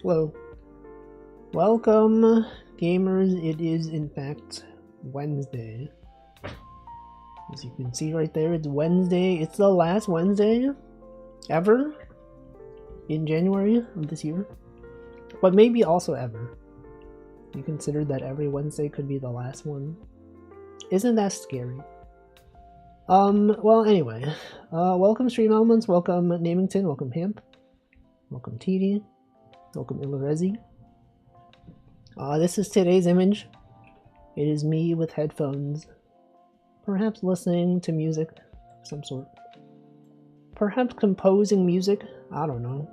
Hello. Welcome, gamers. It is, in fact, Wednesday. As you can see right there, it's Wednesday. It's the last Wednesday ever in January of this year. But maybe also ever. You consider that every Wednesday could be the last one. Isn't that scary? Well, anyway. Welcome, Stream Elements. Welcome, Namington. Welcome, Hemp. Welcome, TD. Welcome, Illarezi. This is today's image. It is me with headphones, perhaps listening to music of some sort. Perhaps composing music, I don't know.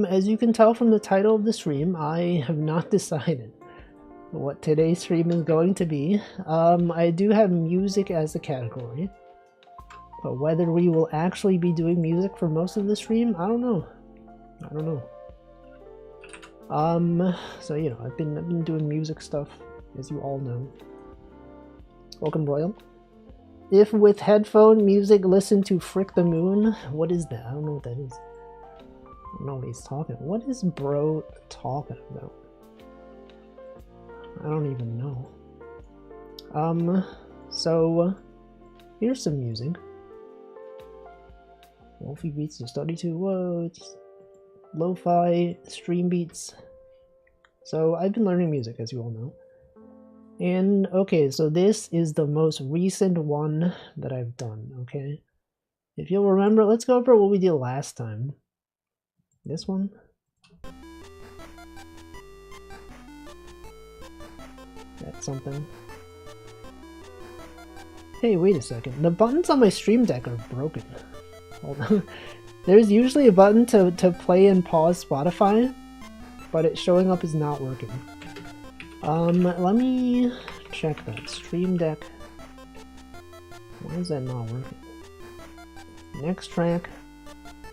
As you can tell from the title of the stream, I have not decided what today's stream is going to be. I do have music as a category, but whether we will actually be doing music for most of the stream, I don't know. So you know, I've been doing music stuff, as you all know. Welcome, Royal. If with headphone music, listen to Frick the Moon. What is that? I don't know what that is. I don't know what he's talking. What is bro talking about? I don't even know. So here's some music. Wolfie beats to study to. Whoa, it's lo-fi stream beats. So I've been learning music, as you all know. And okay, so this is the most recent one that I've done, okay? If you'll remember, let's go over what we did last time. This one. That's something. Hey, wait a second. The buttons on my Stream Deck are broken. Hold on. There's usually a button to play and pause Spotify, but it showing up is not working. Let me check that. Stream Deck. Why is that not working? Next track.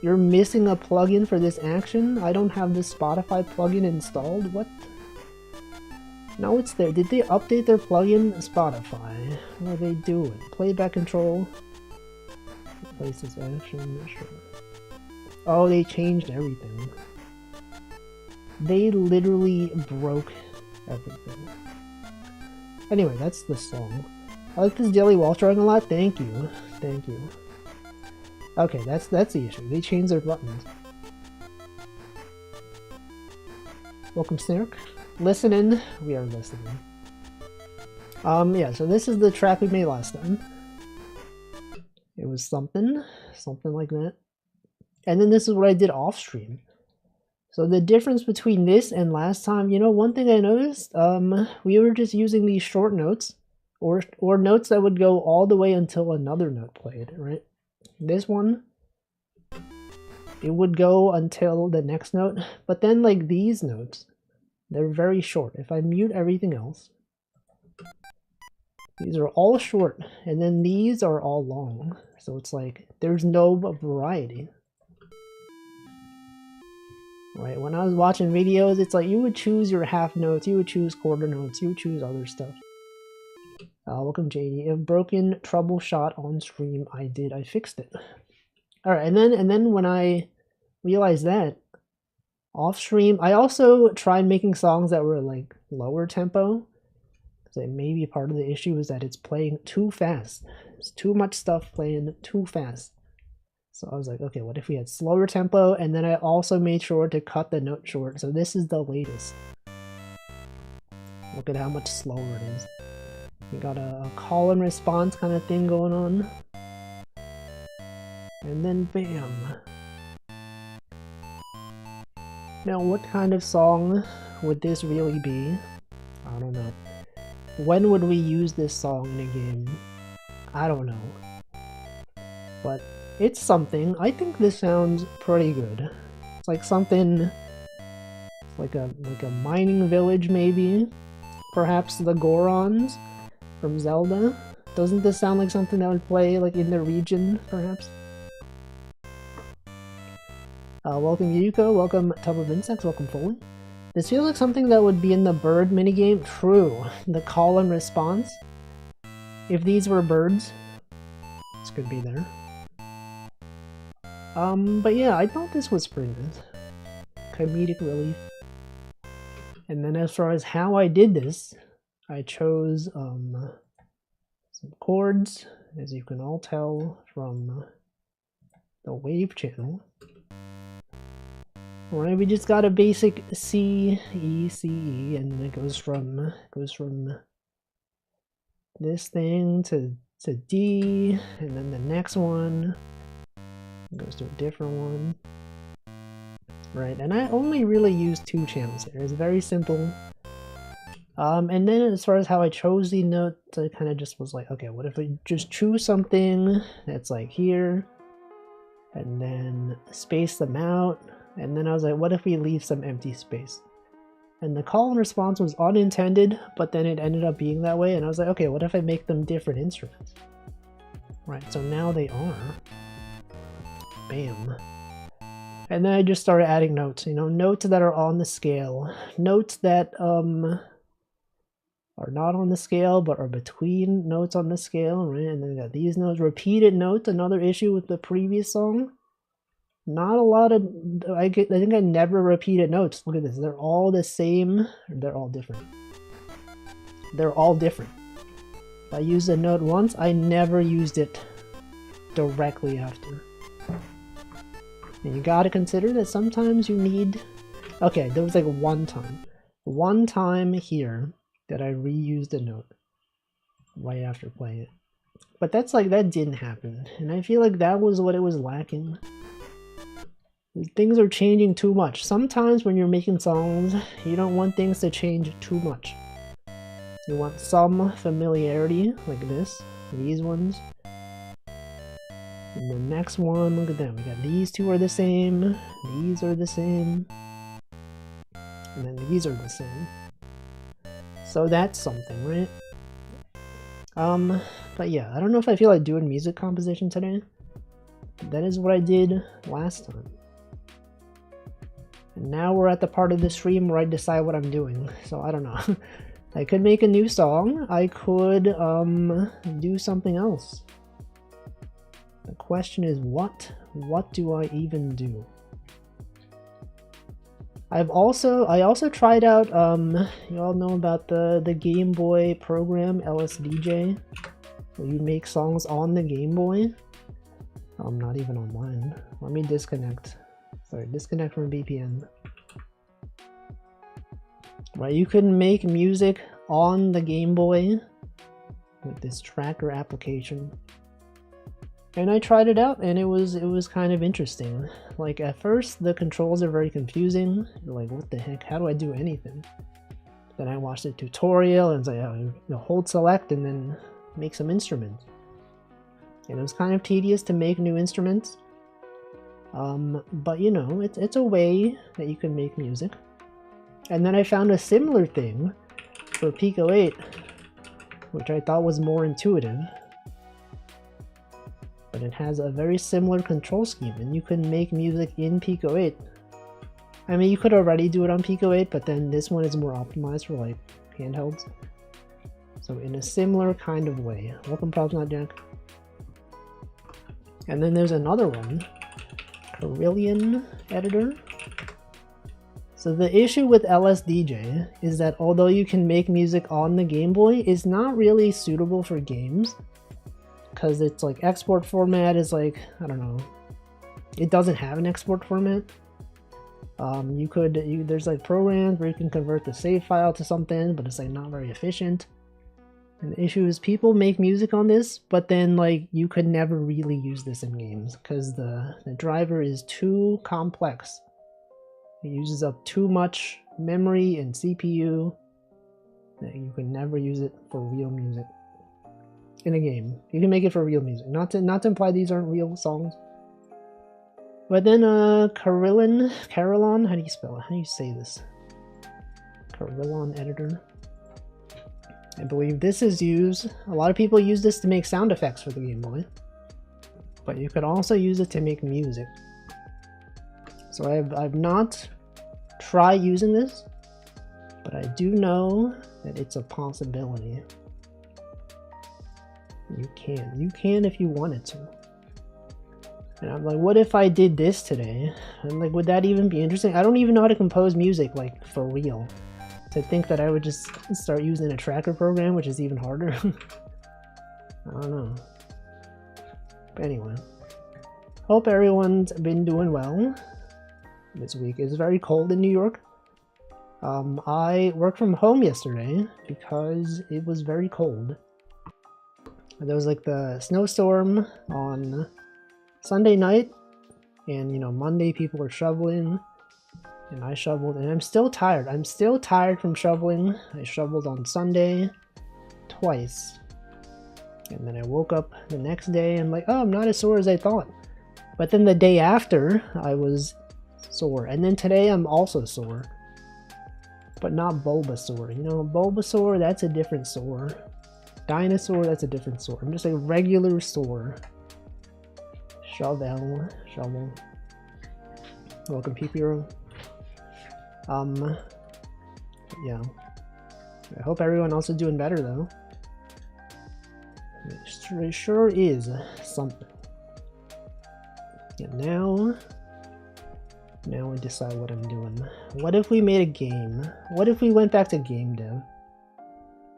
You're missing a plugin for this action? I don't have this Spotify plugin installed? What? No, it's there. Did they update their plugin? Spotify. What are they doing? Playback control. Replace this action. Sure. Oh, they changed everything. They literally broke everything. Anyway, that's the song. I like this daily wall drawing a lot. Thank you. Thank you. Okay, that's the issue. They changed their buttons. Welcome, Snark. Listen in. We are listening. Yeah, so this is the track we made last time. It was something like that. And then this is what I did off stream. So the difference between this and last time, you know, one thing I noticed, we were just using these short notes, or notes that would go all the way until another note played, right? This one, it would go until the next note, but then like these notes, they're very short. If I mute everything else, these are all short, and then these are all long. So it's like, there's no variety. Right, when I was watching videos, it's like you would choose your half notes, you would choose quarter notes, you would choose other stuff. Welcome, JD. If broken troubleshot on stream, I did. I fixed it. All right, and then when I realized that off stream, I also tried making songs that were like lower tempo. So maybe part of the issue is that it's playing too fast. There's too much stuff playing too fast. So I was like, okay, what if we had slower tempo? And then I also made sure to cut the note short. So this is the latest. Look at how much slower it is. We got a call and response kind of thing going on. And then bam. Now what kind of song would this really be? I don't know. When would we use this song in a game? I don't know. But it's something. I think this sounds pretty good. It's like something like a mining village maybe. Perhaps the Gorons from Zelda. Doesn't this sound like something that would play like in the region, perhaps? Welcome Yuko, welcome Tub of Insects, welcome Foley. This feels like something that would be in the bird minigame. True. The call and response. If these were birds, this could be there. But yeah, I thought this was pretty good. comedic relief. And then as far as how I did this, I chose some chords, as you can all tell from the wave channel. Alright, we just got a basic C, E, C, E, and it goes from this thing to D, and then the next one goes to a different one. Right, and I only really use 2 channels here. It's very simple. And then as far as how I chose the note, I kind of just was like, okay, what if we just choose something that's like here, and then space them out, and then I was like, what if we leave some empty space? And the call and response was unintended, but then it ended up being that way, and I was like, okay, what if I make them different instruments? Right, so now they are. Bam. And then I just started adding notes, you know, notes that are on the scale, notes that are not on the scale but are between notes on the scale, right? And then we got these notes, repeated notes, another issue with the previous song. Not a lot of, I think I never repeated notes. Look at this, they're all the same, they're all different. They're all different. If I used a note once, I never used it directly after. And you gotta consider that sometimes you need... Okay, there was like one time here that I reused a note right after playing it. But that's like, that didn't happen. And I feel like that was what it was lacking. Things are changing too much. Sometimes when you're making songs, you don't want things to change too much. You want some familiarity, like this, these ones. And the next one, look at them. We got these two are the same, these are the same, and then these are the same. So that's something, right? But yeah, I don't know if I feel like doing music composition today. That is what I did last time. And now we're at the part of the stream where I decide what I'm doing. So I don't know. I could make a new song. I could do something else. The question is what do I even do? I also tried out, you all know about the Game Boy program, lsdj, where you make songs on the Game Boy. I'm not even online. Let me disconnect. Sorry, disconnect from VPN. Right, you can make music on the Game Boy with this tracker application. And I tried it out, and it was kind of interesting. Like, at first, the controls are very confusing. You're like, what the heck? How do I do anything? Then I watched a tutorial, and it's like, oh, you know, hold select and then make some instruments. And it was kind of tedious to make new instruments. But you know, it's a way that you can make music. And then I found a similar thing for Pico 8, which I thought was more intuitive. But it has a very similar control scheme, and you can make music in Pico 8. I mean, you could already do it on Pico 8, but then this one is more optimized for like handhelds. So in a similar kind of way. Welcome, Props Not Jack. And then there's another one, Carillion Editor. So the issue with lsdj is that although you can make music on the Game Boy, it's not really suitable for games. Because it's like export format is like, I don't know, it doesn't have an export format. There's like programs where you can convert the save file to something, but it's like not very efficient. And the issue is people make music on this, but then like you could never really use this in games because the driver is too complex. It uses up too much memory and CPU that you could never use it for real music. In a game, you can make it for real music. Not to imply these aren't real songs. But then Carillon, how do you spell it? How do you say this? Carillon Editor. I believe this is used. A lot of people use this to make sound effects for the Game Boy. But you could also use it to make music. So I've not tried using this, but I do know that it's a possibility. You can if you wanted to. And I'm like, what if I did this today? And like, would that even be interesting? I don't even know how to compose music, like, for real. To think that I would just start using a tracker program, which is even harder. I don't know. But anyway. Hope everyone's been doing well this week. It's very cold in New York. I worked from home yesterday because it was very cold. There was like the snowstorm on Sunday night, and you know, Monday people were shoveling, and I shoveled, and I'm still tired. I'm still tired from shoveling. I shoveled on Sunday twice, and then I woke up the next day and like, oh, I'm not as sore as I thought. But then the day after, I was sore, and then today I'm also sore. But not Bulbasaur, you know, Bulbasaur, that's a different sore. Dinosaur, that's a different sore. I'm just a regular sore. Shovel. Welcome, Pipiro. Yeah. I hope everyone else is doing better, though. It sure is something. And now we decide what I'm doing. What if we made a game? What if we went back to game dev?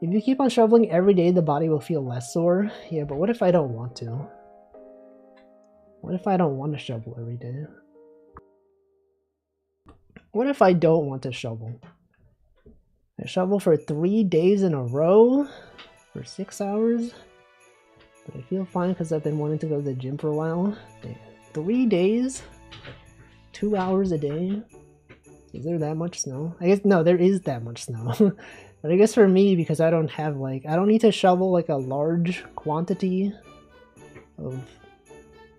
If you keep on shoveling every day, the body will feel less sore. Yeah, but what if I don't want to? What if I don't want to shovel every day? What if I don't want to shovel? I shovel for 3 days in a row for 6 hours, but I feel fine because I've been wanting to go to the gym for a while. Damn. 3 days? 2 hours a day? Is there that much snow? I guess, no, there is that much snow. But I guess for me, because I don't have like, I don't need to shovel like a large quantity of,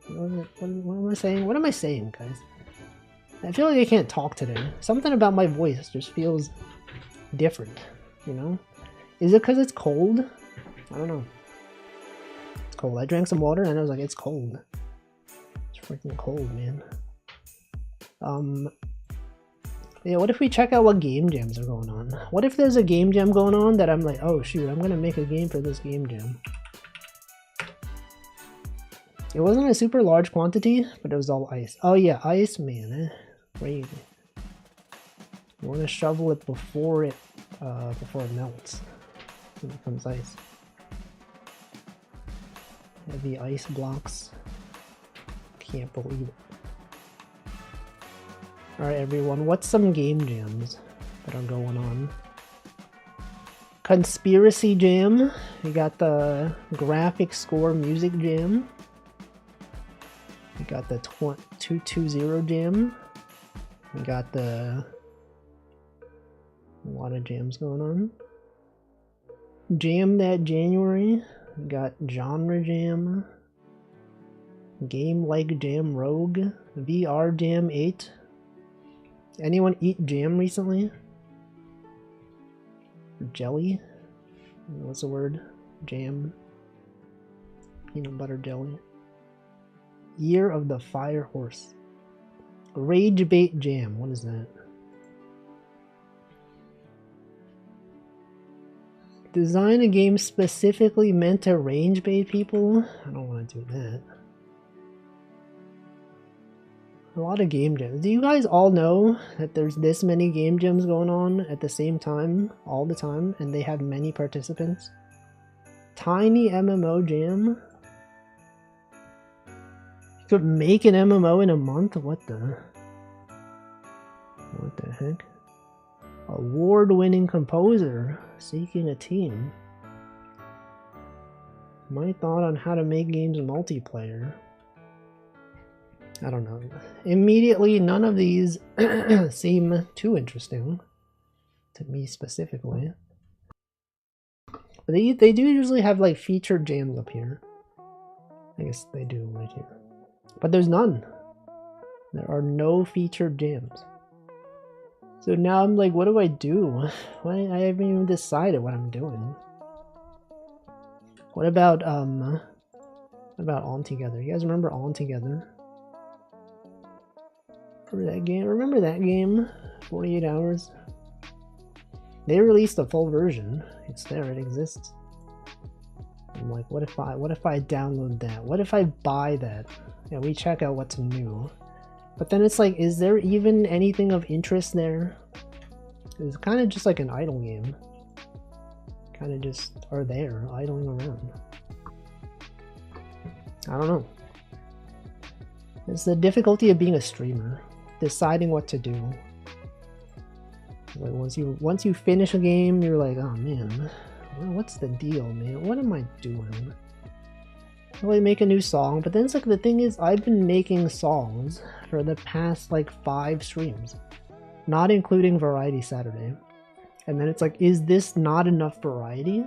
what am I saying? What am I saying, guys? I feel like I can't talk today. Something about my voice just feels different, you know? Is it because it's cold? I don't know. It's cold. I drank some water and I was like, it's cold. It's freaking cold, man. Yeah, what if we check out what game jams are going on? What if there's a game jam going on that I'm like, oh shoot, I'm gonna make a game for this game jam. It wasn't a super large quantity, but it was all ice. Oh yeah, ice, man, crazy. You wanna shovel it before it melts. It becomes ice. Heavy ice blocks. Can't believe it. Alright everyone, what's some game jams that are going on? Conspiracy Jam. We got the Graphic Score Music Jam. We got the 220 Jam. We got a lot of jams going on. Jam That January. We got Genre Jam. Game Like Jam Rogue. VR Jam 8. Anyone eat jam recently? Jelly? What's the word? Jam. Peanut butter jelly. Year of the Fire Horse. Rage Bait Jam. What is that? Design a game specifically meant to rage bait people? I don't want to do that. A lot of game jams. Do you guys all know that there's this many game jams going on at the same time, all the time, and they have many participants? Tiny MMO jam? You could make an MMO in a month? What the heck? Award-winning composer seeking a team. My thought on how to make games multiplayer. I don't know. Immediately, none of these seem too interesting to me specifically. But they do usually have like featured jams up here. I guess they do right here. But there's none. There are no featured jams. So now I'm like, what do I do? I haven't even decided what I'm doing. What about On Together? You guys remember On Together? Remember that game? Remember that game? 48 Hours? They released a full version. It's there, it exists. I'm like, what if I download that? What if I buy that? Yeah, we check out what's new. But then it's like, is there even anything of interest there? It's kind of just like an idle game. Kind of just are there, idling around. I don't know. It's the difficulty of being a streamer. Deciding what to do. Like once you finish a game, you're like, oh man, what's the deal, man? What am I doing? I make a new song, but then it's like the thing is, I've been making songs for the past like 5 streams, not including Variety Saturday. And then it's like, is this not enough variety?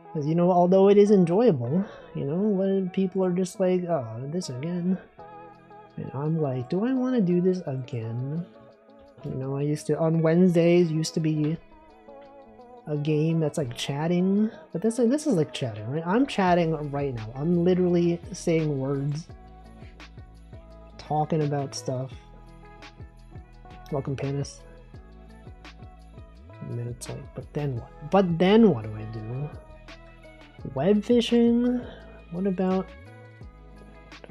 Because, you know, although it is enjoyable, you know, when people are just like, oh, this again. And I'm like, do I want to do this again? You know, I used to, on Wednesdays, used to be a game that's like chatting. But this is like chatting, right? I'm chatting right now. I'm literally saying words. Talking about stuff. Welcome, Panis. And then it's like, but then what? But then what do I do? Web fishing? What about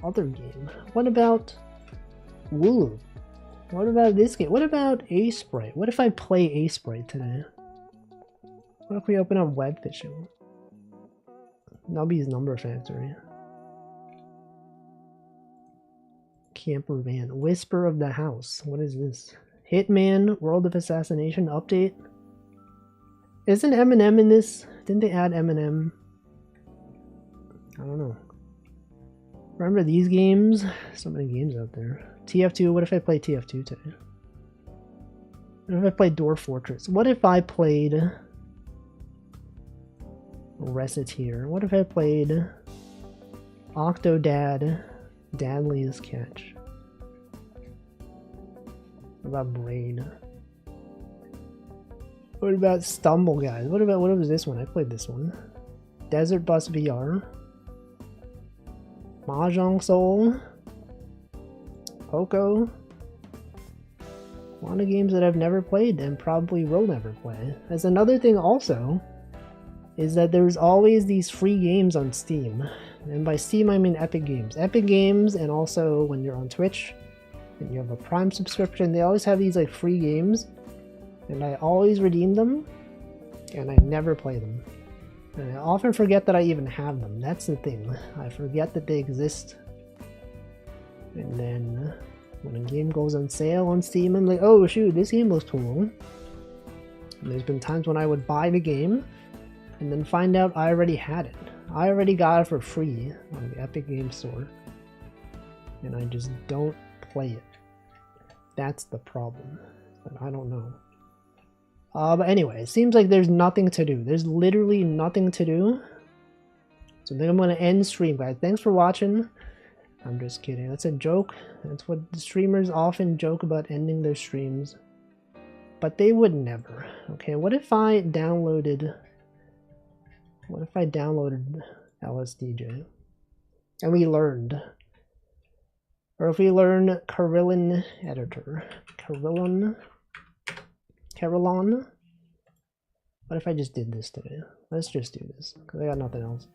other game? What about Wooloo? What about this game? What about A-Sprite? What if I play A-Sprite today? What if we open up web fishing? Nubby's Number Factory. Camper Van. Whisper of the House. What is this? Hitman World of Assassination update? Isn't Eminem in this? Didn't they add Eminem? I don't know. Remember these games? So many games out there. TF2, what if I play TF2 today? What if I played Dwarf Fortress? What if I played Reciteer? What if I played Octodad Dadley's Catch? What about Braid? What about Stumble Guys? What was this one? I played this one. Desert Bus VR. Mahjong Soul. Poco. A lot of games that I've never played and probably will never play. As another thing also is that there's always these free games on Steam. And by Steam I mean Epic Games. Epic Games, and also when you're on Twitch and you have a Prime subscription, they always have these like free games. And I always redeem them, and I never play them. And I often forget that I even have them. That's the thing. I forget that they exist. And then when a game goes on sale on Steam, I'm like, oh shoot, this game looks cool. And there's been times when I would buy the game and then find out I already had it. I already got it for free on the Epic Games Store. And I just don't play it. That's the problem. But I don't know. But anyway, it seems like there's nothing to do. There's literally nothing to do. So then I'm going to end stream, guys. Thanks for watching. I'm just kidding. That's a joke. That's what the streamers often joke about, ending their streams. But they would never. Okay, what if I downloaded... lsdj? And we learned. Or if we learn Carillon Editor. Carillon? What if I just did this today? Let's just do this, because I got nothing else.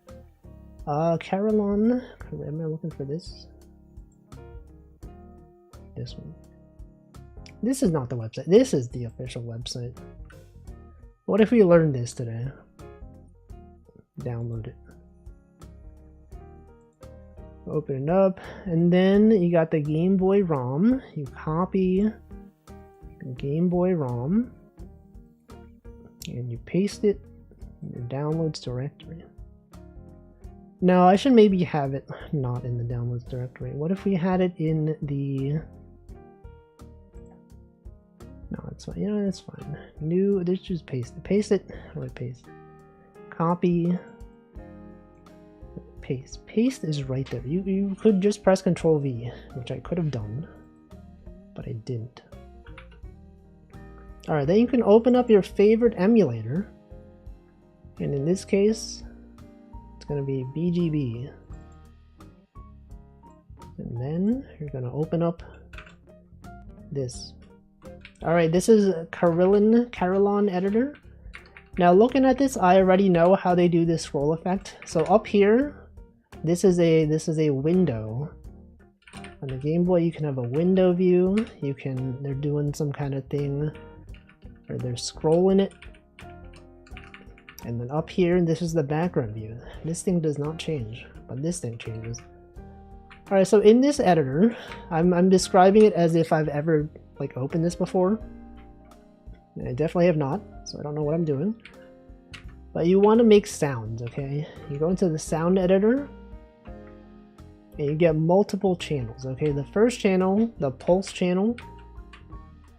Carillon. Am I looking for this? This one. This is not the website. This is the official website. What if we learned this today? Download it. Open it up, and then you got the Game Boy ROM. You copy Game Boy ROM and you paste it in your downloads directory. No, I should maybe have it not in the downloads directory. What if we had it in the... No, it's fine. You know, it's fine. New, let's just paste it. Paste it. How do I paste? Copy. Paste. Paste is right there. You could just press Ctrl V, which I could have done, but I didn't. Alright, then you can open up your favorite emulator. And in this case, it's going to be BGB. And then you're going to open up this. Alright, this is Carillon Editor. Now looking at this, I already know how they do this scroll effect. So up here, this is a window. On the Game Boy, you can have a window view. They're doing some kind of thing where they're scrolling it. And then up here, this is the background view. This thing does not change, but this thing changes. Alright, so in this editor, I'm describing it as if I've ever like opened this before. And I definitely have not, so I don't know what I'm doing. But you want to make sounds, okay? You go into the sound editor, and you get multiple channels, okay? The first channel, the pulse channel,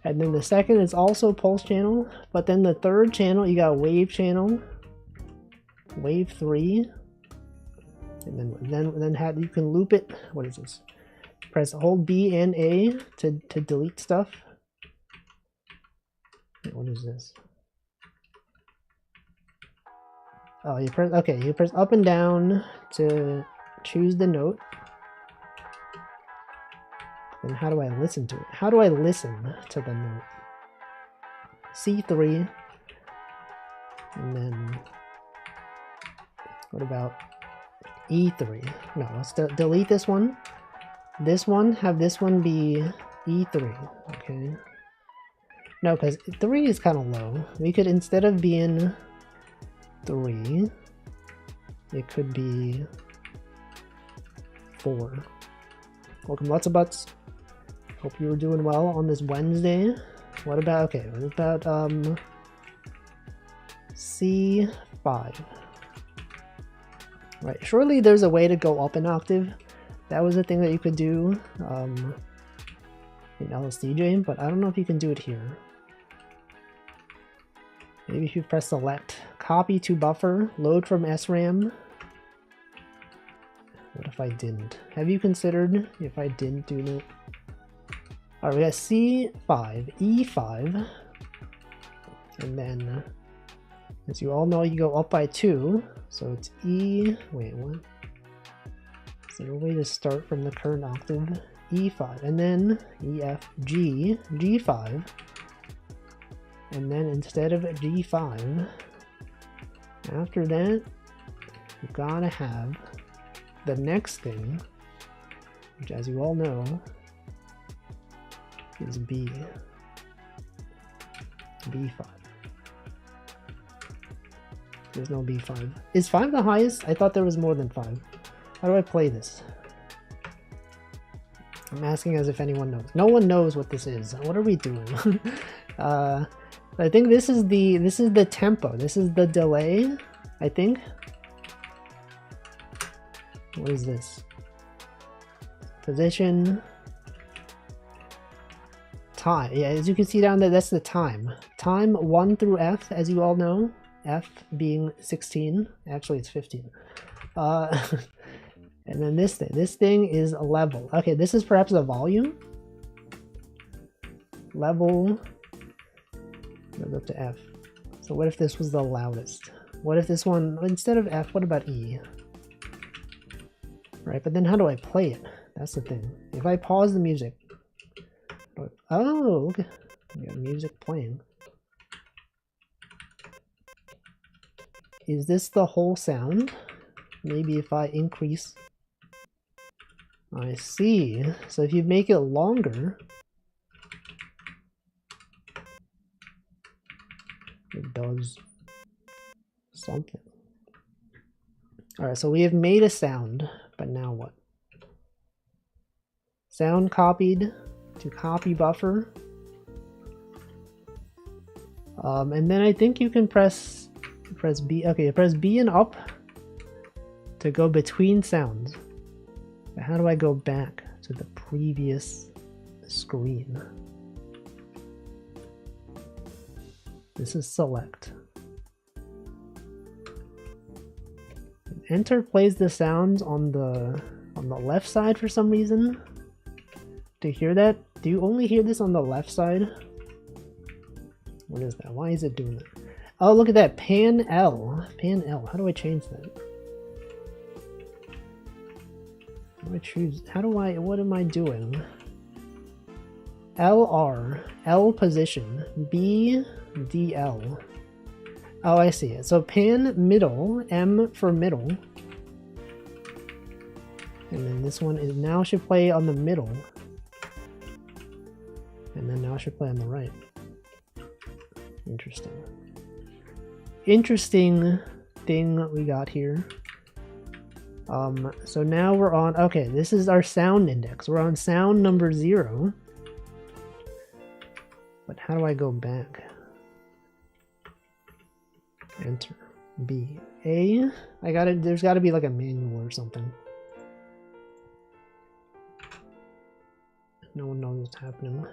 and then the second is also pulse channel, but then the third channel, you got wave channel, wave 3, and then you can loop it. What is this? Hold B and A to delete stuff. What is this? Oh, you press up and down to choose the note. Then how do I listen to it? How do I listen to the note? C3. And then what about E3? No, let's delete this one. This one, have this one be E3, okay? No, because 3 is kind of low. We could, instead of being 3, it could be 4. Welcome, lots of butts. Hope you were doing well on this Wednesday. What about, okay, what about C5? Right, surely there's a way to go up an octave. That was a thing that you could do in lsdj, but I don't know if you can do it here. Maybe if you press select, copy to buffer, load from SRAM. What if I didn't? Have you considered if I didn't do that? Alright, we got C5, E5, and then, as you all know, you go up by 2, so it's E, wait, what? Is there a way to start from the current octave? E5, and then E, F, G, G5, and then instead of G5, after that, you gotta have the next thing, which as you all know, is B. B5. There's no B5. Is 5 the highest? I thought there was more than 5. How do I play this? I'm asking as if anyone knows. No one knows what this is. What are we doing? I think this is the tempo. This is the delay, I think. What is this? Position. Time. Yeah, as you can see down there, that's the time. Time 1 through F, as you all know. F being 16. Actually, it's 15. And then this thing. This thing is a level. Okay, this is perhaps a volume. Level. Goes up to F. So what if this was the loudest? What if this one, instead of F, what about E? Right, but then how do I play it? That's the thing. If I pause the music. Oh, okay. We got music playing. Is this the whole sound? Maybe if I increase. I see. So if you make it longer, it does something. Alright, so we have made a sound, but now what? Sound copied to copy buffer. And then I think you can press B. Okay, press B and up to go between sounds. But how do I go back to the previous screen? This is select. Enter plays the sounds on the left side for some reason. Do you hear that? Do you only hear this on the left side? What is that? Why is it doing that? Oh, look at that. Pan L. Pan L. How do I change that? How do I choose? What am I doing? LR. L position. B, DL. Oh, I see it. So pan middle, M for middle. And then this one is now should play on the middle. And then now it should play on the right. Interesting. Interesting thing we got here. So now we're on, okay, this is our sound index. We're on sound number 0. But how do I go back? Enter. B. A. There's gotta be like a manual or something. No one knows what's happening.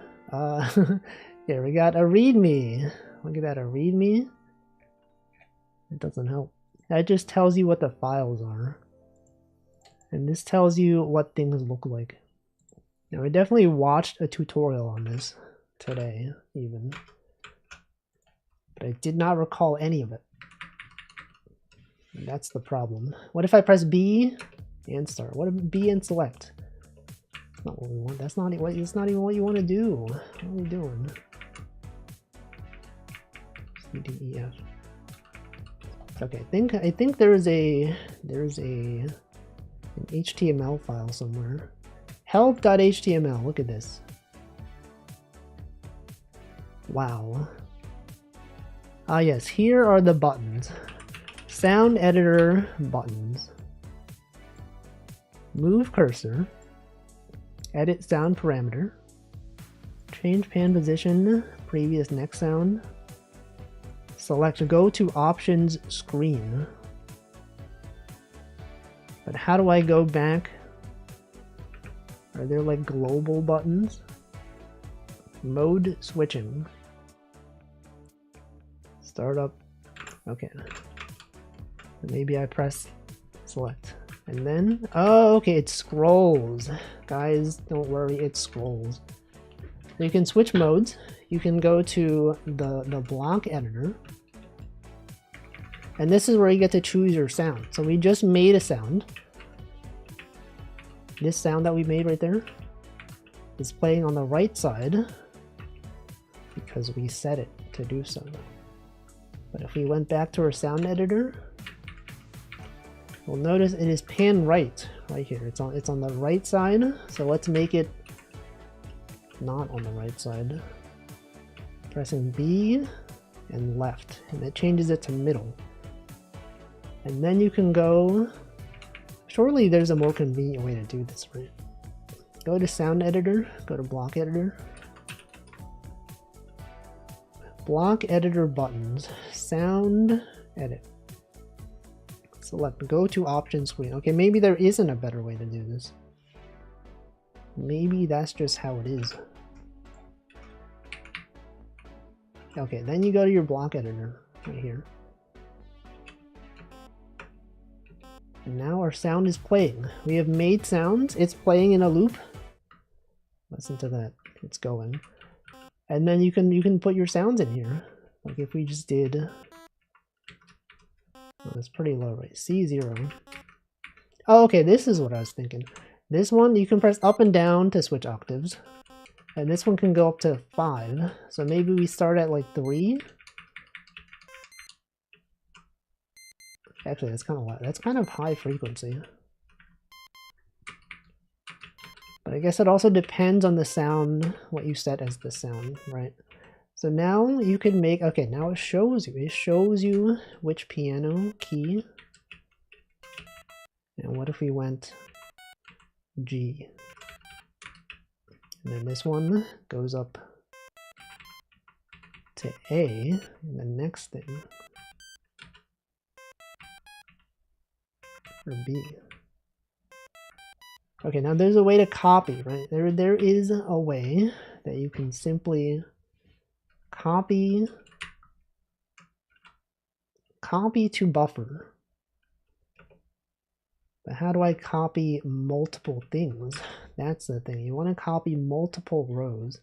Here we got a readme. Look at that, a readme. It doesn't help. That just tells you what the files are. And this tells you what things look like. Now, I definitely watched a tutorial on this today, even. But I did not recall any of it. And that's the problem. What if I press B and start? What if B and select? That's not what we want. That's not even what you want to do. What are we doing? C, D, E, F. Okay, I think there's an HTML file somewhere. Help.html. Look at this. Wow. Ah yes, here are the buttons. Sound editor buttons. Move cursor. Edit sound parameter. Change pan position. Previous next sound. Select go to options screen. But how do I go back? Are there like global buttons? Mode switching. Startup. Okay. Maybe I press select. And then, oh, okay, it scrolls. Guys, don't worry, it scrolls. You can switch modes. You can go to the block editor. And this is where you get to choose your sound. So we just made a sound. This sound that we made right there is playing on the right side because we set it to do so. But if we went back to our sound editor, we'll notice it is pan right here. It's on the right side. So let's make it not on the right side. Pressing B and left, and it changes it to middle. And then you can go, surely there's a more convenient way to do this, right? Go to sound editor, go to block editor. Block editor buttons, sound edit. Select go to option screen. Okay, maybe there isn't a better way to do this. Maybe that's just how it is. Okay, then you go to your block editor right here. And now our sound is playing. We have made sounds. It's playing in a loop. Listen to that. It's going. And then you can put your sounds in here. Like if we just did. Oh, it's pretty low, right? C0. Oh, okay. This is what I was thinking. This one you can press up and down to switch octaves. And this one can go up to 5. So maybe we start at like 3. Actually, that's kind of loud. That's kind of high frequency. But I guess it also depends on the sound, what you set as the sound, right? So now you can make, okay, now it shows you which piano key. And what if we went G? And then this one goes up to A, and the next thing for B. Okay, now there's a way to copy, right? There is a way that you can simply copy to buffer. But how do I copy multiple things? That's the thing. You want to copy multiple rows.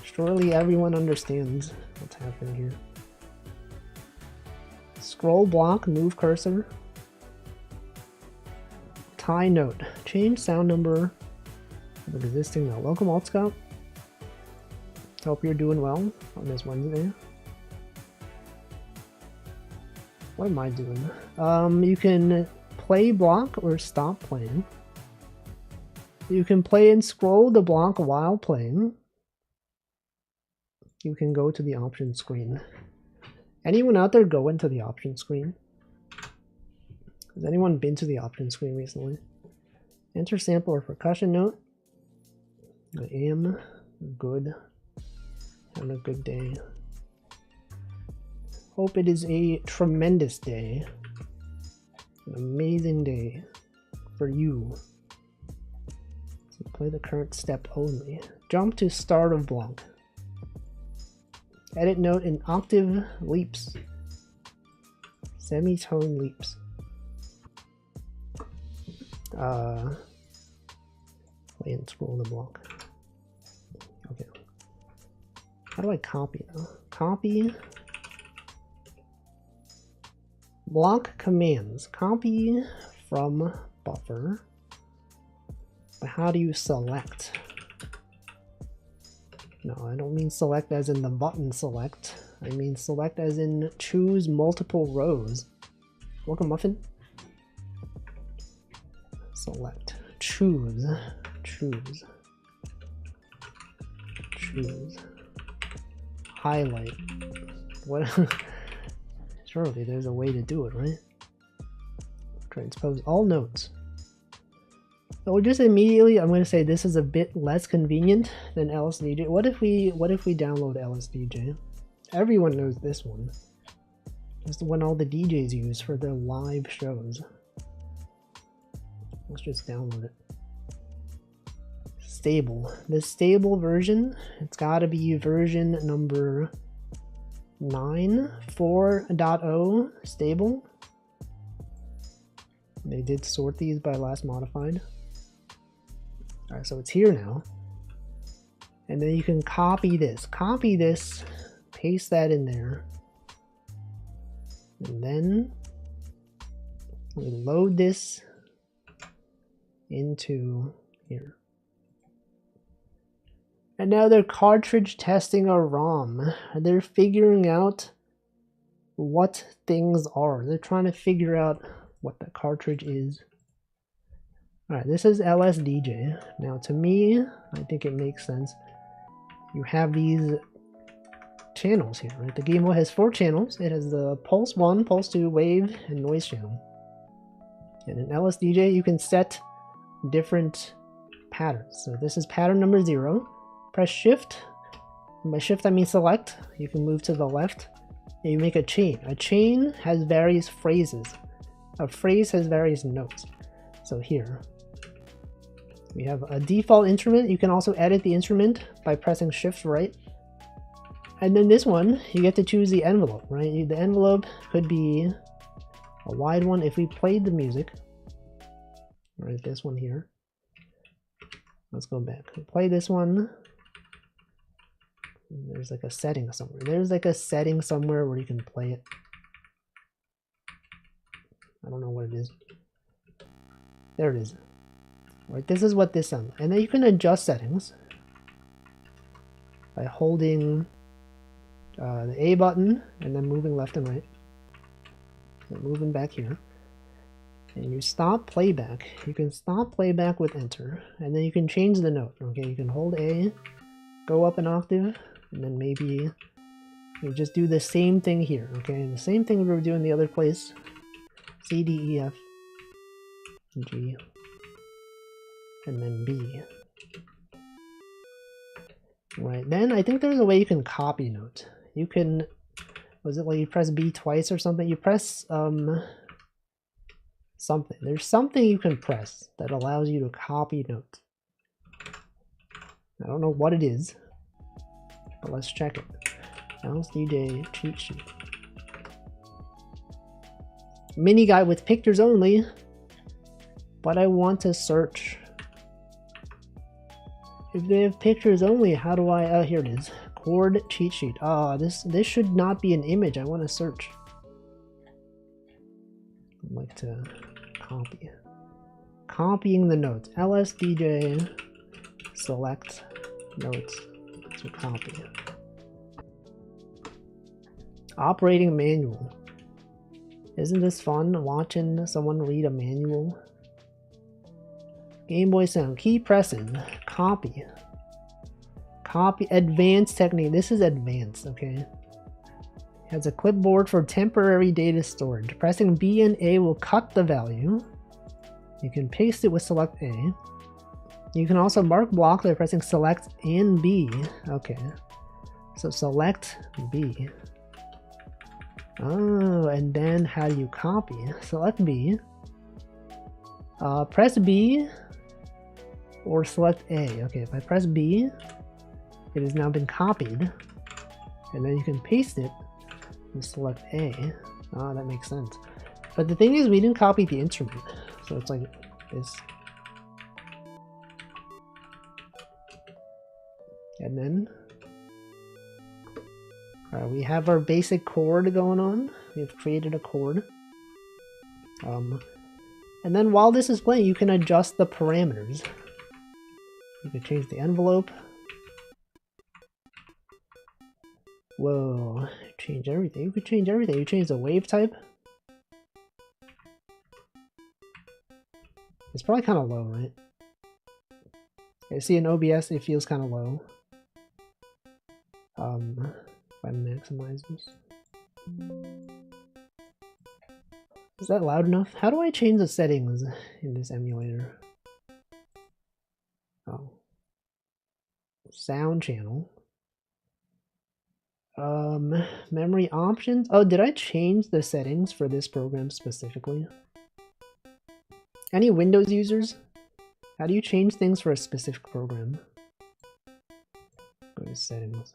Surely everyone understands what's happening here. Scroll block, move cursor. Tie note. Change sound number of existing note. Welcome, Alt Scout. Hope you're doing well on this Wednesday. What am I doing? You can play block or stop playing. You can play and scroll the block while playing. You can go to the option screen. Anyone out there go into the option screen? Has anyone been to the option screen recently? Enter sample or percussion note. I am good. Having a good day. Hope it is a tremendous day. An amazing day for you. So play the current step only. Jump to start of block. Edit note in octave leaps. Semitone leaps. Play and scroll the block. Okay. How do I copy now? Copy. Block commands. Copy from buffer. But how do you select? No, I don't mean select as in the button select. I mean select as in choose multiple rows. Welcome, Muffin. Select. Choose. Choose. Choose. Highlight. What? Surely there's a way to do it, right? Transpose all nodes. So just immediately, I'm going to say this is a bit less convenient than lsdj. What if we download lsdj? Everyone knows this one. It's the one all the DJs use for their live shows. Let's just download it. Stable. The stable version, it's got to be version number 9.4.0 stable. They did sort these by last modified. Alright, so it's here now. And then you can copy this, paste that in there. And then we load this into here. And now they're cartridge testing our ROM. They're figuring out what things are. They're trying to figure out what the cartridge is. Alright, this is lsdj. Now to me, I think it makes sense. You have these channels here, right? The Game Boy has 4 channels. It has the Pulse 1, Pulse 2, Wave, and Noise channel. And in lsdj, you can set different patterns. So this is pattern number 0. Press shift. And by shift I mean select. You can move to the left. And you make a chain. A chain has various phrases. A phrase has various notes. So here, we have a default instrument. You can also edit the instrument by pressing shift right. And then this one, you get to choose the envelope, right? The envelope could be a wide one if we played the music. Right, this one here. Let's go back. We play this one. There's like a setting somewhere. There's like a setting somewhere where you can play it. I don't know what it is. There it is. Right, this is what this sounds like. And then you can adjust settings by holding the A button and then moving left and right. So moving back here. And you stop playback. You can stop playback with enter. And then you can change the note. Okay, you can hold A, go up an octave, and then maybe you just do the same thing here. Okay, the same thing we were doing the other place. C, D, E, F, G, and then B. Right, then I think there's a way you can copy note. You can, was it like you press B twice or something? You press something. There's something you can press that allows you to copy notes. I don't know what it is, but let's check it. lsdj cheat sheet. Mini guide with pictures only, but I want to search. If they have pictures only, how do I, oh, here it is. Chord cheat sheet. Ah, this should not be an image. I want to search. I'd like to copy. Copying the notes. lsdj select notes to copy. Operating manual. Isn't this fun watching someone read a manual? Game Boy sound. Keep pressing. Copy. Copy. Advanced technique. This is advanced, okay? Has a clipboard for temporary data storage. Pressing B and A will cut the value. You can paste it with select A. You can also mark blocks by pressing select and B. Okay. So select B. Oh, and then how do you copy? Select B. Press B or select A. Okay, if I press B, it has now been copied. And then you can paste it and select A. Ah, that makes sense. But the thing is, we didn't copy the instrument. So it's like this. And then we have our basic chord going on. We've created a chord. And then while this is playing, you can adjust the parameters. You can change the envelope. Whoa, change everything. You could change everything. You change the wave type. It's probably kind of low, right? I see in OBS it feels kind of low. If I maximize this. Is that loud enough? How do I change the settings in this emulator? Oh. Sound channel. Memory options. Oh, did I change the settings for this program specifically? Any Windows users? How do you change things for a specific program? Go to settings.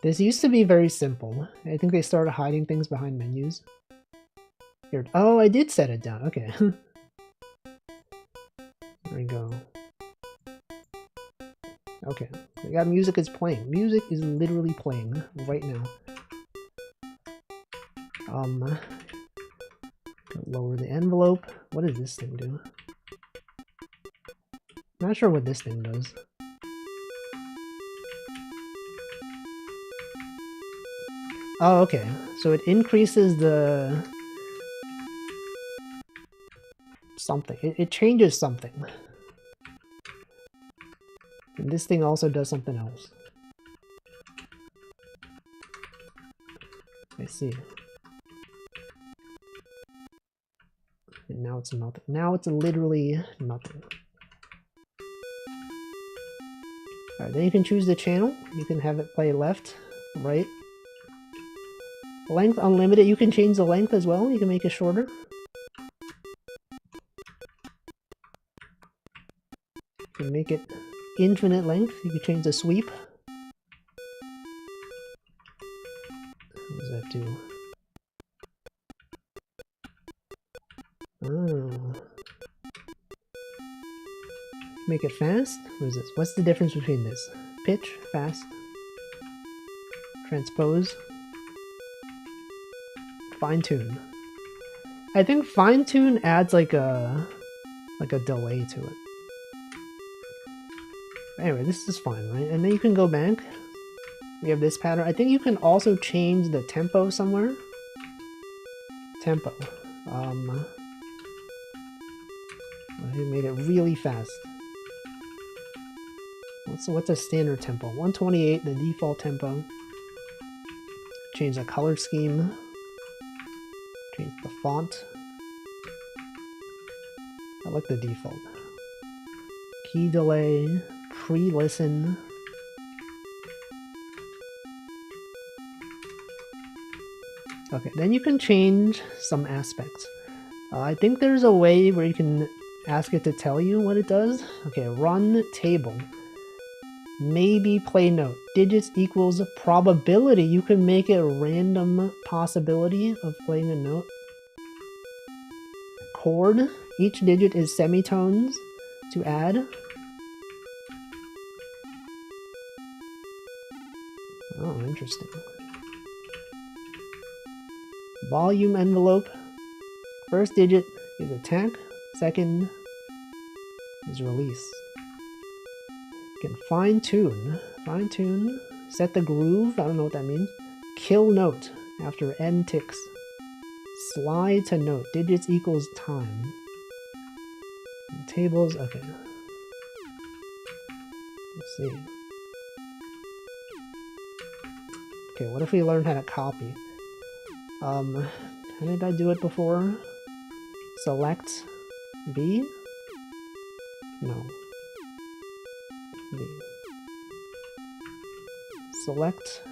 This used to be very simple. I think they started hiding things behind menus. Here. Oh, I did set it down. Okay. There we go. Okay. We got music is playing. Music is literally playing right now. Lower the envelope. What does this thing do? Not sure what this thing does. Oh, okay. So it increases the something. It changes something. And this thing also does something else. I see. And now it's nothing. Now it's literally nothing. Alright, then you can choose the channel. You can have it play left, right. Length unlimited. You can change the length as well. You can make it shorter. You can make it infinite length. You can change the sweep. What does that do? Oh. Make it fast? What is this? What's the difference between this? Pitch, fast, transpose, fine tune. I think fine tune adds like a delay to it. Anyway, this is fine, right? And then you can go back. We have this pattern. I think you can also change the tempo somewhere. Tempo. I made it really fast. What's a standard tempo? 128, the default tempo. Change the color scheme. Change the font. I like the default. Key delay, pre-listen. Okay, then you can change some aspects. I think there's a way where you can ask it to tell you what it does. Okay, run table. Maybe play note. Digits equals probability. You can make it a random possibility of playing a note. Chord. Each digit is semitones to add. Oh, interesting. Volume envelope. First digit is attack. Second is release. You can fine tune. Fine tune. Set the groove. I don't know what that means. Kill note after n ticks. Slide to note. Digits equals time. Tables, okay. Let's see. Okay, what if we learn how to copy? How did I do it before? Select B? No. B. Select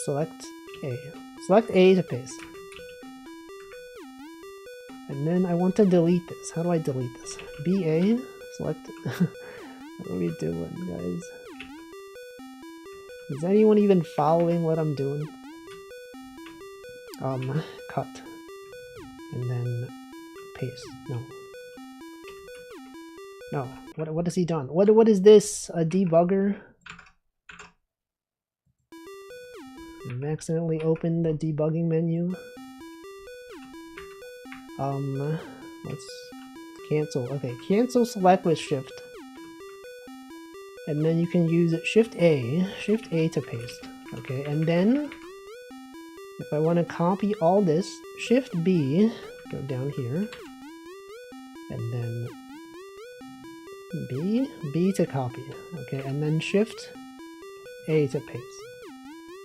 select A. Select A to paste. And then I want to delete this. How do I delete this? BA, select what are we doing, guys? Is anyone even following what I'm doing? Cut. And then paste. No. No. What has he done? What is this? A debugger? I've accidentally opened the debugging menu. Let's cancel. Okay, cancel select with shift. And then you can use shift A to paste. Okay, and then if I want to copy all this, shift B, go down here, and then B to copy. Okay, and then shift A to paste.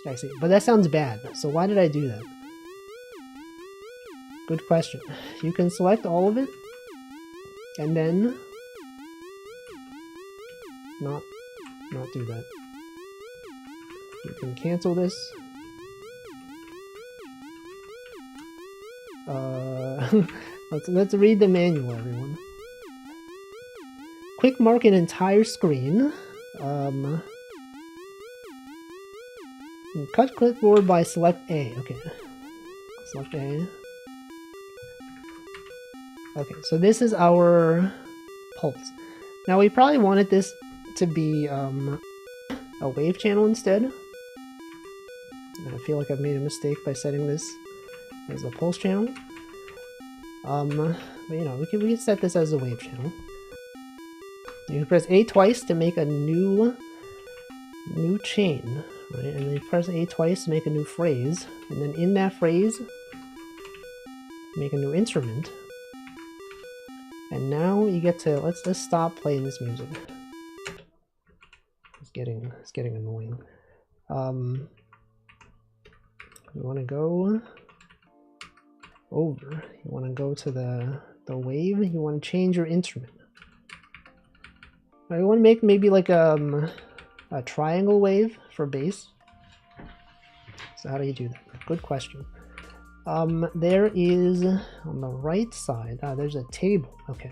I see, but that sounds bad. So why did I do that? Good question. You can select all of it, and then not do that. You can cancel this. Let's read the manual, everyone. Quick mark an entire screen. Cut clipboard by select A. Okay. Select A. Okay, so this is our pulse. Now we probably wanted this to be a wave channel instead. And I feel like I've made a mistake by setting this as a pulse channel. But you know, we can set this as a wave channel. You can press A twice to make a new chain, right? And then you press A twice to make a new phrase, and then in that phrase, make a new instrument. And now you get to let's stop playing this music. It's getting annoying. You want to go over. You want to go to the wave. You want to change your instrument. Now you want to make maybe like a triangle wave for bass. So how do you do that? Good question. There is on the right side, there's a table. Okay,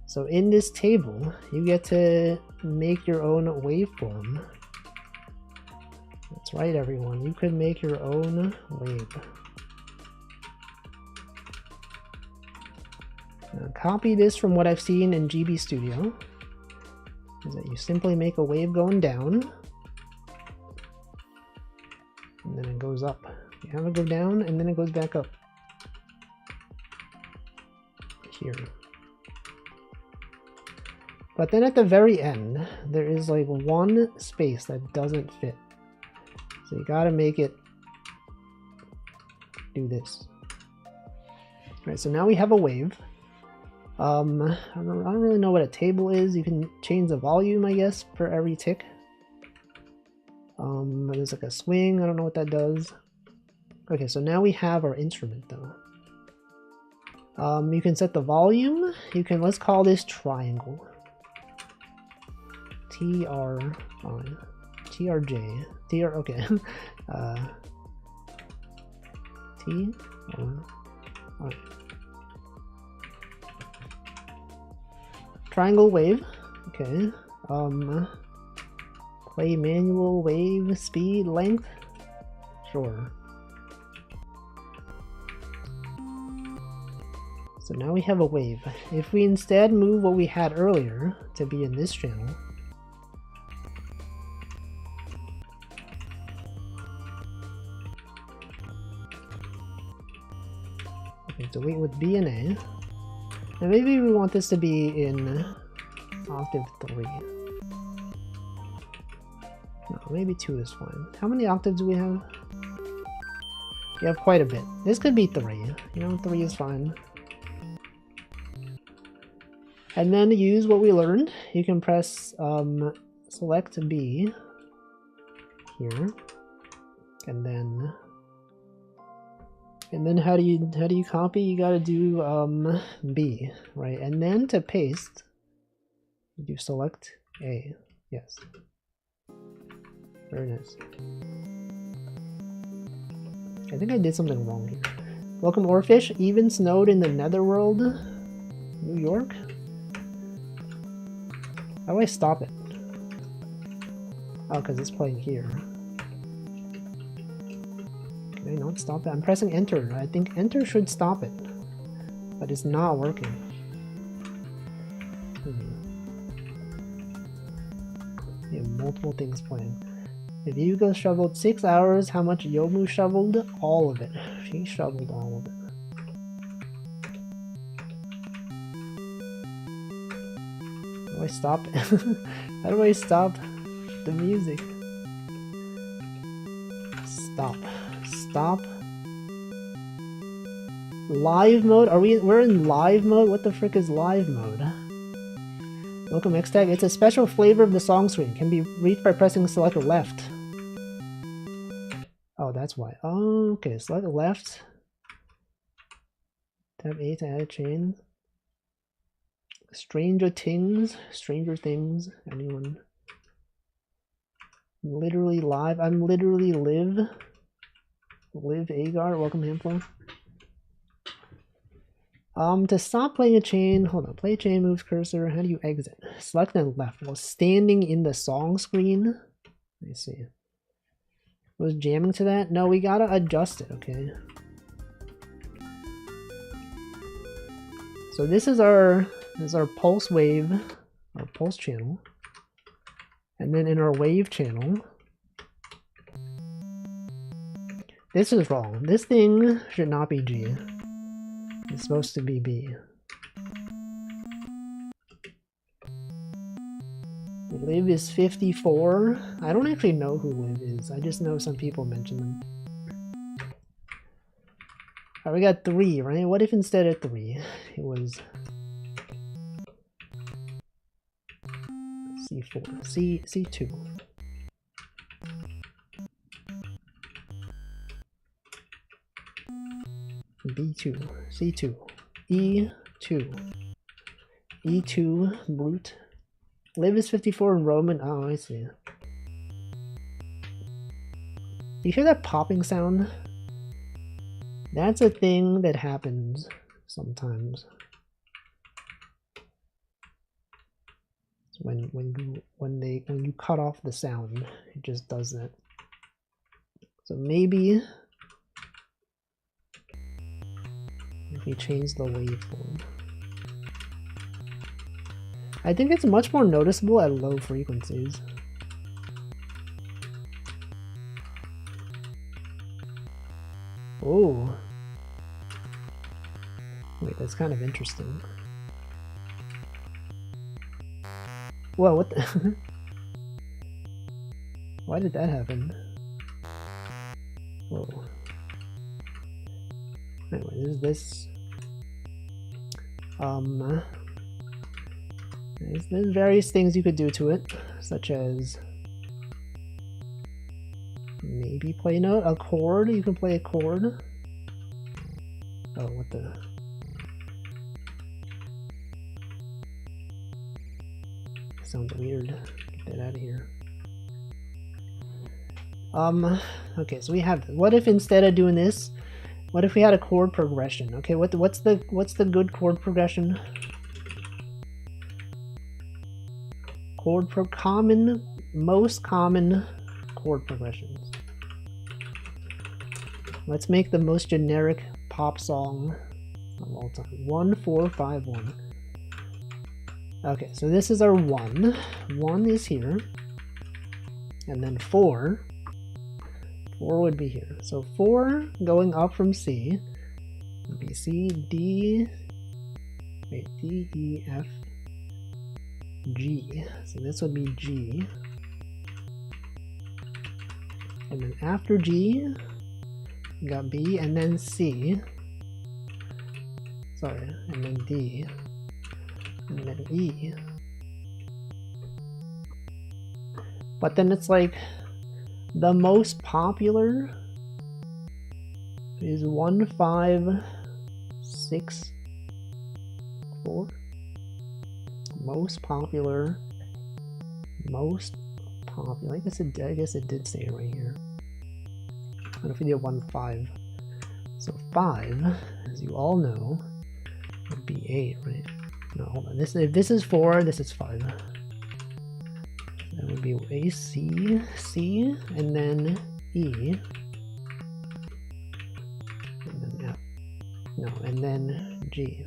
so in this table you get to make your own waveform. That's right, everyone, you could make your own wave. Now, copy this from what I've seen in GB Studio, is that you simply make a wave going down and then it goes up. You have it go down and then it goes back up here. But then at the very end there is like one space that doesn't fit, so you gotta make it do this. Alright, so now we have a wave. I don't really know what a table is. You can change the volume, I guess, for every tick. There's like a swing. I don't know what that does. Okay, so now we have our instrument though. You can set the volume. You can, let's call this triangle. TRJ. Okay. Triangle wave. Okay. Play manual wave speed length. Sure. So now we have a wave. If we instead move what we had earlier to be in this channel, okay, delete with B and A. And maybe we want this to be in octave 3. maybe 2 is fine. How many octaves do we have? We have quite a bit. This could be 3. You know, 3 is fine. And then to use what we learned, you can press select B here, and then how do you copy? You gotta do B, right? And then to paste, you do select A. Yes. Very nice. I think I did something wrong here. Welcome Oarfish, even snowed in the Netherworld, New York. How do I stop it? Oh, because it's playing here. Can I not stop it? I'm pressing enter. I think enter should stop it, but it's not working. Yeah, multiple things playing. If Yugo shoveled 6 hours, how much Yomu shoveled? All of it. She shoveled all of it. How do I stop it? How do I stop the music? Stop. Stop. Live mode? We're in live mode? What the frick is live mode? Welcome X-Tag. It's a special flavor of the song screen. Can be reached by pressing select left. Oh, that's why. Oh, okay. Select left. Tab A to add a chain. Stranger Things. Anyone? Literally live. I'm literally live. Live Agar. Welcome Hamplo. To stop playing a chain, hold on, play a chain, moves cursor, how do you exit? Select and left. Well, standing in the song screen. Let me see. Was jamming to that? No, we gotta adjust it, okay? So this is our pulse wave, our pulse channel. And then in our wave channel, this is wrong. This thing should not be G. It's supposed to be B. Liv is 54. I don't actually know who Liv is. I just know some people mention them. Alright, we got 3, right? What if instead of 3, it was C4, C2. B2, C2, E2, E2, brute. Liv is 54 in Roman. Oh, I see. You hear that popping sound? That's a thing that happens sometimes. It's when you cut off the sound, it just does that. So maybe if we change the waveform. I think it's much more noticeable at low frequencies. Oh. Wait, that's kind of interesting. Whoa, what the? Why did that happen? Whoa. Anyway, there's various things you could do to it, such as maybe play a chord. You can play a chord. Oh, what the? Sounds weird. Get that out of here. Okay, so we have this. What if instead of doing this, what if we had a chord progression? Okay, what's the good chord progression? Most common chord progressions. Let's make the most generic pop song of all time. 1 4 5 1. Okay, so this is our 1. 1 is here, and then 4. 4 would be here. So 4 going up from C would be C, D, wait, D, E, F, G. So this would be G. And then after G, we got B, and then C. Sorry, and then D, and then E. But then it's like the most popular is 1, 5, 6, 4. Most popular. I guess it did say it right here. What if we did 1, 5? So 5, as you all know, would be 8, right? No, hold on. If this is 4, this is 5. That would be A, C, C, and then E. And then F. No, and then G.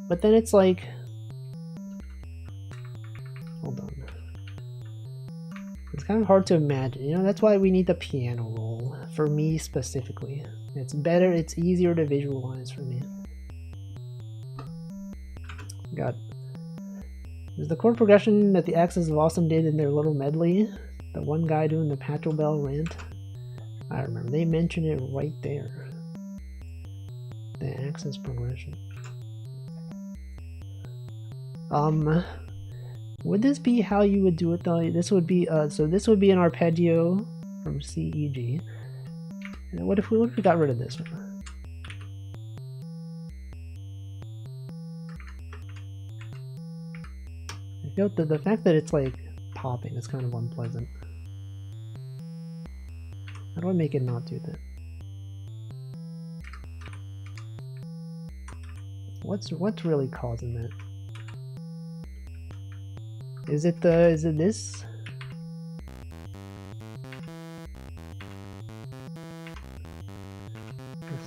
But then it's like, hold on. It's kind of hard to imagine, you know, that's why we need the piano roll, for me specifically. It's better, it's easier to visualize for me. There's the chord progression that the Axis of Awesome did in their little medley. The one guy doing the Patro Bell rant. I remember, they mentioned it right there. The Axis progression. Would this be how you would do it though? This would be so this would be an arpeggio from C, E, G. And what if we got rid of this one? I feel the fact that it's like popping is kind of unpleasant. How do I make it not do that? What's really causing that? Is it this? This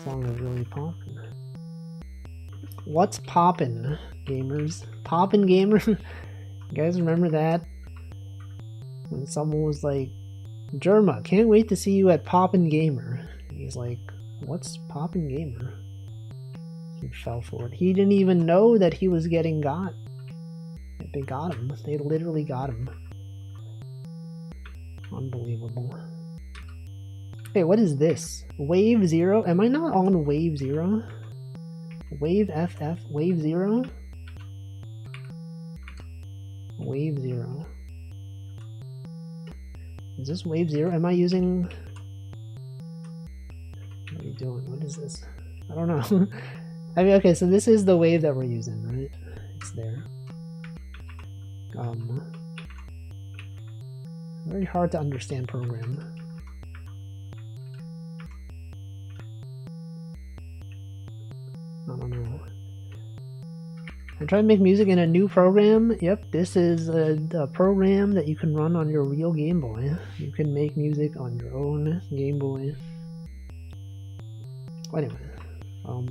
song is really popping. What's poppin', gamers? Poppin' gamer? You guys remember that? When someone was like, Germa, can't wait to see you at Poppin' Gamer. And he's like, what's Poppin' Gamer? He fell for it. He didn't even know that he was getting got. They got him. They literally got him. Unbelievable. Hey, what is this? Wave 0? Am I not on Wave 0? Wave FF? Wave 0? Wave 0. Is this Wave 0? Am I using... What are you doing? What is this? I don't know. I mean, okay, so this is the wave that we're using, right? It's there. Very hard to understand program. I don't know. I'm trying to make music in a new program. Yep, this is a program that you can run on your real Game Boy. You can make music on your own Game Boy. Anyway, so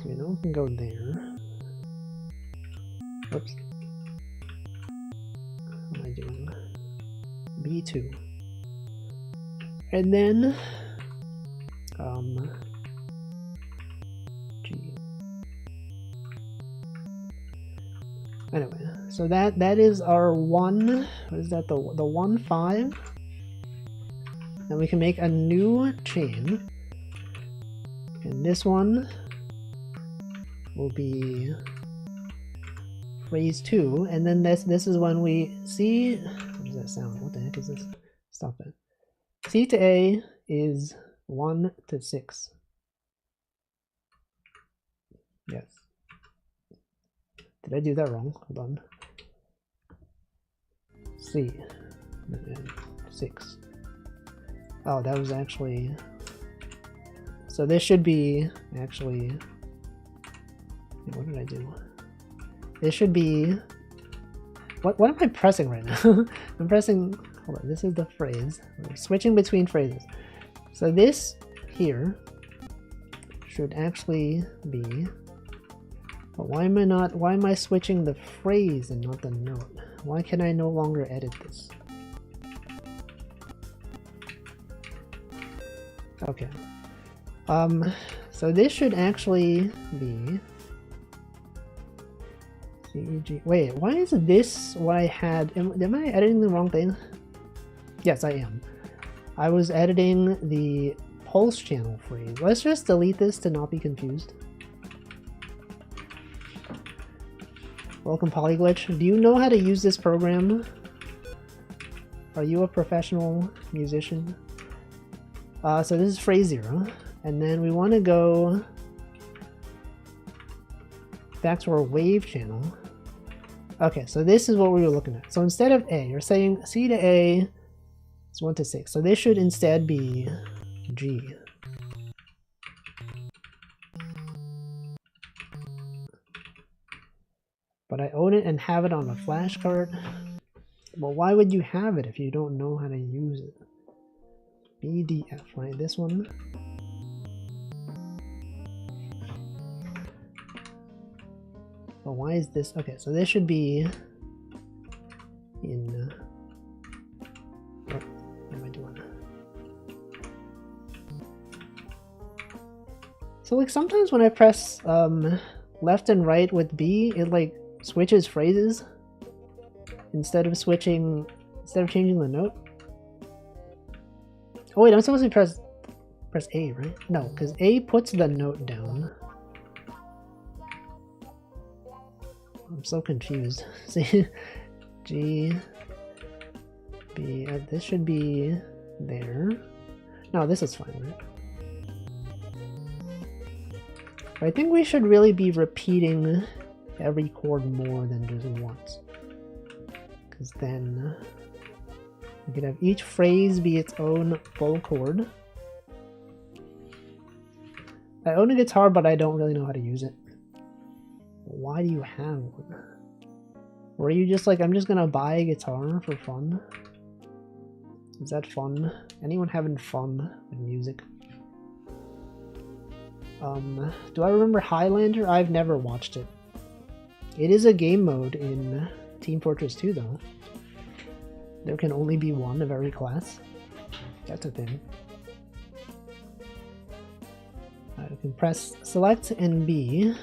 you know we can go there. Oops. What am I doing? B2. And then G. Anyway, so that is our one. What is that? The 1, 5. And we can make a new chain. And this one will be phrase 2, and then this is when we see, what does that sound? What the heck is this? Stop it. C to A is 1 to 6. Yes. Did I do that wrong? Hold on. C. 6. Oh, that was actually... So this should be actually... What did I do? This should be... What am I pressing right now? I'm pressing... Hold on, this is the phrase. We're switching between phrases. So this here should actually be... But why am I switching the phrase and not the note? Why can I no longer edit this? Okay. So this should actually be Wait, why is this what I had? Am I editing the wrong thing? Yes, I am. I was editing the pulse channel phrase. Let's just delete this to not be confused. Welcome, Polyglitch. Do you know how to use this program? Are you a professional musician? So this is phrase 0. And then we want to go back to our wave channel. Okay, so this is what we were looking at. So instead of A, you're saying C to A is 1 to 6. So this should instead be G. But I own it and have it on a flashcard. Well, why would you have it if you don't know how to use it? B, D, F, right? This one. Well, why is this? Okay, so this should be in. What am I doing? So like sometimes when I press left and right with B, it like switches phrases instead of changing the note. Oh wait, I'm supposed to press A, right? No, because A puts the note down. I'm so confused. See, G, B, this should be there. No, this is fine, right? I think we should really be repeating every chord more than just once. Because then we could have each phrase be its own full chord. I own a guitar, but I don't really know how to use it. Why do you have one? Or are you just like, I'm just gonna buy a guitar for fun? Is that fun? Anyone having fun with music? Do I remember Highlander? I've never watched it. It is a game mode in Team Fortress 2 though. There can only be one of every class. That's a thing. I can press select and B.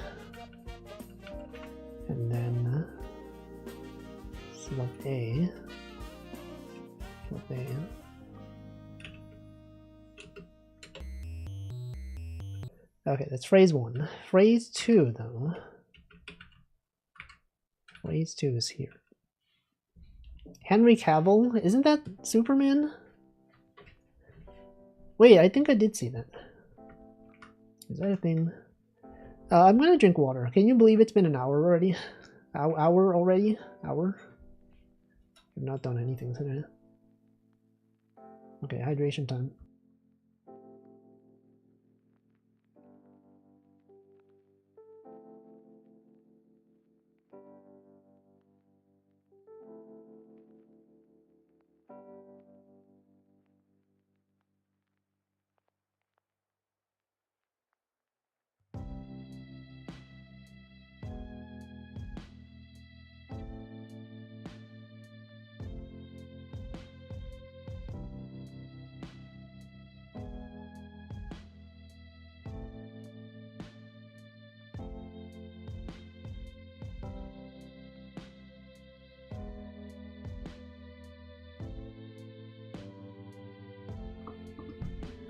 And then select A. Select A. Okay, that's phrase 1. Phrase 2, though. Phrase 2 is here. Henry Cavill? Isn't that Superman? Wait, I think I did see that. Is that a thing? I'm gonna drink water. Can you believe it's been an hour already? Hour already? Hour? I've not done anything today. Okay, hydration time.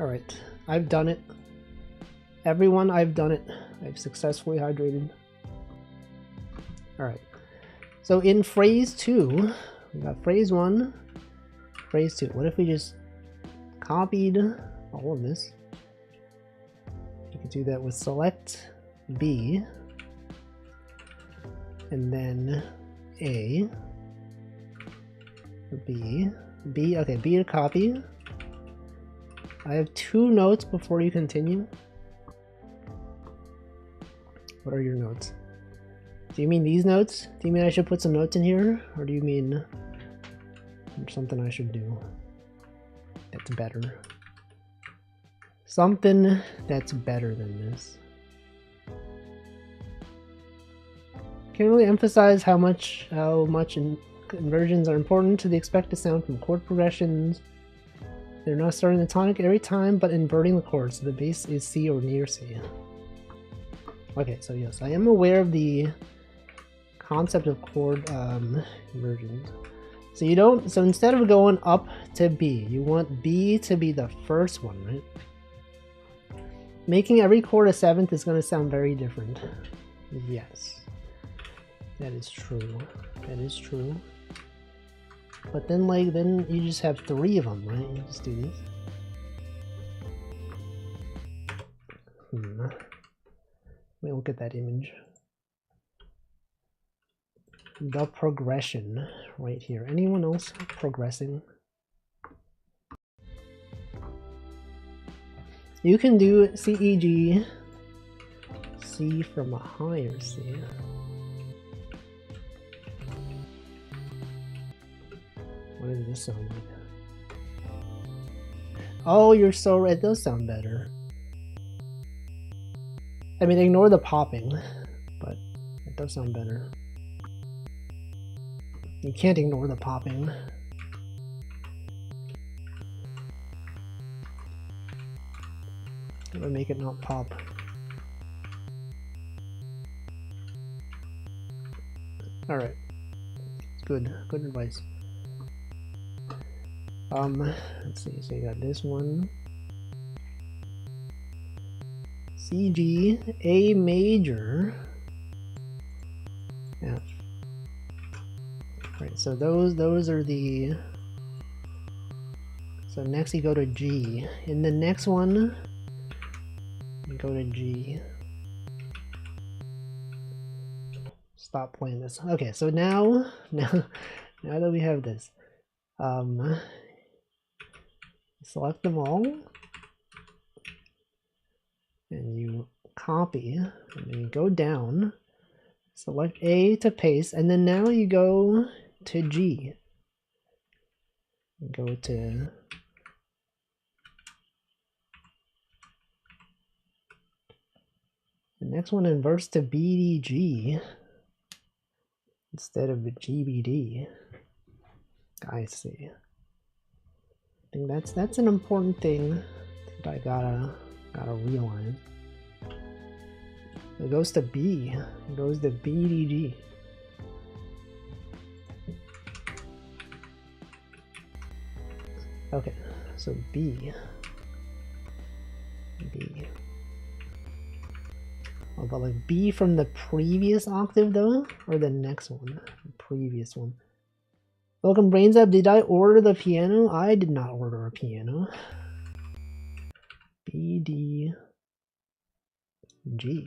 Alright, I've done it. Everyone, I've done it. I've successfully hydrated. Alright, so in phrase 2, we got phrase 1, phrase 2. What if we just copied all of this? You could do that with select B, and then A, B, okay, B to copy. I have 2 notes before you continue. What are your notes? Do you mean these notes? Do you mean I should put some notes in here? Or do you mean something I should do that's better? Something that's better than this. Can't really emphasize how much inversions are important to the expected sound from chord progressions. They're not starting the tonic every time, but inverting the chord, so the bass is C or near C. Okay, so yes, I am aware of the concept of chord inversions. So you don't, so instead of going up to B, you want B to be the first one, right? Making every chord a seventh is going to sound very different. Yes, that is true. That is true. But then, like, then you just have 3 of them, right? You just do this. Wait, look at that image. The progression right here. Anyone else progressing? You can do C, E, G, C from a higher C. What does this sound like? Oh, you're so right. It does sound better. I mean, ignore the popping, but it does sound better. You can't ignore the popping. I'm gonna make it not pop. Alright. Good. Good advice. Let's see. So you got this one. C, G, A major, F. Right, so those are the. So next you go to G. In the next one, you go to G. Stop playing this. Okay, so now that we have this, select them all. And you copy, and then you go down, select A to paste, and then now you go to G. Go to the next one, inverts to BDG instead of GBD. I see. I think that's an important thing that I gotta realize. It goes to B. It goes to BDG. Okay, so B. Oh, but like B from the previous octave though, or the next one, the previous one. Welcome, Brains Up. Did I order the piano? I did not order a piano. B, D, G.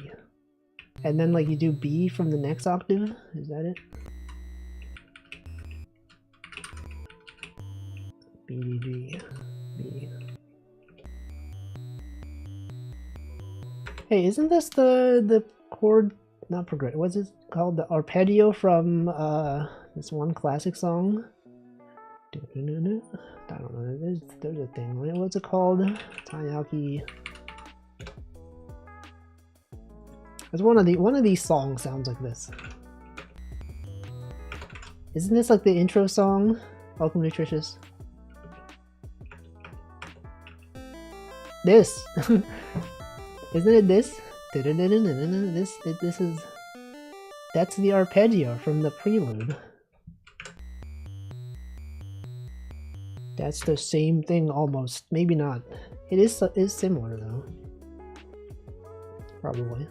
And then like you do B from the next octave? Is that it? B, D, G, B. Hey, isn't this the chord, not progression, what's it called? The arpeggio from this one classic song? I don't know, there's a thing, right? What's it called? Taiyaki. It's one of these songs sounds like this. Isn't this like the intro song? Welcome, Nutritious. This. Isn't it this? This is. That's the arpeggio from the prelude. That's the same thing almost. Maybe not. It is similar though. Probably.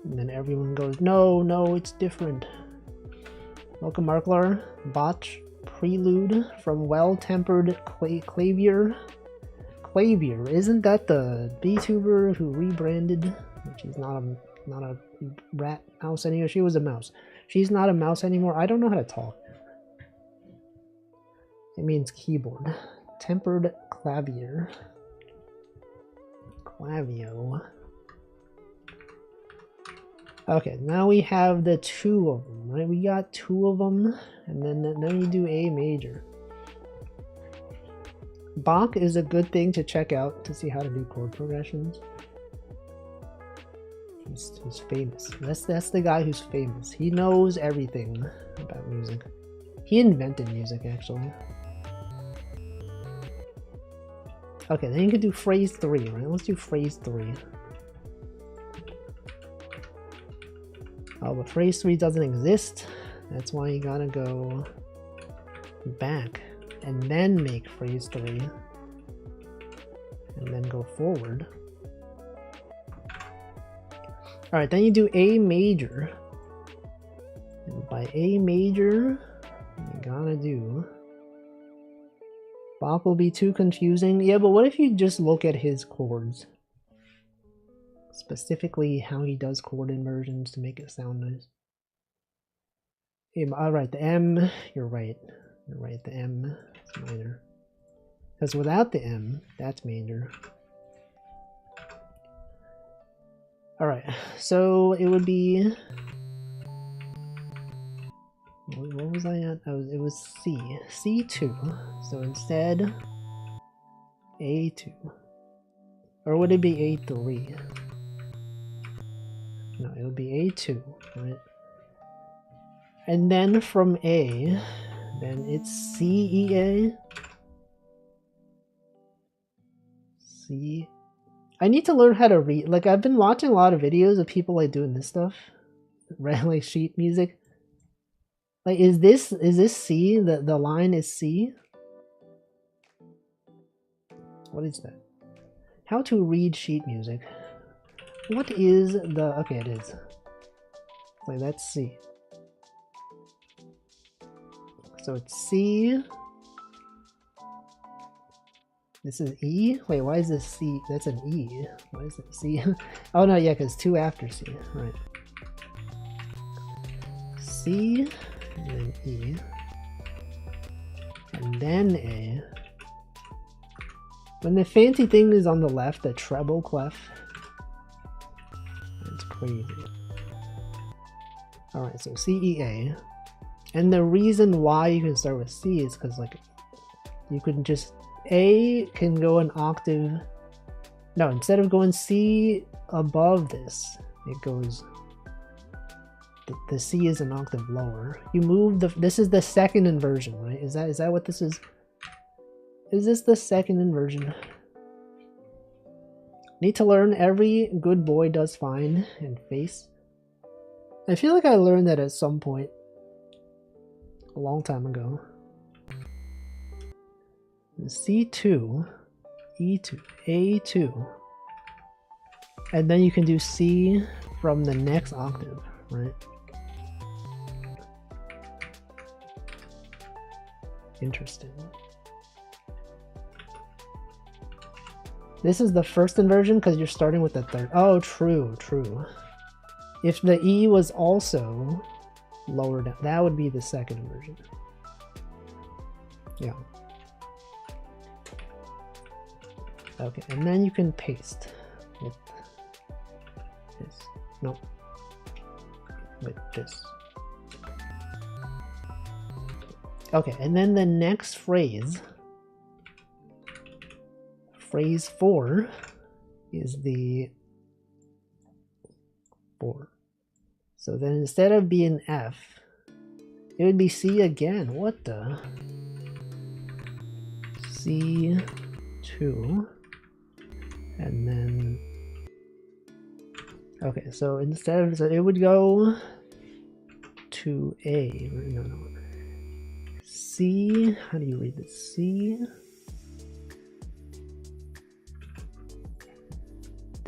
And then everyone goes, no, it's different. Welcome, Marklar. Botch prelude from Well-Tempered Clavier. Clavier, isn't that the VTuber who rebranded? She's not a rat mouse anymore. She was a mouse. She's not a mouse anymore. I don't know how to talk. It means keyboard. Tempered clavier. Clavio. Okay, now we have the 2 of them, right? We got 2 of them, and then you do A major. Bach is a good thing to check out to see how to do chord progressions. He's famous. That's the guy who's famous. He knows everything about music. He invented music, actually. Okay, then you can do phrase 3, right? Let's do phrase 3. Oh, but phrase 3 doesn't exist. That's why you gotta go back and then make phrase 3 and then go forward. Alright, then you do A major. And by A major, you gotta do... Bach will be too confusing. Yeah, but what if you just look at his chords? Specifically how he does chord inversions to make it sound nice. Alright, the M, you're right. You're right, the M is minor. Because without the M, that's major. Alright, so it would be... What was I at? It was C. C2. So instead, A2. Or would it be A3? No, it would be A2, right? And then from A, then it's C, E, A. C. I need to learn how to read. Like, I've been watching a lot of videos of people like doing this stuff. Right, like sheet music. Like, is this C? The line is C? What is that? How to read sheet music. What is the... Okay, it is. Like, that's C. So it's C. This is E? Wait, why is this C? That's an E. Why is it C? Oh no, yeah, because 2 after C. Right. C, and then E. And then A. When the fancy thing is on the left, the treble clef. That's crazy. Alright, so C, E, A. And the reason why you can start with C is because, like, you can just... A can go an octave... No, instead of going C above this, it goes... The C is an octave lower. You move the... This is the second inversion, right? Is that what this is? Is this the second inversion? Need to learn every good boy does fine and face. I feel like I learned that at some point. A long time ago. C2, E2, A2. And then you can do C from the next octave, right? Interesting. This is the first inversion because you're starting with the third. Oh, true, true. If the E was also lower down, that would be the second inversion. Yeah. Okay, and then you can paste with this. No. With this. Okay, and then the next phrase, phrase 4, is the 4. So then instead of being F, it would be C again. What the? C2. And then... Okay, so instead of... So it would go to A. No, no. C... How do you read this? C...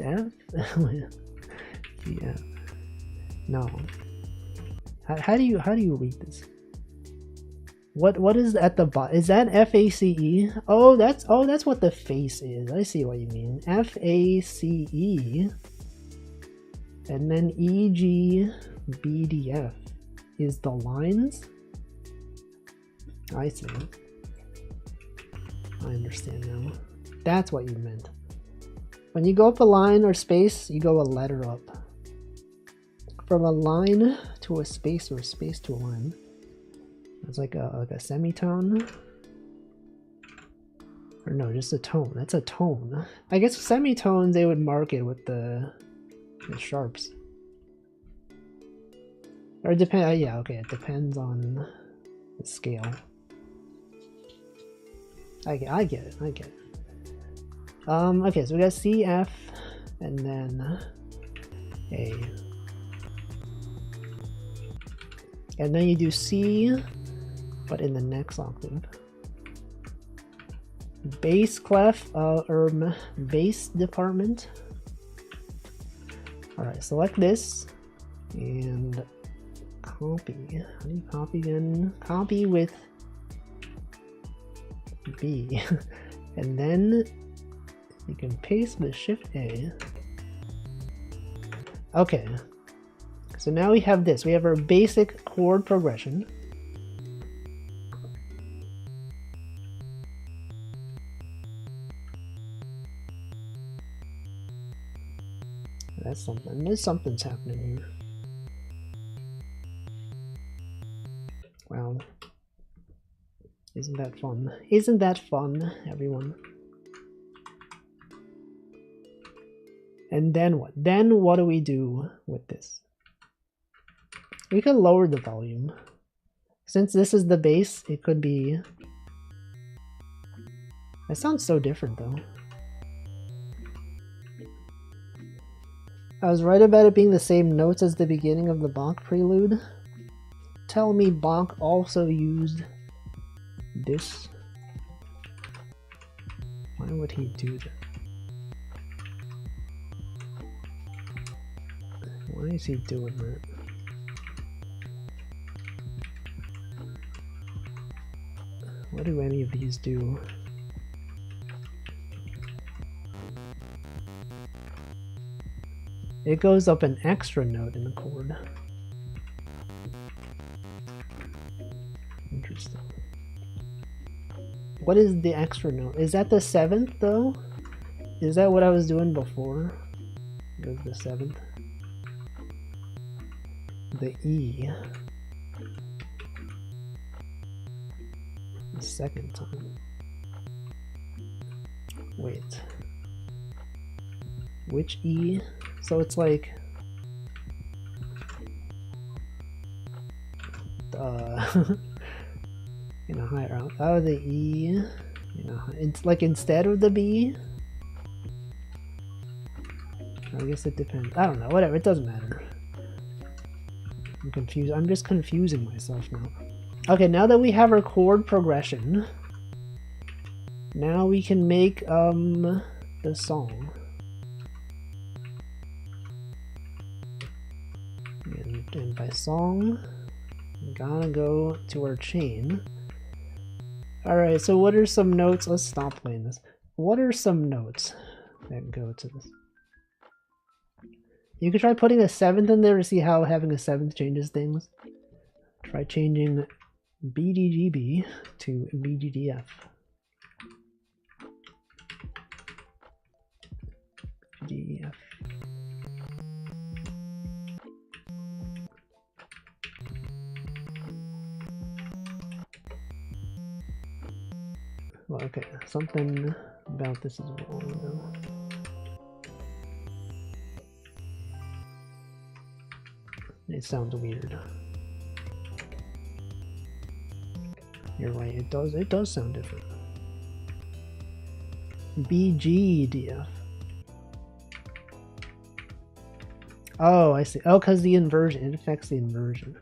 F? Yeah. No. How do you read this? What is at the bottom? Is that F-A-C-E? Oh, that's what the face is. I see what you mean. F-A-C-E. And then E-G-B-D-F is the lines? I see. I understand now. That's what you meant. When you go up a line or space, you go a letter up. From a line to a space or a space to a line. It's like a semitone. Or no, just a tone. That's a tone. I guess semitones they would mark it with the sharps. Or it depends. Yeah, okay. It depends on the scale. I get it. I get it. Okay, so we got C, F, and then A. And then you do C, but in the next octave. Bass clef, bass department. Alright, select this and copy. How do you copy again? Copy with B. And then you can paste with Shift A. Okay. So now we have this. We have our basic chord progression. That's something. There's something's happening here. Wow. Isn't that fun? Isn't that fun, everyone? And then what? Then what do we do with this? We could lower the volume. Since this is the bass, it could be... That sounds so different though. I was right about it being the same notes as the beginning of the Bach prelude. Tell me Bach also used this. Why would he do that? Why is he doing that? What do any of these do? It goes up an extra note in the chord. Interesting. What is the extra note? Is that the 7th though? Is that what I was doing before? It goes the 7th. The E. The second time. Wait. Which E? So it's like in a higher out. Oh, the E. It's like instead of the B. I guess it depends. I don't know. Whatever. It doesn't matter. I'm confused. I'm just confusing myself now. Okay, now that we have our chord progression, now we can make the song. And by song, we gotta go to our chain. Alright, so what are some notes? Let's stop playing this. What are some notes that go to this? You could try putting a 7th in there to see how having a 7th changes things. Try changing BDGB to BGDF. BGDF. Well, okay, something about this is wrong though. It sounds weird. You're right, it does sound different. BGDF. Oh, I see. Oh, because the inversion, it affects the inversion.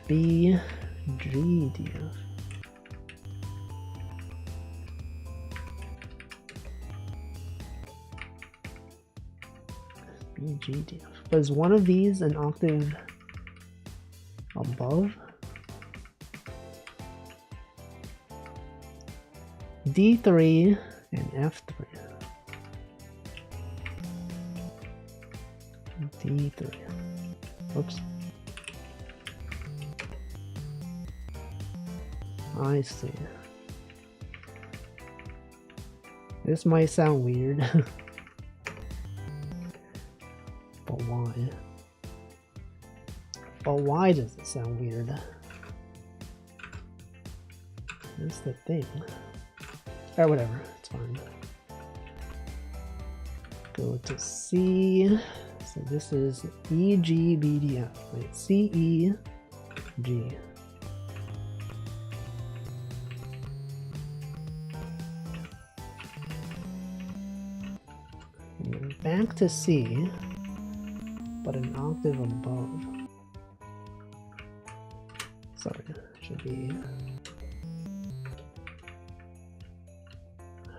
BGDF. BGDF. Was one of these an octave above? D3 and F3. D3. Whoops. I see. This might sound weird. But why? But why does it sound weird? That's the thing. Or whatever, it's fine. Go to C. So this is E, G, B, D, F. Right? C, E, G. And then back to C, but an octave above. Sorry, should be.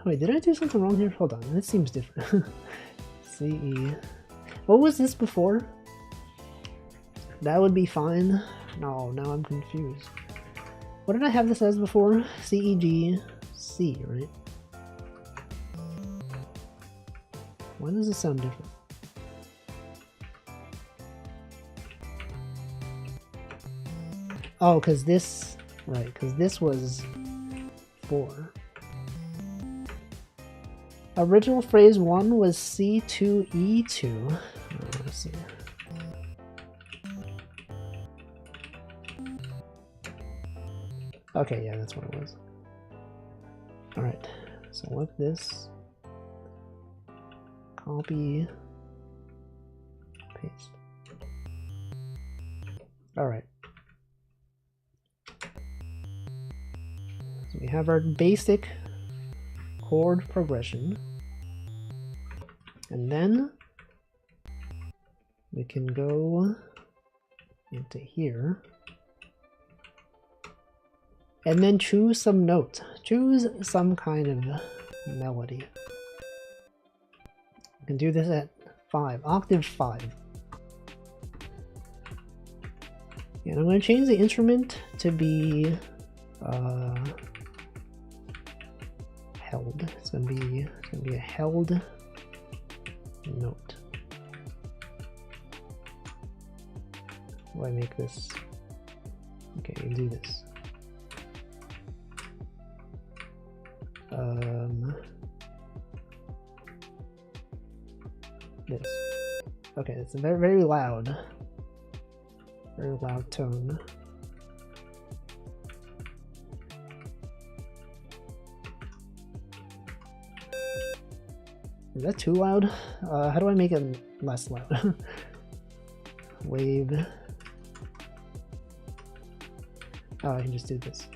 Wait, did I do something wrong here? Hold on, this seems different. CE. What was this before? That would be fine. No, now I'm confused. What did I have this as before? CEG C, right? Why does this sound different? Oh, because this, right, because this was 4. Original phrase 1 was C2E2. Oh, let's see. Okay, yeah, that's what it was. Alright, so with this, copy, paste. Alright. So we have our basic chord progression. And then we can go into here. And then choose some notes. Choose some kind of melody. You can do this at 5, octave 5. And I'm going to change the instrument to be held. It's going to be a held note. How do I make this? Okay, you do this. This. Okay, it's a very loud tone. Is that too loud? How do I make it less loud? Wave. Oh, I can just do this.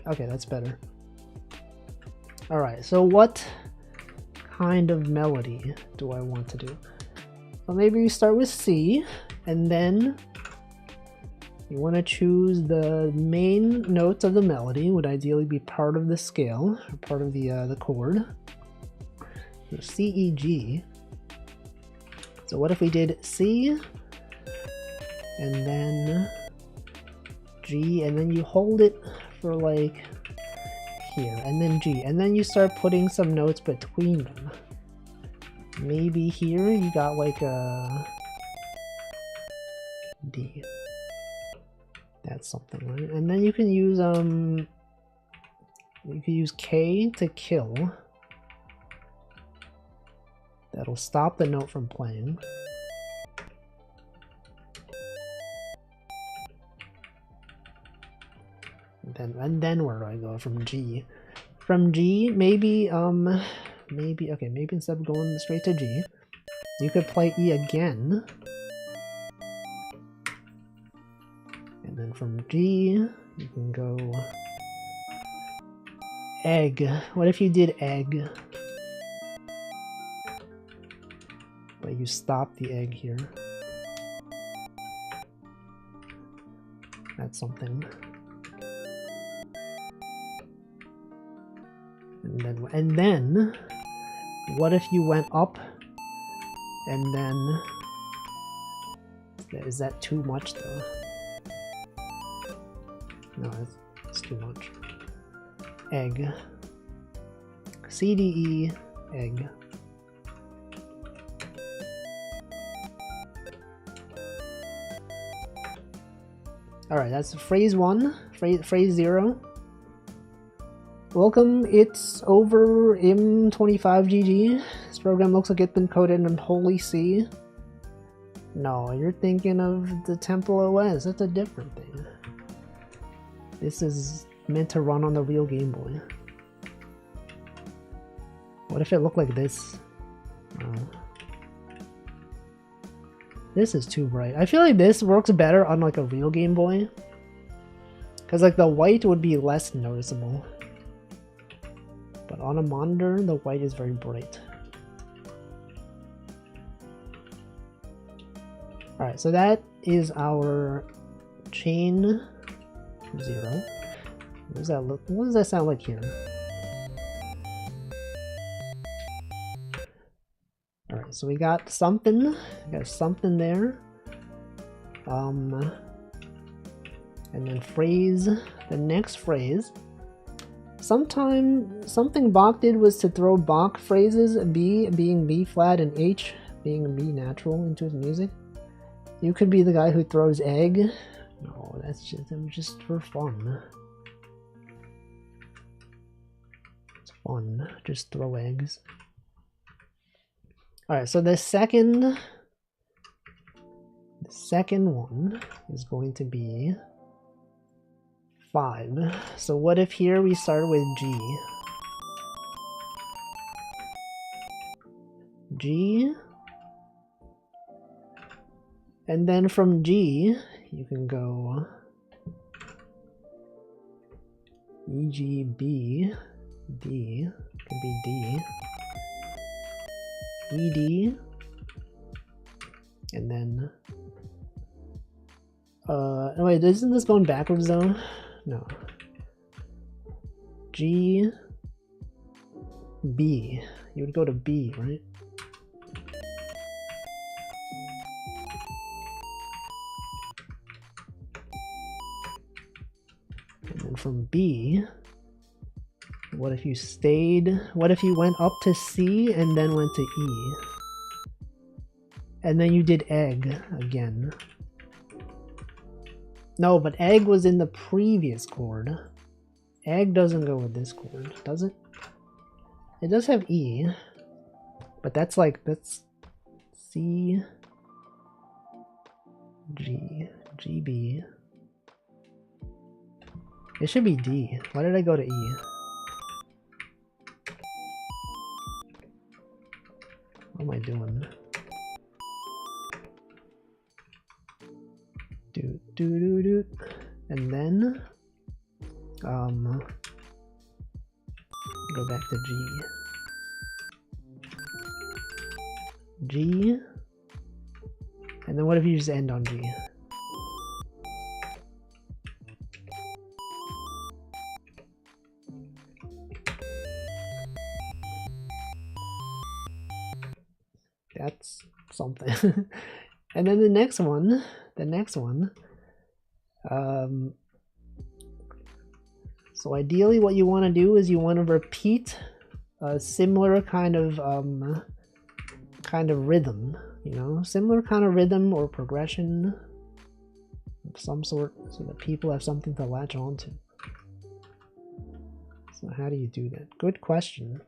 Okay, that's better. Alright, so what kind of melody do I want to do? Well, maybe you start with C, and then you want to choose the main notes of the melody, would ideally be part of the scale, or part of the chord. So C, E, G. So what if we did C, and then G, and then you hold it for like here, and then G, and then you start putting some notes between them. Maybe here you got like a D. That's something, right? And then you can use K to kill. That'll stop the note from playing. And then where do I go from G? From G, maybe maybe instead of going straight to G, you could play E again. And then from G, you can go egg. What if you did egg? But you stop the egg here. That's something. And then what if you went up and then is that too much though? No, it's too much. Egg. C, D, E, egg. Alright, that's phrase 1, phrase 0. Welcome, it's over M25GG. This program looks like it's been coded in Holy C. No, you're thinking of the Temple OS. That's a different thing. This is meant to run on the real Game Boy. What if it looked like this? This is too bright. I feel like this works better on like a real Game Boy. Because like the white would be less noticeable. But on a monitor, the white is very bright. Alright, so that is our chain 0. What does that look? What does that sound like here? All right, so we got something. We got something there. And then phrase. The next phrase. Something Bach did was to throw Bach phrases, B being B flat and H being B natural, into his music. You could be the guy who throws egg. No, that's just for fun. It's fun. Just throw eggs. Alright, so the second one is going to be 5. So what if here we start with G? G. And then from G, you can go E, G, B, D, could be D, E, D, and then, wait, isn't this going backwards though? No. G, B, you would go to B, right? From B, what if you stayed, what if you went up to C and then went to E? And then you did egg again. No, but egg was in the previous chord. Egg doesn't go with this chord, does it? It does have E, but that's C, G, G, B. It should be D. Why did I go to E? What am I doing? Do. And then go back to G. G. And then what if you just end on G? That's something. And then the next one, so ideally what you want to do is you want to repeat a similar kind of rhythm, you know, similar kind of rhythm or progression of some sort, so that people have something to latch onto. So how do you do that? Good question.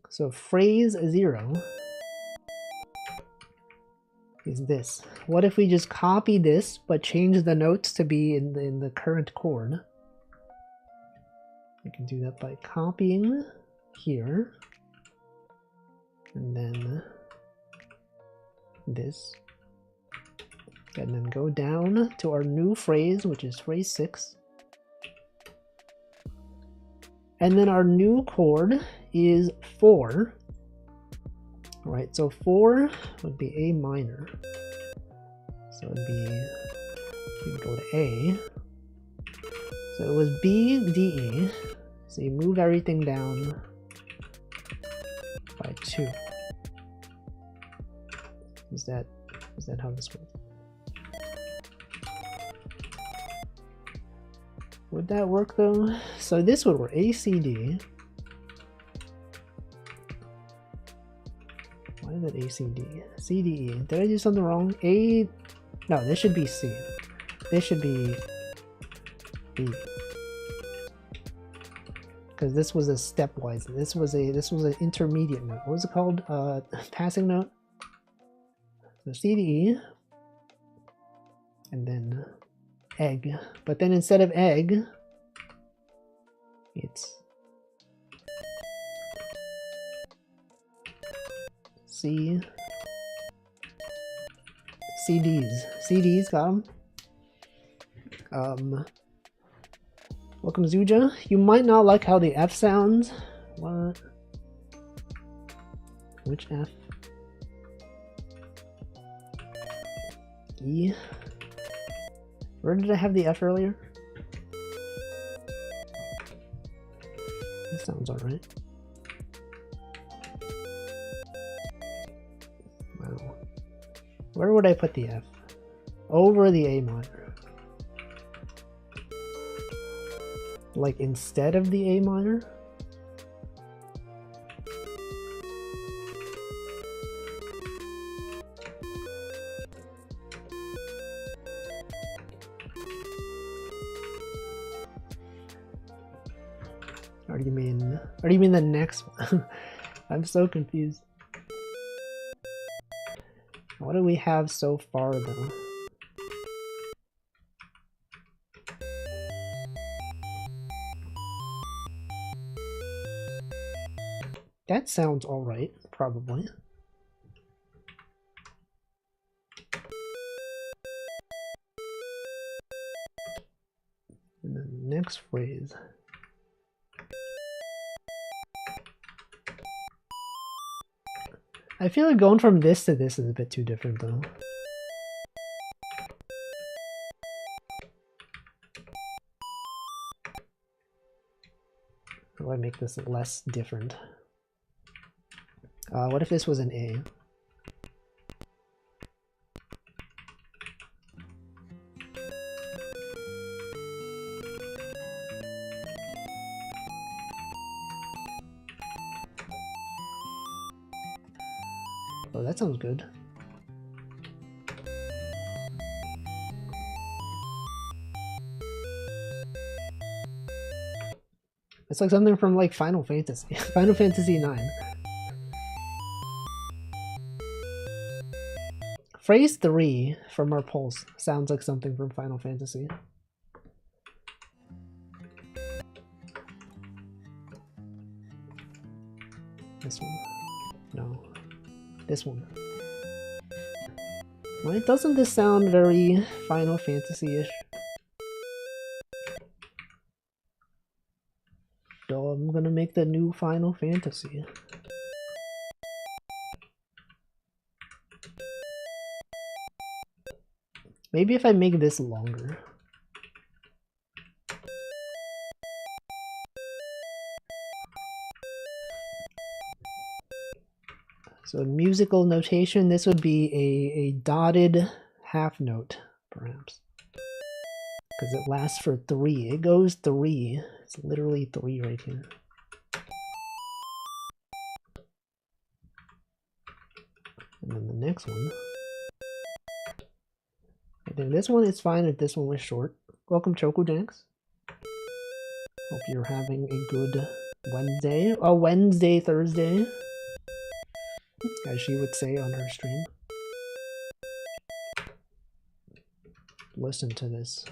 So phrase 0 is this. What if we just copy this but change the notes to be in the current chord? We can do that by copying here and then this, and then go down to our new phrase, which is phrase 6. And then our new chord is 4. Right, so 4 would be A minor. So it would be, you go to A. So it was B, D, E. So you move everything down by 2. Is that how this works? Would that work though? So this would work. A, C, D. Why is it A, C, D? C, D, E. Did I do something wrong? A. No, this should be C. This should be B. Because this was a stepwise. This was an intermediate note. What was it called? Passing note. So C, D, E. And then egg. But then instead of egg, it's C, CDs. CDs, got them. Welcome, Zuja. You might not like how the F sounds. What? Which F? E. Where did I have the F earlier? This sounds alright. Wow. Where would I put the F? Over the A minor. Like instead of the A minor? Or do you mean the next one? I'm so confused. What do we have so far though? That sounds alright, probably. And then next phrase. I feel like going from this to this is a bit too different though. How do I make this less different? What if this was an A? Oh, that sounds good. It's like something from like Final Fantasy. Final Fantasy 9. Phrase 3 from our pulse sounds like something from Final Fantasy. This one. No. This one. Why doesn't this sound very Final Fantasy-ish? Oh, I'm gonna make the new Final Fantasy. Maybe if I make this longer. So in musical notation, this would be a dotted half note, perhaps. Because it lasts for 3. It goes 3. It's literally 3 right here. And then the next one. I think this one is fine if this one was short. Welcome, Chocojanks. Hope you're having a good Wednesday. A Wednesday, Thursday. As she would say on her stream. Listen to this.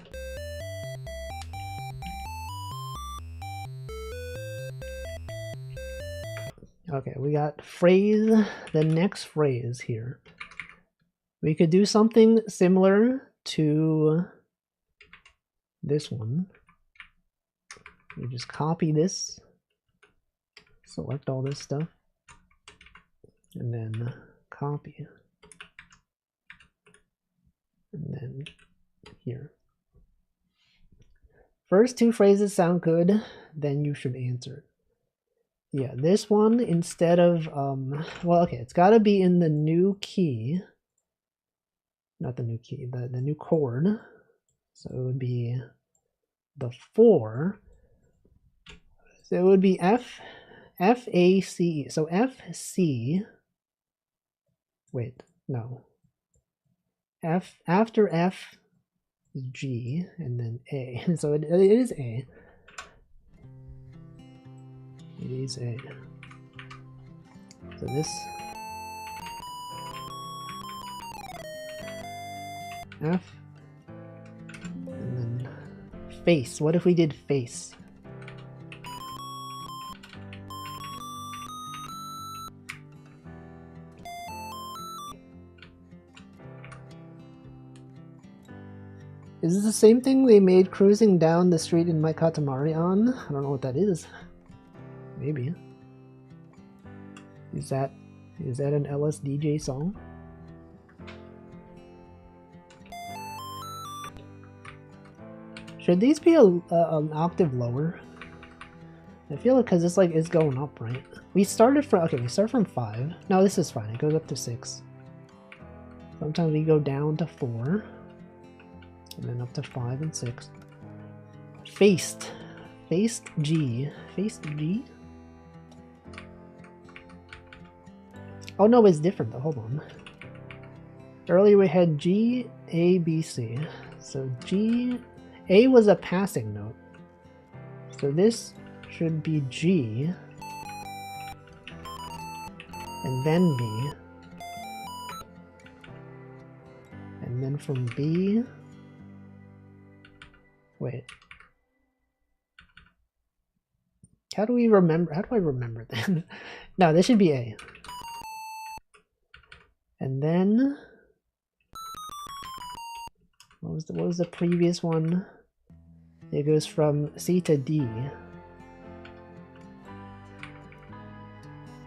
Okay, we got phrase, the next phrase here. We could do something similar to this one. We just copy this, select all this stuff, and then copy. And then here. First two phrases sound good, then you should answer it. Yeah, this one instead of, well, okay, it's got to be in the new key. Not the new key, the new chord. So it would be the 4. So it would be F, F, A, C, E. So F, C. Wait, no. F, after F is G, and then A. So it is A. It is A. So this F, and then face. What if we did face? Is this the same thing they made cruising down the street in my Katamari on? I don't know what that is. Maybe. Is that an lsdj song? Should these be an octave lower? I feel like because it's like it's going up, right? We started from we start from 5. No, this is fine. It goes up to 6. Sometimes we go down to 4, and then up to 5 and 6. Faced G. Faced G. Oh no, it's different though. Hold on. Earlier we had G, A, B, C. So G, A was a passing note. So this should be G, and then B, and then from B, wait, how do I remember that? No, this should be A, and then what was the previous one? It goes from C to D.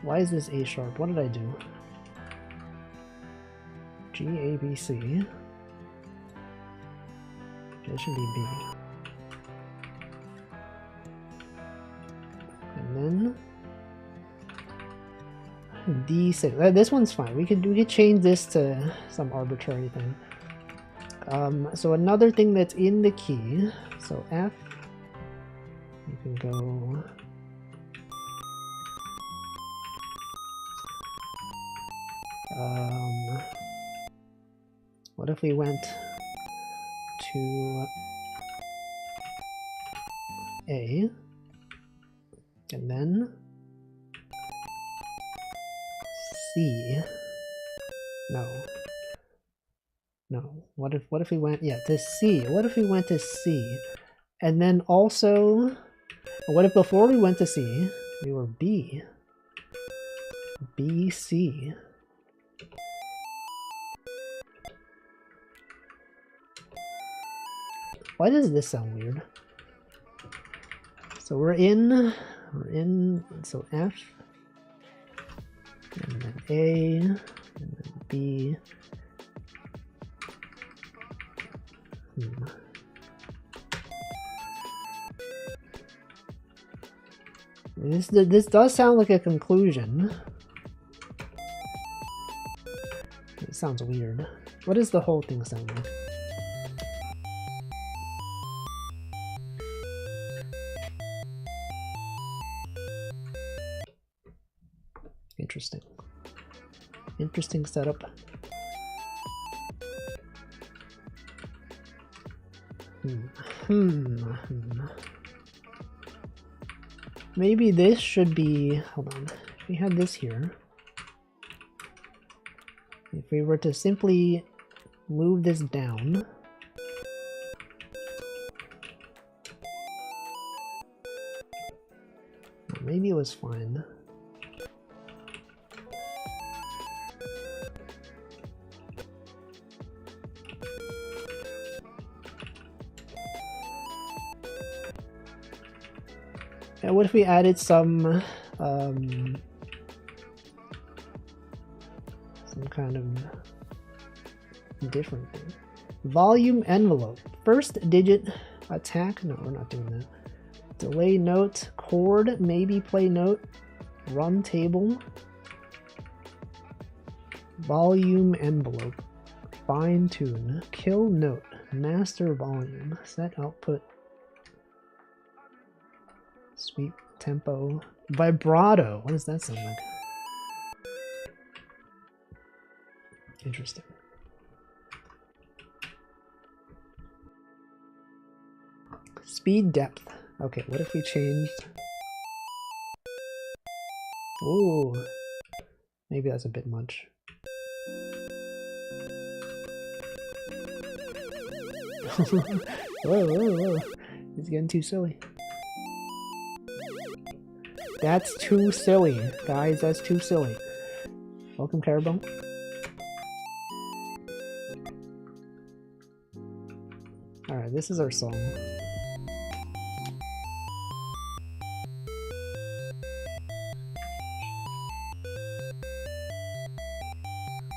Why is this A sharp? What did I do? G, A, B, C. That should be B. And then D6. This one's fine. We could change this to some arbitrary thing. So another thing that's in the key. So F. You can go. What if we went to A, and then C? No. What if we went to C? What if we went to C, and then also, what if before we went to C we were B? B, C. Why does this sound weird? So we're in, so F, and then A, and then B. This does sound like a conclusion. It sounds weird. What does the whole thing sound like? Interesting. Interesting setup. Maybe this should be, hold on, if we had this here, if we were to simply move this down, maybe it was fine. And what if we added some kind of different thing? Volume envelope. First digit attack. No, we're not doing that. Delay note. Chord. Maybe play note. Run table. Volume envelope. Fine tune. Kill note. Master volume. Set output. Sweep tempo. Vibrato. What does that sound like? Interesting. Speed depth. Okay, what if we changed? Ooh, maybe that's a bit much. Whoa. It's getting too silly. That's too silly, guys. That's too silly. Welcome, Carabelle. Alright, this is our song.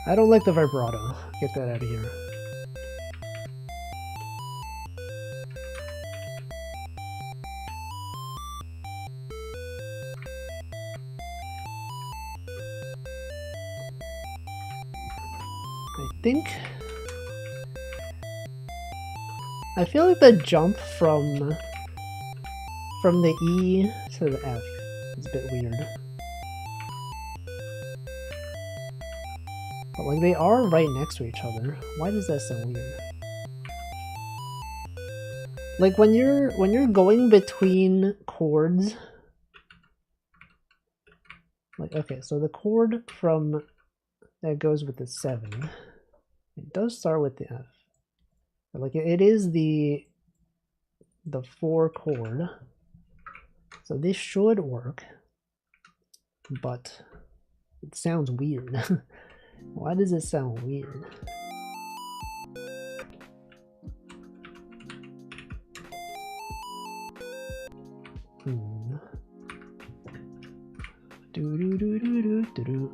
I don't like the vibrato. Get that out of here. think... I feel like the jump from the E to the F is a bit weird. But like they are right next to each other. Why does that sound weird? Like when you're going between chords, like okay, so the chord from that goes with the 7, it does start with the F. But like it is the 4 chord. So this should work, but it sounds weird. Why does it sound weird? Do do do do do do do.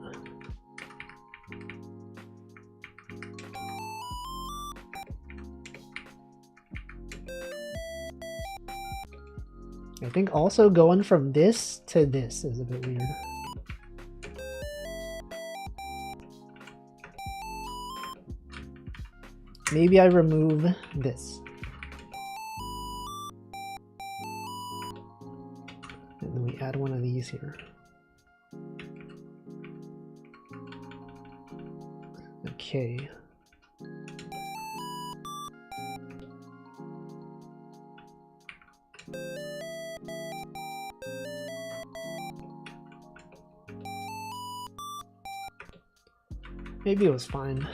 I think also going from this to this is a bit weird. Maybe I remove this. And then we add one of these here. Okay. Maybe it was fine.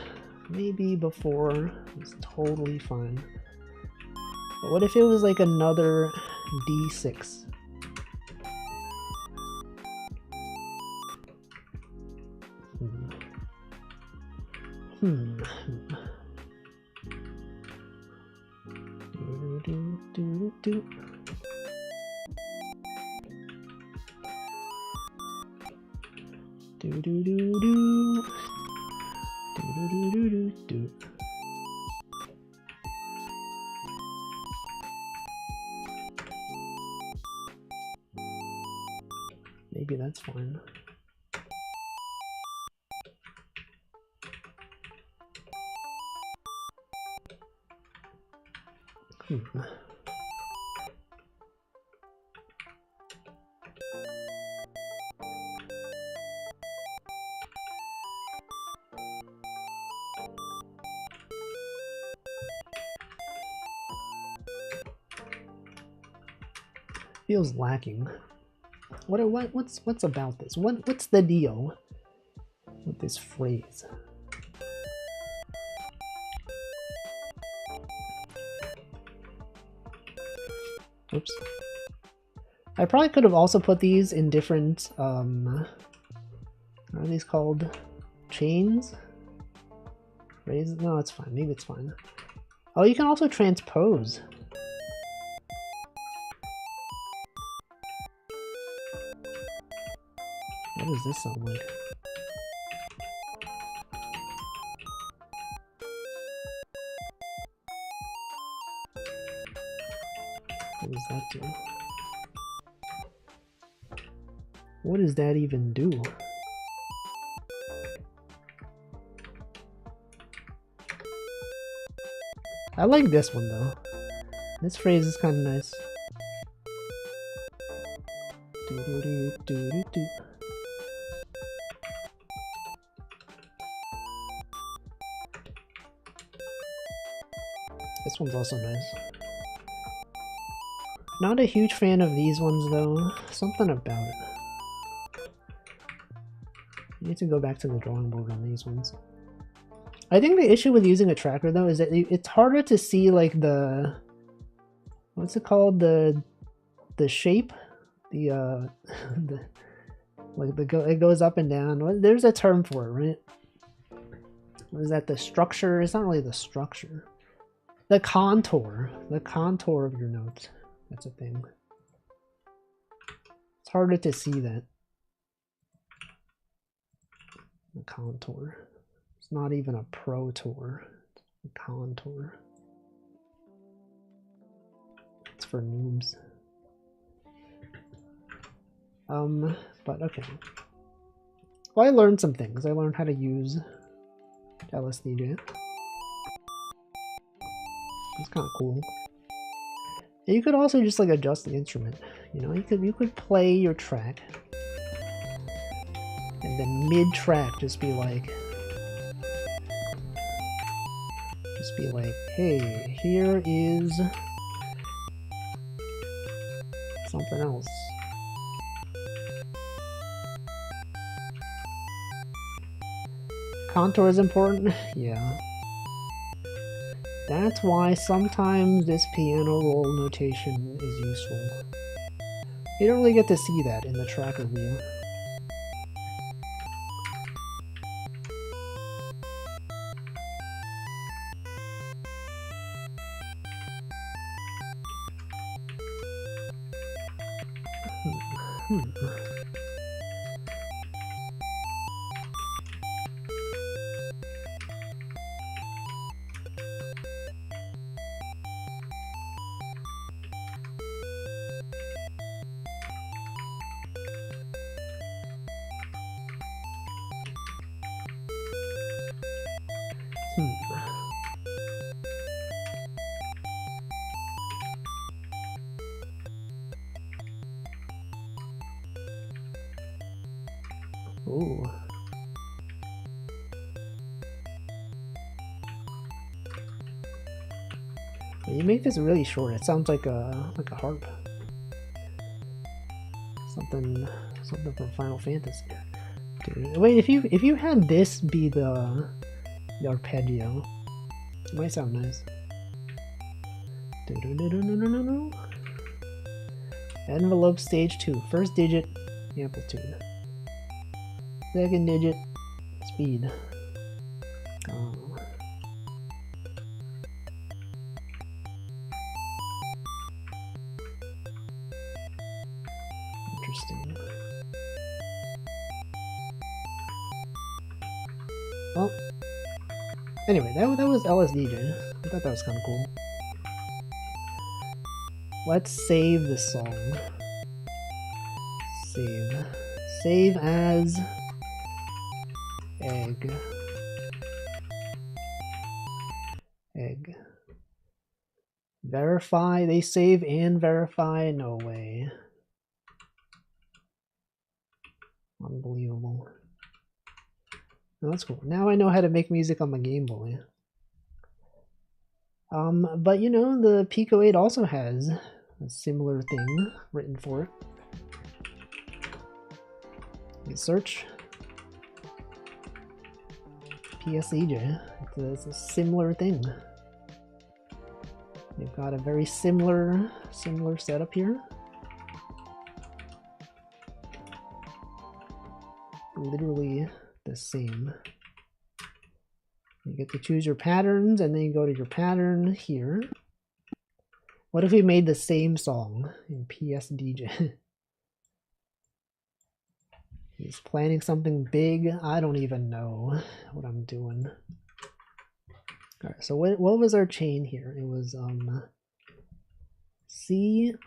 Maybe before it was totally fine. But what if it was like another D6? Maybe that's fine. Feels lacking. What's about this? What's the deal with this phrase? Oops. I probably could have also put these in different what are these called? Chains? Phrases? No, it's fine. Maybe it's fine. Oh, you can also transpose. What does this sound like? What does that do? What does that even do? I like this one though. This phrase is kind of nice. Do-do-do-do-do-do. This one's also nice. Not a huge fan of these ones though. Something about it. I need to go back to the drawing board on these ones. I think the issue with using a tracker though is that it's harder to see like the... What's it called? The shape? The it goes up and down. There's a term for it, right? What is that? The structure? It's not really the structure. The contour. The contour of your notes. That's a thing. It's harder to see that. The contour. It's not even a pro tour. It's a contour. It's for noobs. But okay. Well, I learned some things. I learned how to use lsdj. It's kind of cool. And you could also just like adjust the instrument. You know, you could play your track, and then mid-track just be like, hey, here is something else. Contour is important? Yeah. That's why sometimes this piano roll notation is useful. You don't really get to see that in the tracker view. Ooh. When you make this really short, it sounds like a harp. Something from Final Fantasy. Dude, wait, if you had this be the arpeggio, it might sound nice. Envelope stage 2. First digit, amplitude. Second digit, speed. Oh. Interesting. Well, anyway, that was lsdj. I thought that was kind of cool. Let's save this song. Save as egg. Verify. They save and verify. No way. Unbelievable. Oh, that's cool. Now I know how to make music on my Game Boy. But you know, the Pico 8 also has a similar thing written for it. Search PSEJ. It's a similar thing. They've got a very similar setup here. Literally the same. You get to choose your patterns, and then you go to your pattern here. What if we made the same song in PSDJ? He's planning something big. I don't even know what I'm doing. All right, so what was our chain here? It was C5.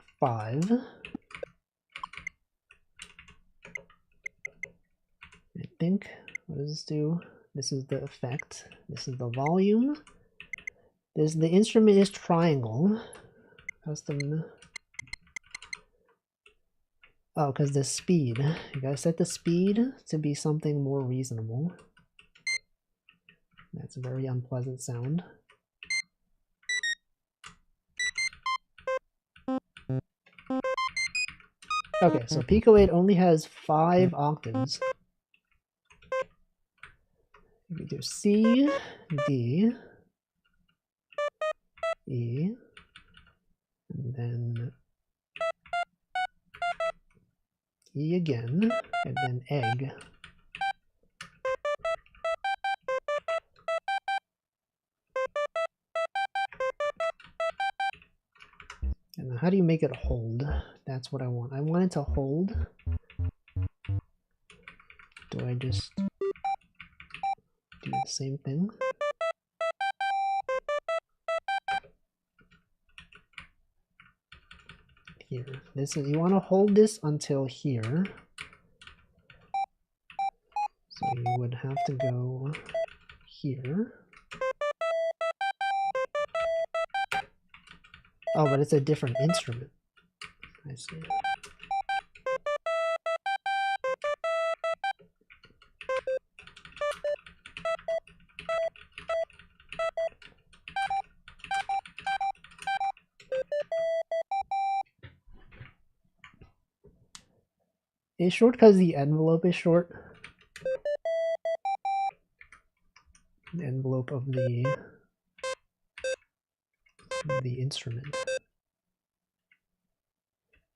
I think. What does this do? This is the effect. This is the volume. The instrument is triangle. Custom. Oh, because the speed. You gotta set the speed to be something more reasonable. That's a very unpleasant sound. Okay, so Pico 8 only has 5 octaves. You can do C, D, E, and then E again, and then egg. And how do you make it hold? That's what I want. I want it to hold. Do I just do the same thing? Here. This is, you want to hold this until here. So you would have to go here. Oh, but it's a different instrument. I see. It's short because the envelope is short. The envelope of the instrument.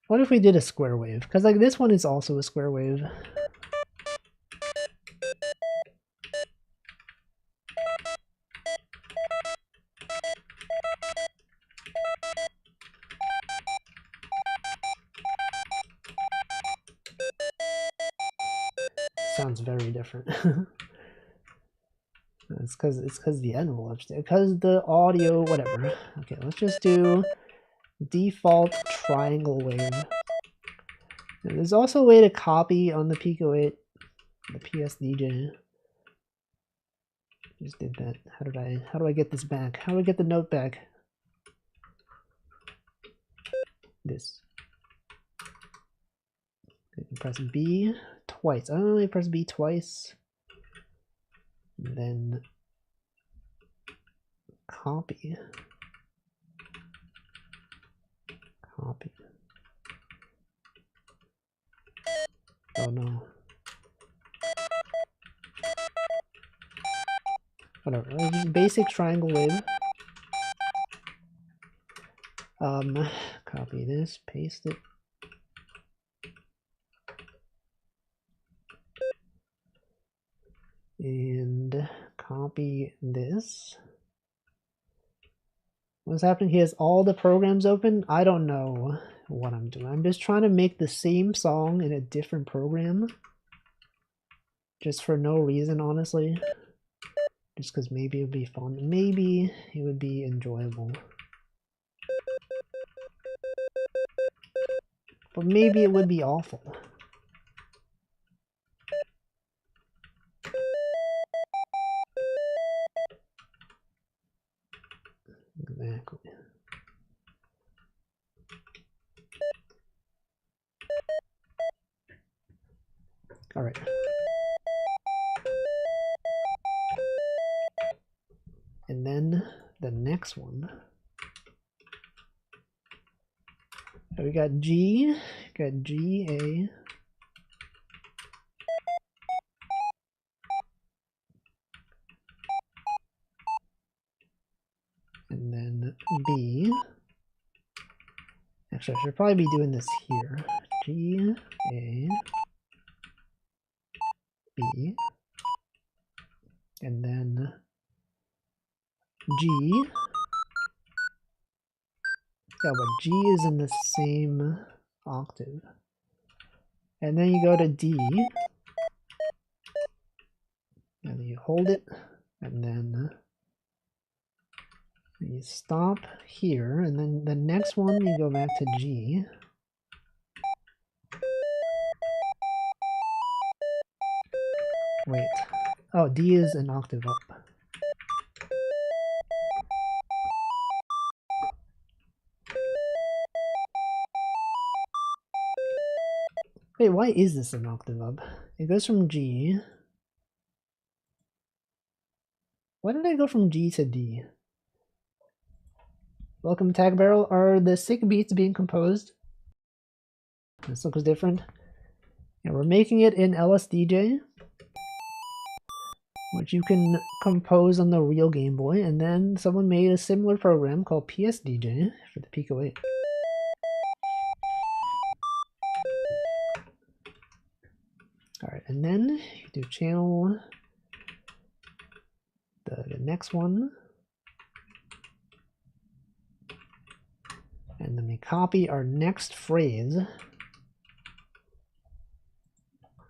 What if we did a square wave? Because like this one is also a square wave. Sounds very different. It's because the envelopes, because the audio, whatever. Okay, let's just do default triangle wave. And there's also a way to copy on the Pico 8, the lsdj. Just did that. How do I get this back? How do I get the note back? This. Press B twice. I only press B twice. And then copy. Copy. Oh no. Whatever. Just basic triangle wave. Copy this, paste it. And copy this. What's happening? He has all the programs open. I don't know what I'm doing. I'm just trying to make the same song in a different program. Just for no reason, honestly. Just because maybe it would be fun. Maybe it would be enjoyable. But maybe it would be awful. Exactly. All right. And then the next one. We got G, got G, A. And then B. Actually, I should probably be doing this here. G, A, B. And then G. Yeah, but G is in the same octave. And then you go to D. And you hold it. And then you stop here. And then the next one, you go back to G. Wait. Oh, D is an octave up. Wait, why is this an octave up? It goes from G. Why did I go from G to D? Welcome, Tag Barrel. Are the sick beats being composed? This looks different. Yeah, we're making it in lsdj, which you can compose on the real Game Boy, and then someone made a similar program called lsdj for the Pico 8. Alright, and then you do channel the next one. And then we copy our next phrase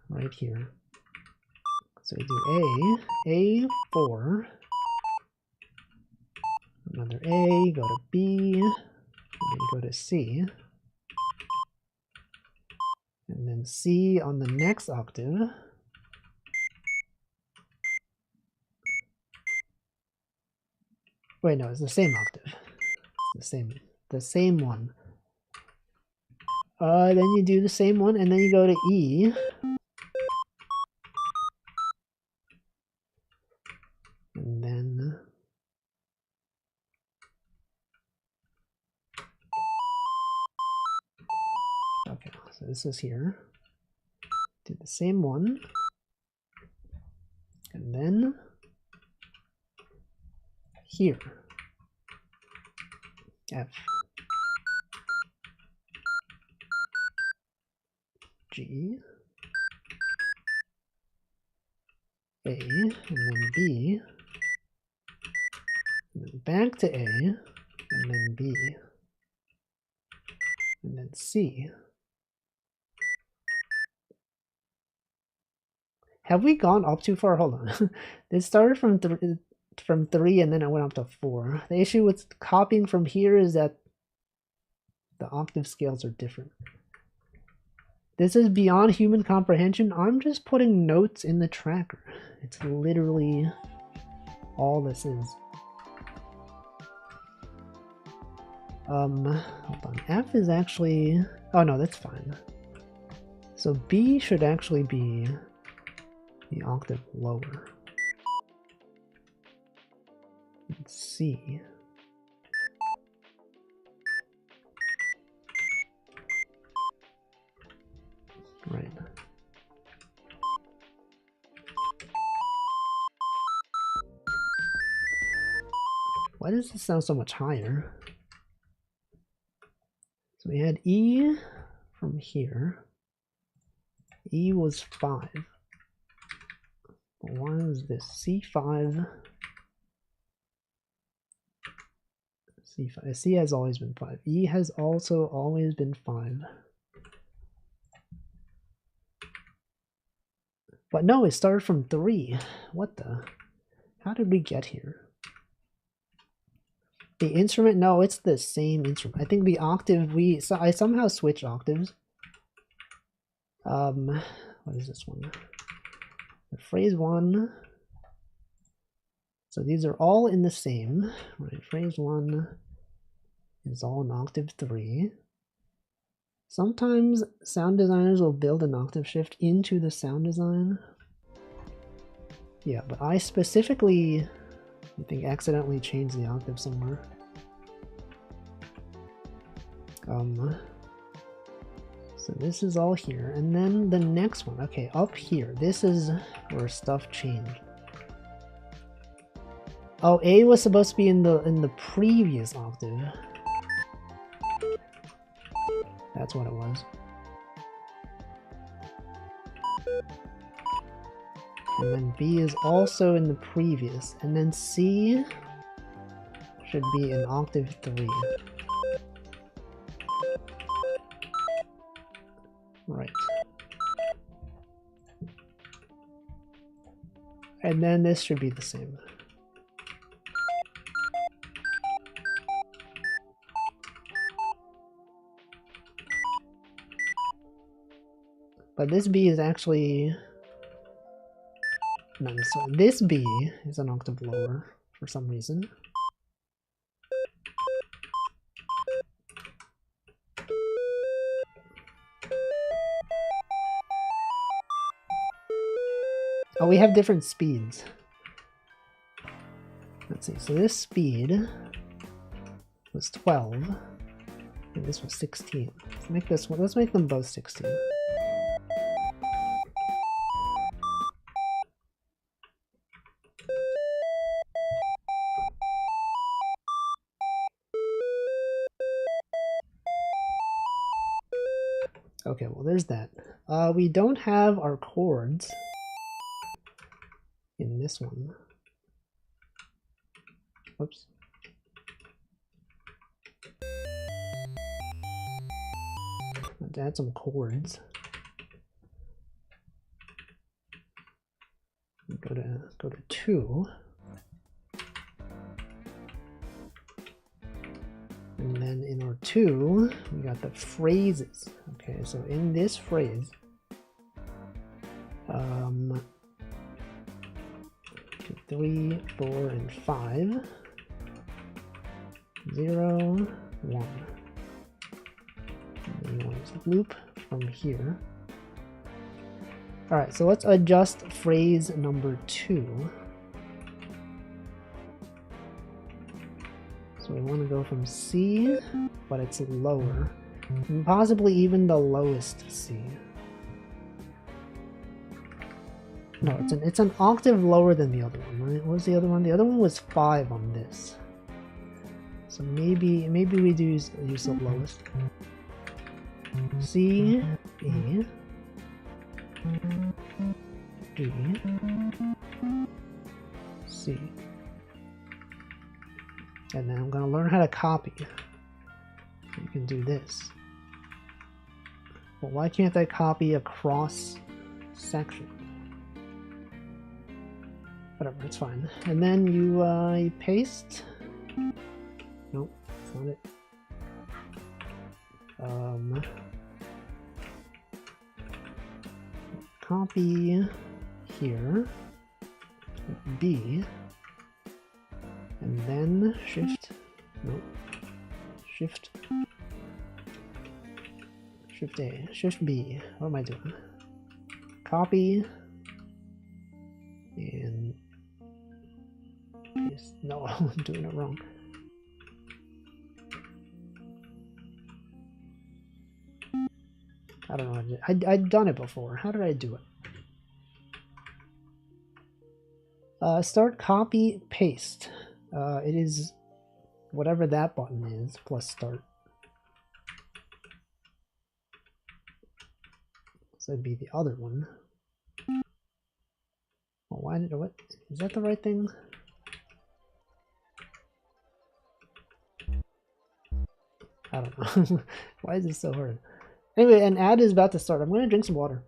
right here. So we do A4, another A, go to B, and then go to C. And then C on the next octave. Wait, no, it's the same octave. It's the same one. Then you do the same one, and then you go to E. And then... Okay, so this is here. Do the same one. And then... here. F. G. A. And then B. And then back to A. And then B. And then C. Have we gone up too far? Hold on. It started from 3 and then it went up to 4. The issue with copying from here is that the octave scales are different. This is beyond human comprehension. I'm just putting notes in the tracker. It's literally all this is. Hold on. F is actually... oh no, that's fine. So B should actually be the octave lower. And C. Right. Why does this sound so much higher? So we had E from here. E was 5. But why was this C5? C5. C has always been 5. E has also always been 5. But no, it started from 3. What the? How did we get here? The instrument? No, it's the same instrument. I think the octave I somehow switched octaves. What is this one? The phrase 1. So these are all in the same. Right, phrase 1 is all in octave 3. Sometimes sound designers will build an octave shift into the sound design. Yeah, but I specifically, I think, accidentally changed the octave somewhere. So this is all here, and then the next one. Okay, up here. This is where stuff changed. Oh, A was supposed to be in the previous octave. That's what it was. And then B is also in the previous. And then C should be in octave 3. Right. And then this should be the same. But this B is actually... no, sorry. This B is an octave lower for some reason. Oh, we have different speeds. Let's see, so this speed was 12, and this was 16. Let's make this one, let's make them both 16. Okay, well there's that. We don't have our chords in this one. Whoops. Let's add some chords. Go to 2. And then in our 2, we got the phrases. Okay, so in this phrase, 3, 4, and 5. 0, 1. And then you want to loop from here. Alright, so let's adjust phrase number 2. So we want to go from C, but it's lower, and possibly even the lowest C. No, it's an octave lower than the other one, right? What was the other one? The other one was 5 on this. So maybe we do use the lowest. C, E, D, C. And then I'm going to learn how to copy. So you can do this. But why can't I copy across section? Whatever, it's fine. And then you paste. Nope, that's not it. Copy here. B. And then shift. Nope. Shift A. Shift B. What am I doing? Copy. And paste. No, I'm doing it wrong. I don't know. I'd done it before. How did I do it? Start, copy, paste. It is whatever that button is plus start. So it'd be the other one. Oh, why did what? Is that the right thing? I don't know. Why is this so hard? Anyway, an ad is about to start. I'm going to drink some water.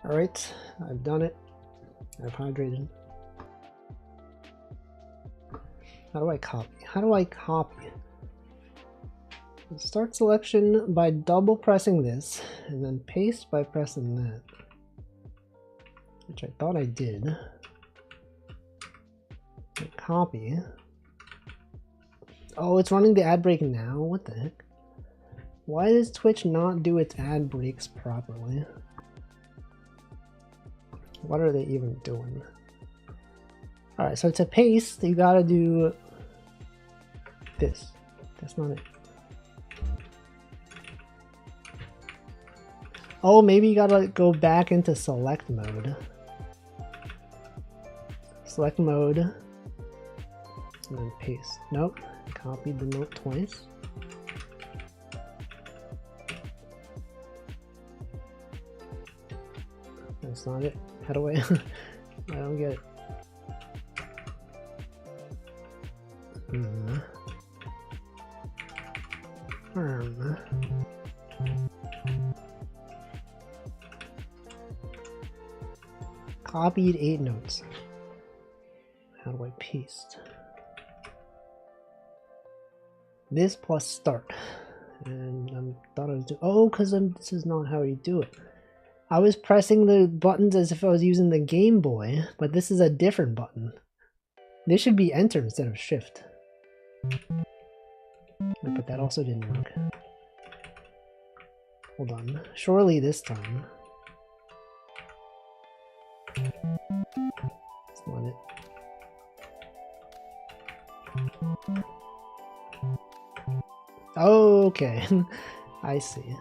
Alright, I've done it. I've hydrated. How do I copy? How do I copy? Start selection by double pressing this, and then paste by pressing that. Which I thought I did. Copy. Oh, it's running the ad break now? What the heck? Why does Twitch not do its ad breaks properly? What are they even doing? Alright, so to paste, you gotta do this. That's not it. Oh, maybe you gotta go back into select mode. Select mode. And then paste. Nope. Copied the note twice. That's not it. How do I? I don't get it. Copied 8 notes. How do I paste? This plus start. And I thought I was doing. Oh, because this is not how you do it. I was pressing the buttons as if I was using the Game Boy, but this is a different button. This should be enter instead of shift. But that also didn't work. Hold on. Surely this time. That's not it. Oh, okay. I see.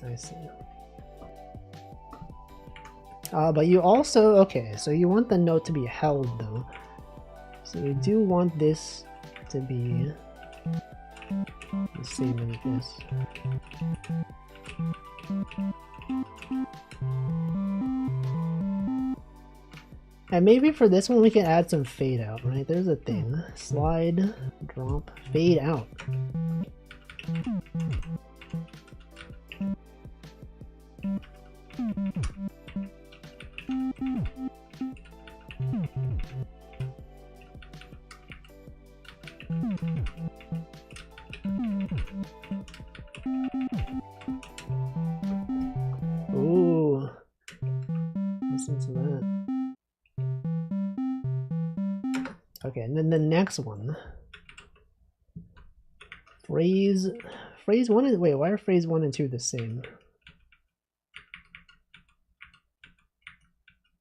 I see. But you also, okay, so you want the note to be held though. So we do want this to be the same as this. And maybe for this one we can add some fade out, right? There's a thing. Slide, drop, fade out. Ooh. Listen to that. Okay, and then the next one. Phrase 1 is, wait, why are phrase 1 and 2 the same?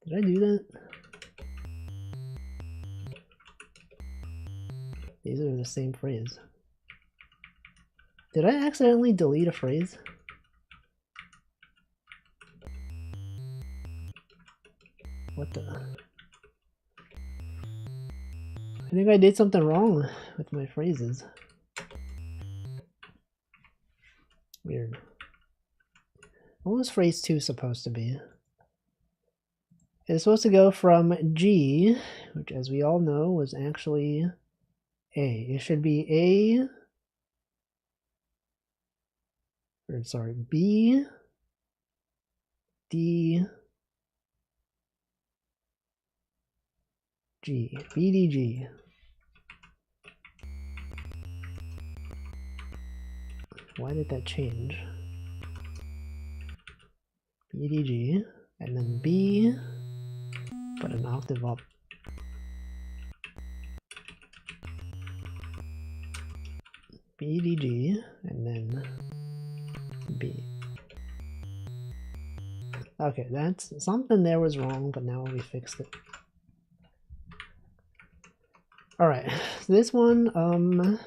Did I do that? These are the same phrase. Did I accidentally delete a phrase? What the? I think I did something wrong with my phrases. Weird. What was phrase 2 supposed to be? It's supposed to go from G, which as we all know was actually A. It should be A, or sorry, B, D, G, B, D, G. Why did that change? B, D, G, and then B, but an octave up. B, D, G, and then B. Okay, that's something there was wrong, but now we fixed it. All right, so this one, I'm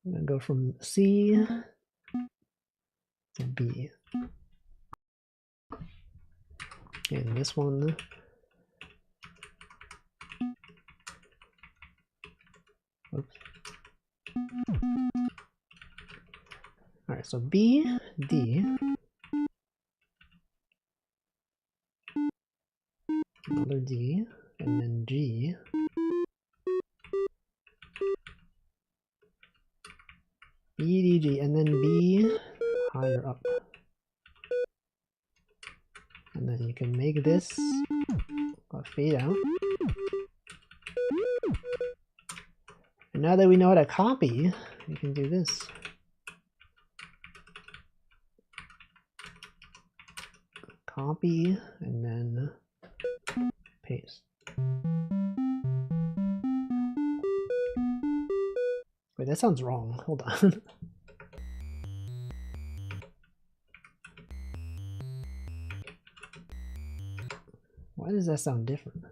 gonna go from C to B. And this one, oops. All right, so B, D, another D, and then G, B, D, G, and then B higher up. And then you can make this a fade out. And now that we know how to copy, we can do this. Copy and then paste. Wait, that sounds wrong. Hold on. Why does that sound different?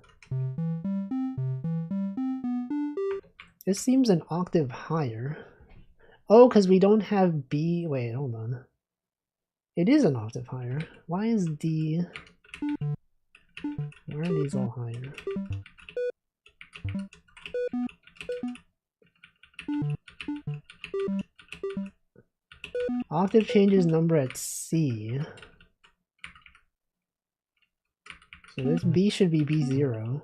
This seems an octave higher. Oh, because we don't have B. Wait, hold on. It is an octave higher. Why is D... Why are these all higher? Octave changes number at C. So this B should be B0.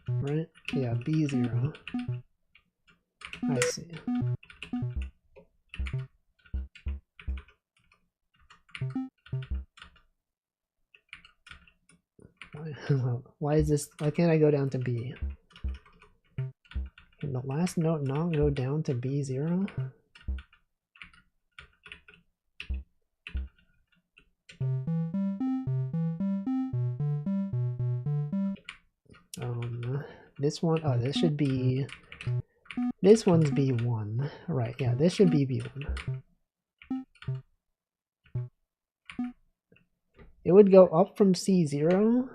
Right? Yeah, B0. I see. Why is this? Why can't I go down to B? Can the last note not go down to B0? This one, oh, this should be, this one's B1. Right, yeah, this should be B1. It would go up from C0.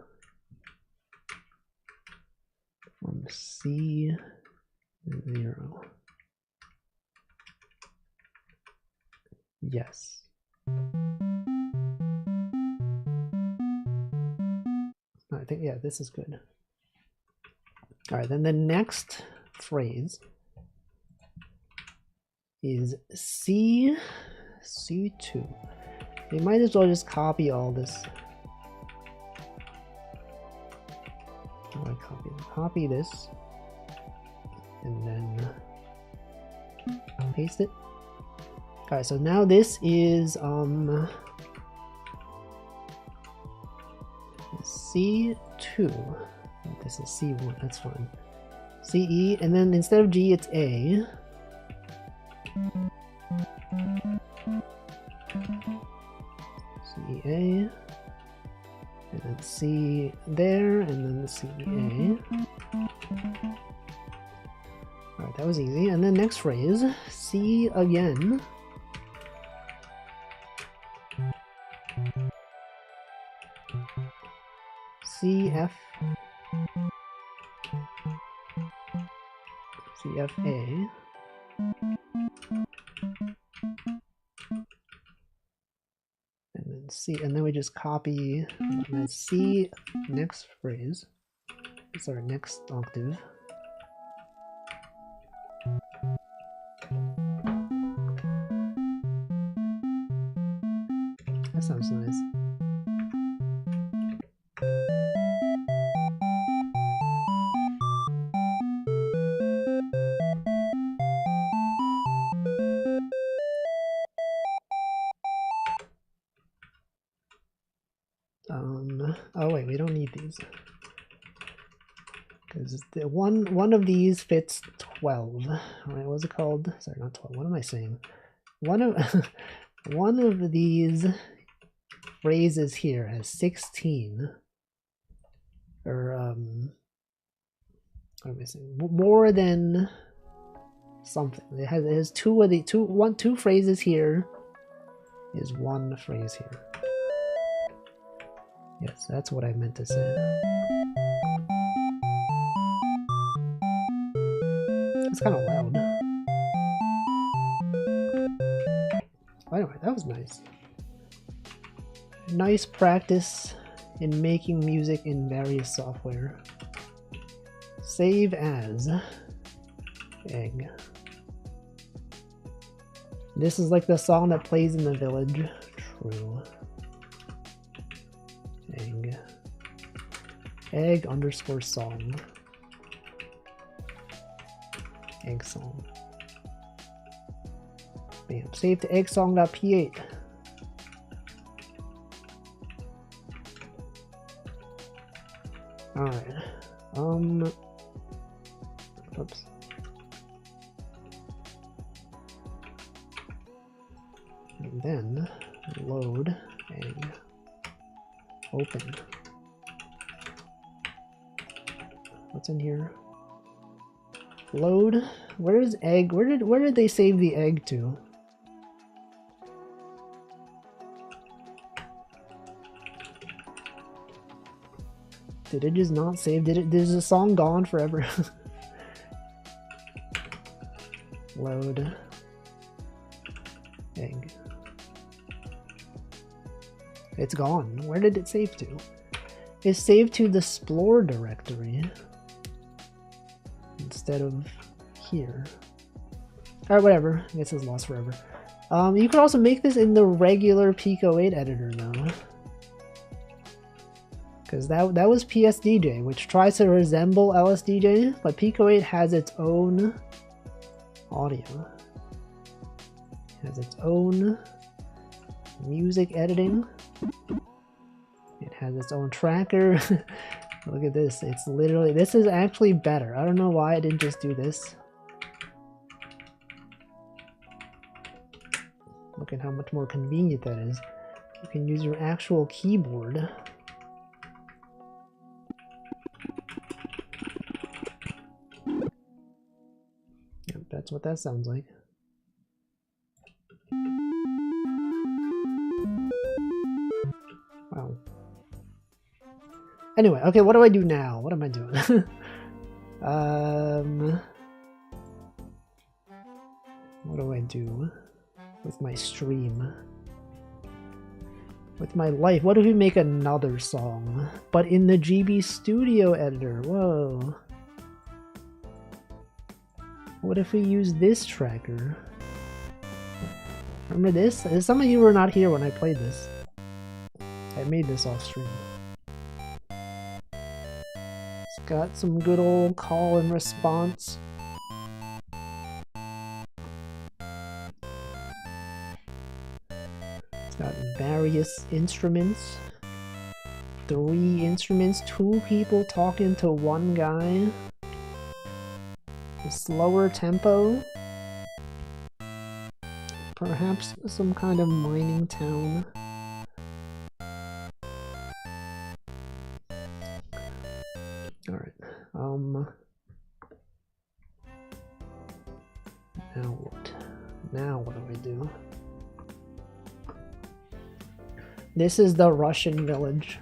From C0. Yes. I think, yeah, this is good. All right, then the next phrase is C2. We might as well just copy all this. How do I copy it? Copy this and then paste it. All right, so now this is C2. This is C1. That's fine. CE, and then instead of G, it's A. CEA, and then C there, and then the CEA. Alright, that was easy. And then next phrase, C again. CF. CFA. And then C, and then we just copy the C next phrase. Sorry, next octave. That sounds nice. Oh wait, we don't need these. Because the one of these fits 12. Alright, what's it called? Sorry, not 12. What am I saying? One of these phrases here has 16. Or what am I saying? More than something. It has two phrases here is one phrase here. Yes, that's what I meant to say. It's kind of loud. Anyway, that was nice. Nice practice in making music in various software. Save as egg. This is like the song that plays in the village. True. Egg underscore song. Egg song. Bam. Save to eggsong.p8. Alright. Oops. And then load egg. Open. What's in here? Load. Where is egg? Where did they save the egg to? Did it just not save? Is the song gone forever? Load egg. It's gone. Where did it save to? It's saved to the Splore directory instead of here. Alright, whatever. I guess it's lost forever. You could also make this in the regular Pico 8 editor though. Because that was PSDJ, which tries to resemble lsdj, but Pico 8 has its own audio. It has its own music editing. It has its own tracker. Look at this. It's literally, this is actually better. I don't know why I didn't just do this. Look at how much more convenient that is. You can use your actual keyboard. Yep, that's what that sounds like. Wow. Anyway, okay, what do I do now? What am I doing? What do I do with my stream? With my life? What if we make another song, but in the GB Studio editor? Whoa. What if we use this tracker? Remember this? Some of you were not here when I played this. I made this off stream. It's got some good old call and response. It's got various instruments. 3 instruments, 2 people talking to 1 guy. A slower tempo. Perhaps some kind of mining town. Alright, now what? Now what do I do? This is the Russian village.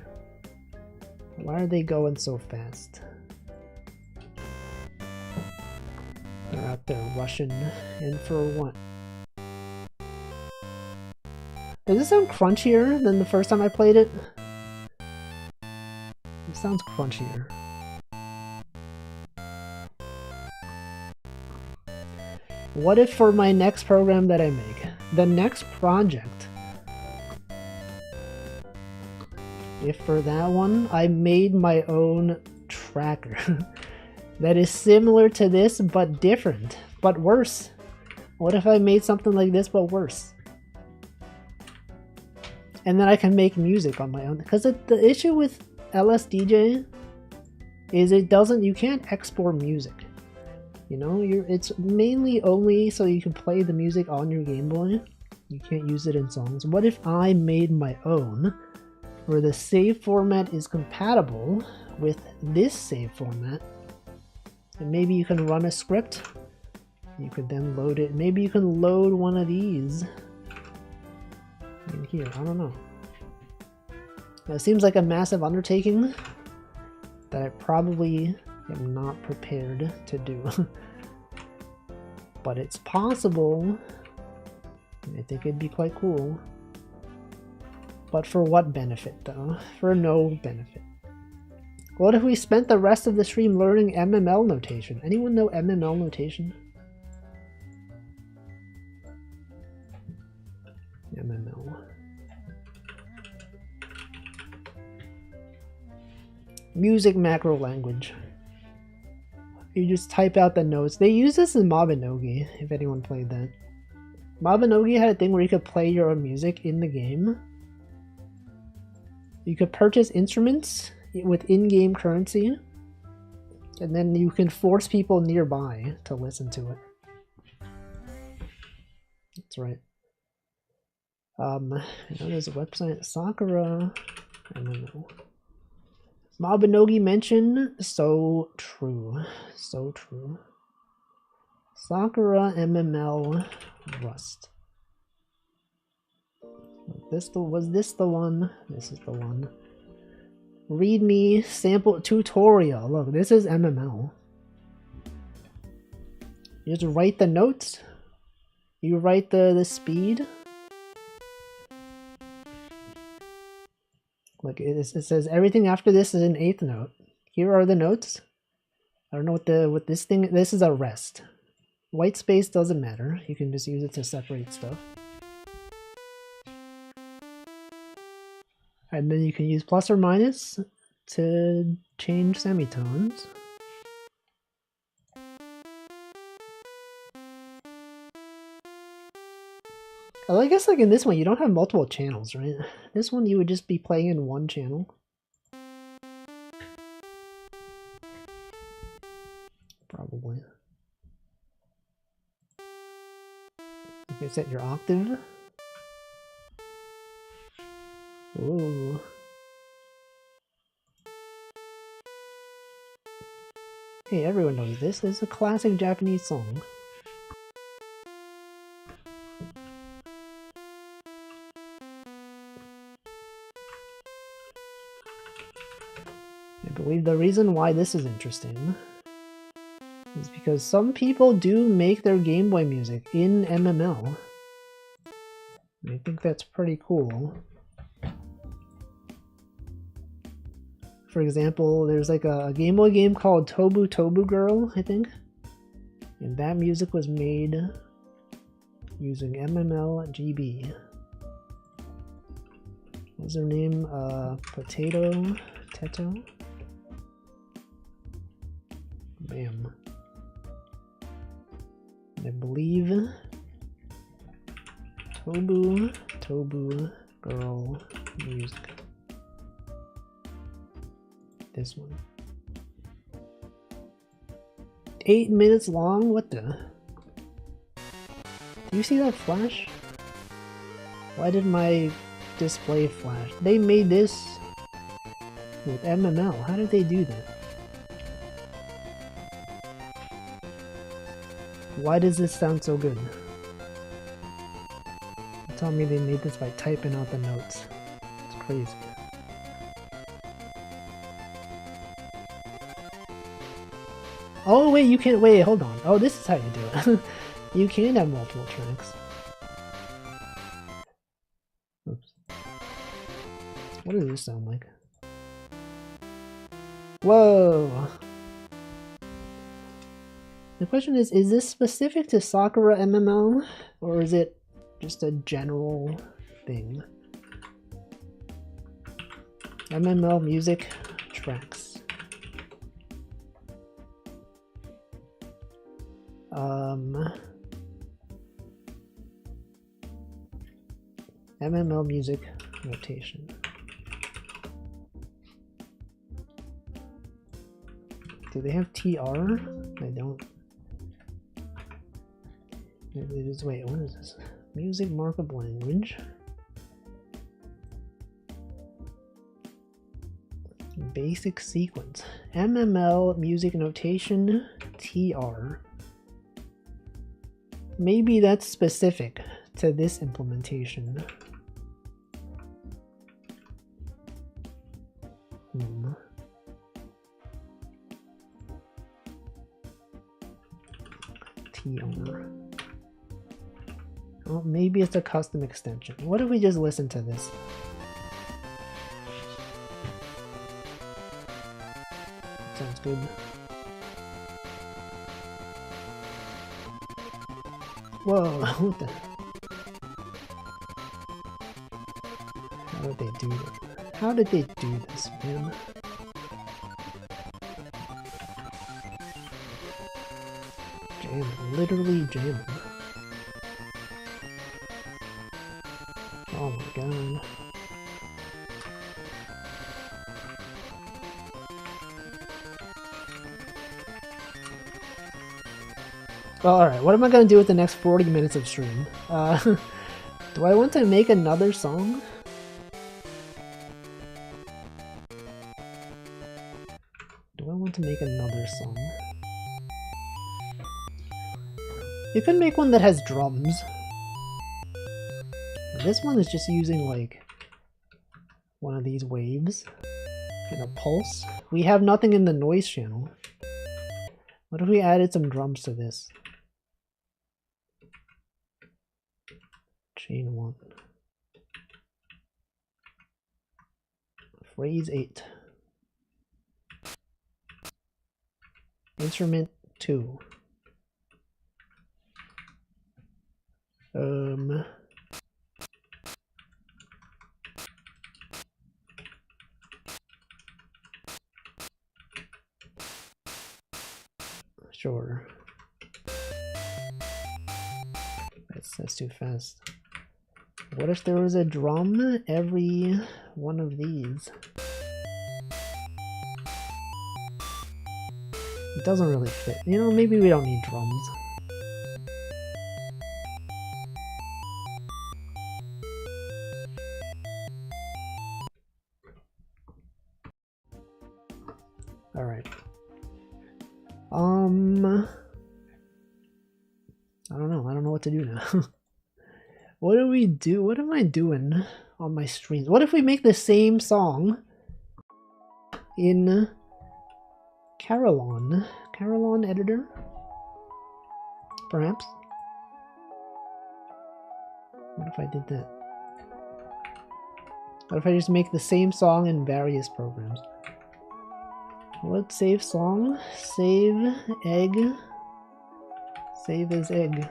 Why are they going so fast? They're out there rushing, and for what? Does this sound crunchier than the first time I played it? It sounds crunchier. What if for my next program that I make, the next project, if for that one, I made my own tracker that is similar to this, but different, but worse? What if I made something like this, but worse? And then I can make music on my own. Because the issue with lsdj is you can't export music. You know, it's mainly only so you can play the music on your Game Boy. You can't use it in songs. What if I made my own, where the save format is compatible with this save format, and maybe you can run a script, you could then load it. Maybe you can load one of these in here. I don't know. Now, it seems like a massive undertaking that I probably am not prepared to do. But it's possible. I think it'd be quite cool. But for what benefit, though? For no benefit. What if we spent the rest of the stream learning MML notation? Anyone know MML notation? MML. Music macro language. You just type out the notes. They use this in Mabinogi, if anyone played that. Mabinogi had a thing where you could play your own music in the game. You could purchase instruments with in-game currency, and then you can force people nearby to listen to it. That's right. I know there's a website, Sakura. I don't know. Mabinogi mention, so true. So true. Sakura MML Rust. Was this the one? This is the one. Readme sample tutorial. Look, this is MML. You just write the notes. You write the speed. Like it says everything after this is an 8th note. Here are the notes. I don't know what this thing. This is a rest. White space doesn't matter. You can just use it to separate stuff. And then you can use plus or minus to change semitones. Well, I guess like in this one, you don't have multiple channels, right? This one you would just be playing in one channel. Probably. You can set your octave. Ooh. Hey, everyone knows this. It's a classic Japanese song. I believe the reason why this is interesting is because some people do make their Game Boy music in MML. And I think that's pretty cool. For example, there's like a Game Boy game called Tobu Tobu Girl, I think. And that music was made using MMLGB. What's her name? Potato Teto? Bam. I believe Tobu Girl Music. This one. 8 minutes long? What the? Do you see that flash? Why did my display flash? They made this with MML. How did they do that? Why does this sound so good? Tell me they made this by typing out the notes. It's crazy. Oh wait, you can't wait, hold on. Oh, this is how you do it. You can have multiple tracks. Oops. What does this sound like? Whoa! The question is this specific to Sakura MMO? Or is it just a general thing? MML music tracks. MML music notation. Do they have TR? I don't. It is, wait, what is this? Music markup language. Basic sequence. MML music notation TR. Maybe that's specific to this implementation. TR. Oh, maybe it's a custom extension. What if we just listen to this? Sounds good. Whoa, what the? How did they do that? How did they do this, man? Jamming, literally jamming. Oh my god. Alright, what am I gonna do with the next 40 minutes of stream? Do I want to make another song? Do I want to make another song? You could make one that has drums. This one is just using like one of these waves and a pulse. We have nothing in the noise channel. What if we added some drums to this? Chain 1. Phrase 8. Instrument 2. Sure. That's too fast. What if there was a drum every one of these? It doesn't really fit. You know, maybe we don't need drums. Alright. I don't know what to do now. What do we do? What am I doing on my streams? What if we make the same song in Carillon editor? Perhaps? What if I did that? What if I just make the same song in various programs? Let's save song, save egg, Save as egg.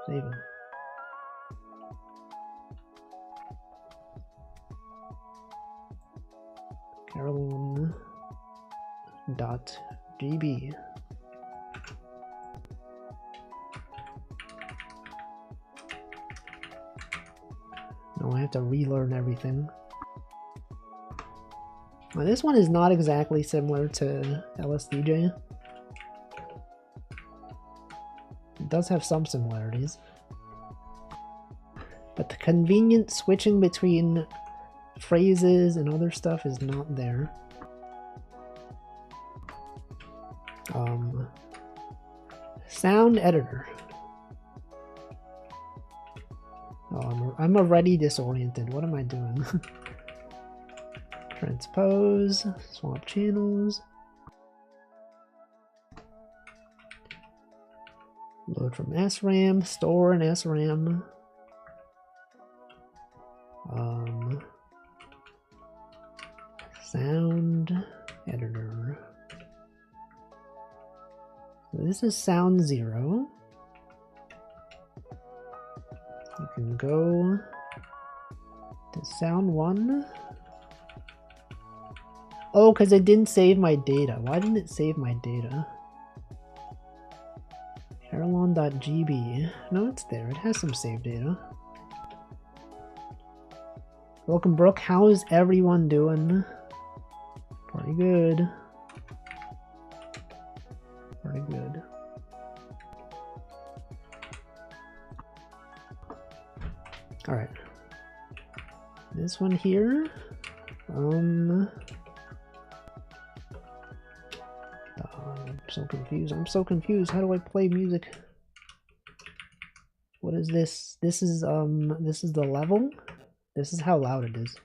Save him. Carolyn.gb. Now I have to relearn everything. Now this one is not exactly similar to lsdj. It does have some similarities. But the convenient switching between phrases and other stuff is not there. Sound editor. Oh, I'm already disoriented. What am I doing? Transpose, swap channels. Load from SRAM, store in SRAM. Sound editor. So this is sound 0. You can go to sound 1. Oh, because it didn't save my data. Why didn't it save my data? Carolyn.gb. No, it's there. It has some saved data. Welcome, Brooke. How is everyone doing? Pretty good. Pretty good. Alright. This one here. I'm so confused. I'm so confused. How do I play music? What is this? This is the level. This is how loud it is.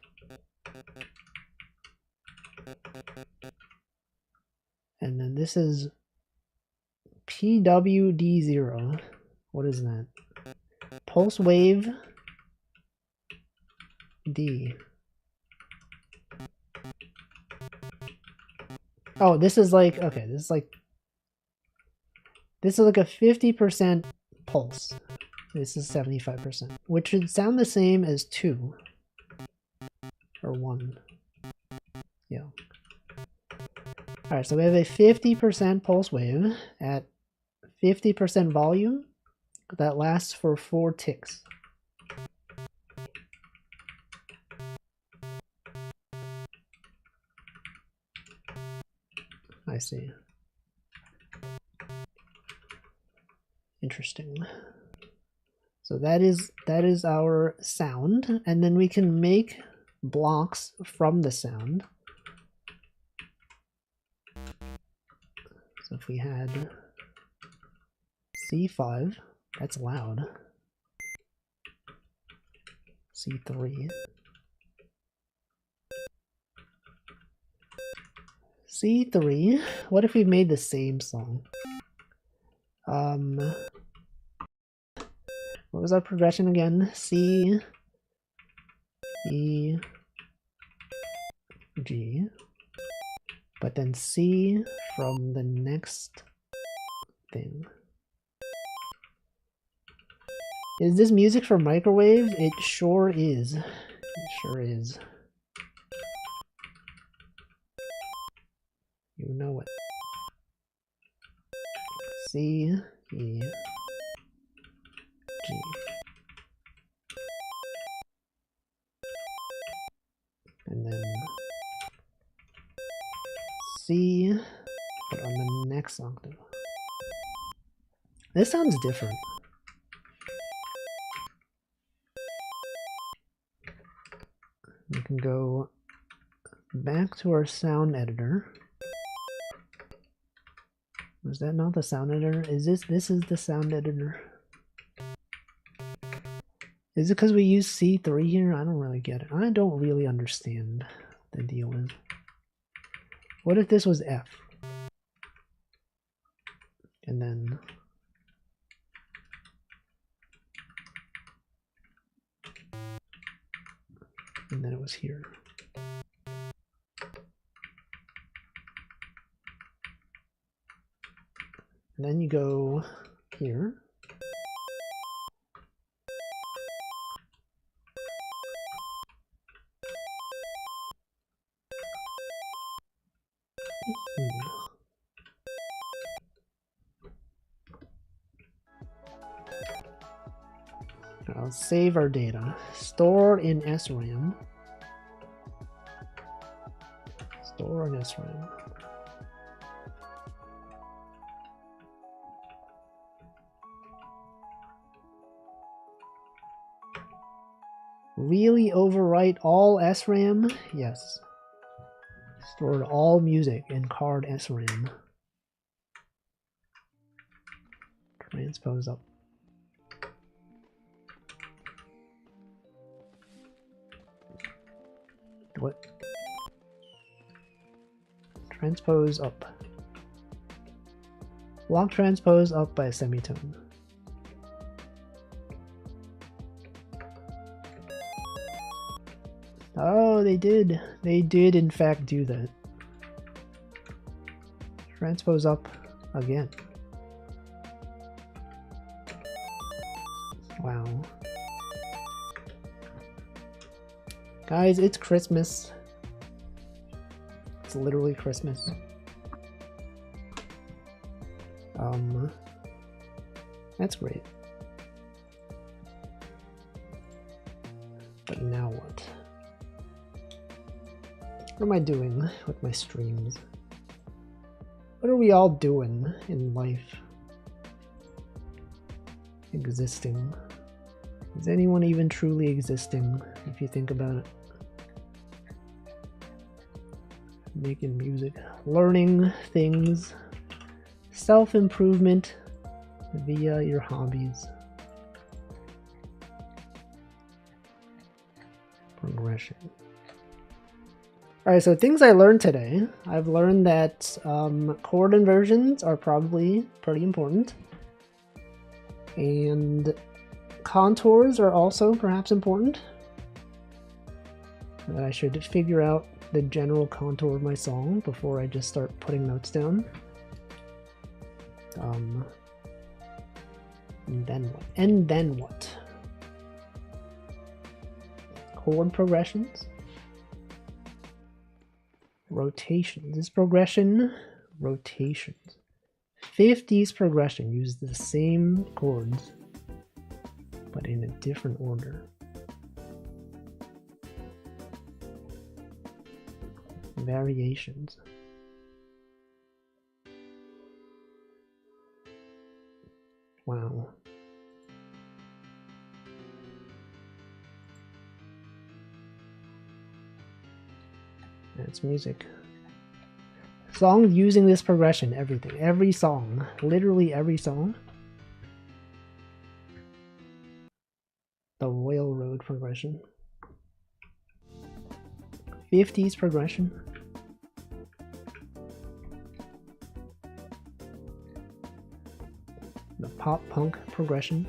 And then this is PWD0. What is that? Pulse wave D. Oh, this is like, okay, this is like a 50% pulse. This is 75%, which should sound the same as 2 or 1. Yeah. Alright, so we have a 50% pulse wave at 50% volume that lasts for 4 ticks. I see. Interesting. So that is our sound, and then we can make blocks from the sound. So if we had C5, that's loud. C3. C3. What if we made the same song? What was our progression again? C, E, G. But then C from the next thing. Is this music for microwave? It sure is. It sure is. You know it. C, E, G. And then C, but on the next octave. This sounds different. We can go back to our sound editor. Was that not the sound editor? Is this is the sound editor? Is it because we use C3 here? I don't really get it. I don't really understand what the deal is. What if this was F? And then it was here. And then you go here. I'll save our data. Store in SRAM. Store in SRAM. Really overwrite all SRAM? Yes. Stored all music in card SRAM. Transpose up. What? Transpose up. Block transpose up by a semitone. Oh, they did. They did in fact do that. Transpose up again. Wow. Guys, it's Christmas. It's literally Christmas. That's great. But now what? What am I doing with my streams? What are we all doing in life? Existing. Is anyone even truly existing, if you think about it? Making music, learning things, self-improvement via your hobbies. Progression. Alright, so things I learned today. I've learned that chord inversions are probably pretty important. And contours are also perhaps important. That I should figure out the general contour of my song before I just start putting notes down. And then what? And then what? Chord progressions. Rotations. This progression, rotations. 50s progression uses the same chords, but in a different order. Variations. Wow. That's music. Song using this progression, everything. Every song. Literally every song. The Royal Road progression. 50s progression. The pop punk progression.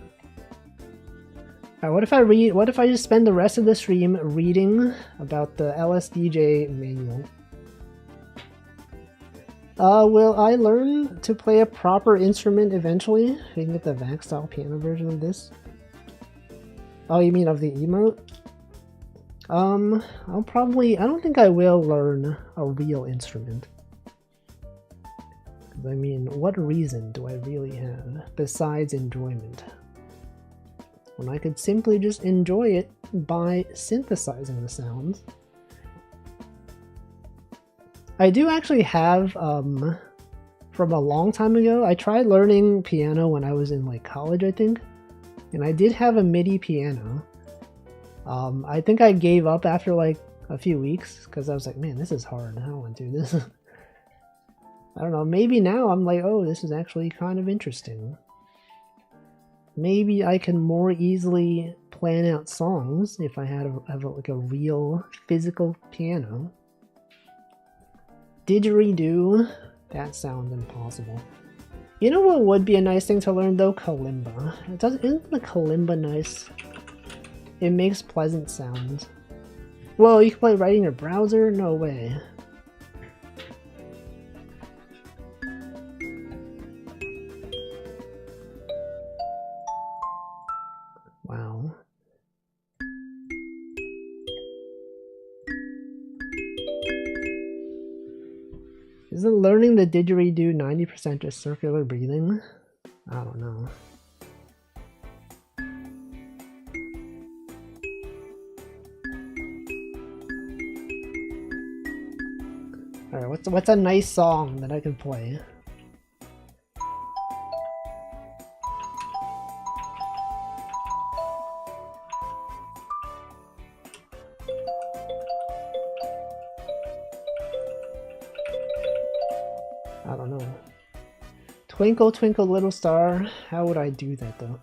Alright, what if I just spend the rest of the stream reading about the lsdj manual? Will I learn to play a proper instrument eventually? We can get the VAX style piano version of this. Oh, you mean of the emote? I don't think I will learn a real instrument. I mean, what reason do I really have besides enjoyment? When I could simply just enjoy it by synthesizing the sounds. I do actually have, from a long time ago, I tried learning piano when I was in like college, I think. And I did have a MIDI piano. I think I gave up after like a few weeks because I was like, man, this is hard. I don't want to do this. I don't know, maybe now I'm like, oh, this is actually kind of interesting. Maybe I can more easily plan out songs if I had like a real physical piano. Didgeridoo? That sounds impossible. You know what would be a nice thing to learn though? Kalimba. Isn't the kalimba nice? It makes pleasant sounds. Whoa, you can play right in your browser? No way. Isn't learning the didgeridoo 90% just circular breathing? I don't know. Alright, what's a nice song that I can play? I don't know. Twinkle, twinkle, little star. How would I do that though?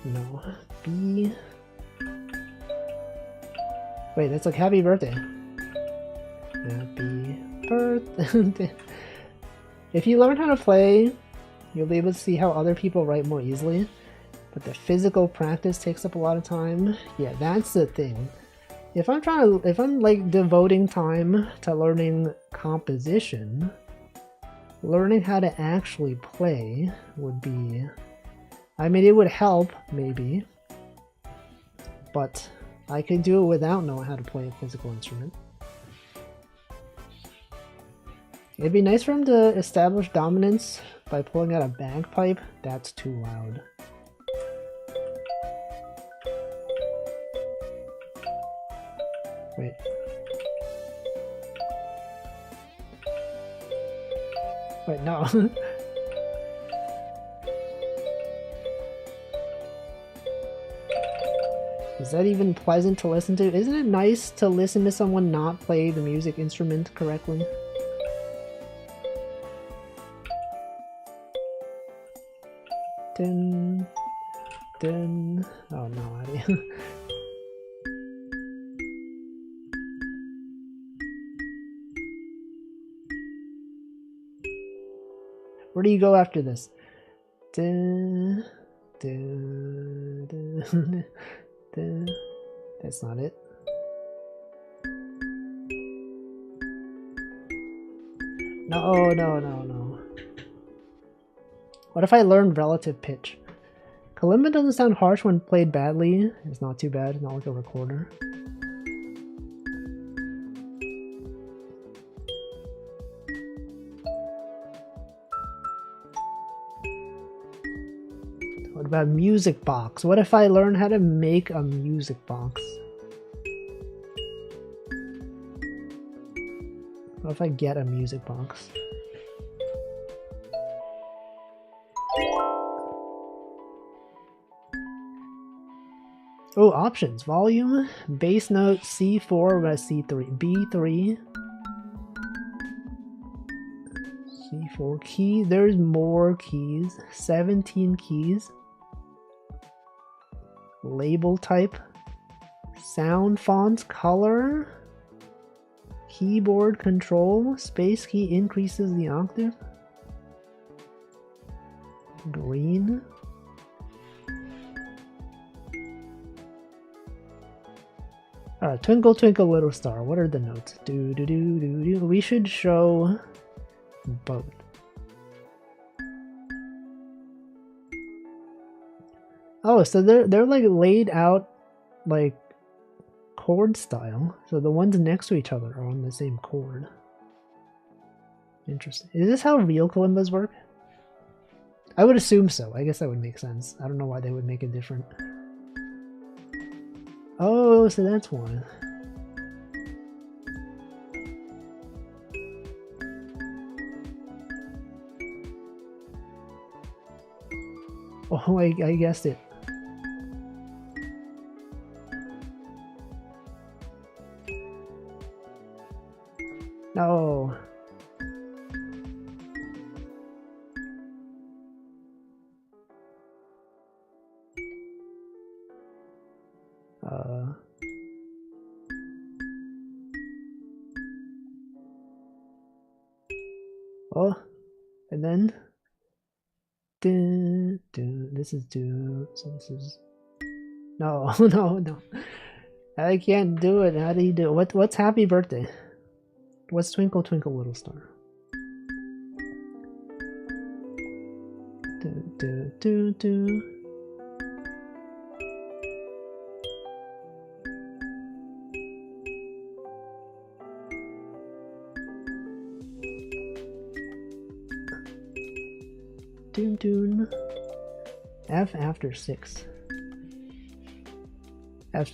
No. B. Wait, that's like happy birthday. Happy birthday. If you learn how to play, you'll be able to see how other people write more easily. But the physical practice takes up a lot of time. Yeah, that's the thing. If I'm like devoting time to learning composition, learning how to actually play would be, I mean, it would help maybe, but I could do it without knowing how to play a physical instrument. It'd be nice for him to establish dominance by pulling out a bagpipe. That's too loud. Wait. Wait, no. Is that even pleasant to listen to? Isn't it nice to listen to someone not play the music instrument correctly? Dun, dun. Oh no, idea. Where do you go after this? Dun, dun, dun, dun. That's not it. No, no, no, no. What if I learned relative pitch? Kalimba doesn't sound harsh when played badly. It's not too bad, not like a recorder. What about music box? What if I learn how to make a music box? What if I get a music box? Oh, options. Volume, bass note, C4, we're at C3, B3. C4 key, there's more keys. 17 keys. Label type. Sound fonts, color. Keyboard control. Space key increases the octave. Green. Alright, Twinkle Twinkle Little Star. What are the notes? Do do do do do. We should show both. Oh, so they're like laid out like chord style. So the ones next to each other are on the same chord. Interesting. Is this how real kalimbas work? I would assume so. I guess that would make sense. I don't know why they would make it different. Oh, so that's one. Oh, I guessed it. No. Oh, and then this is do, so this is no. No, I can't do it. How do you do it? What's happy birthday? What's Twinkle Twinkle Little Star? Do. Doom Doom. F after 6.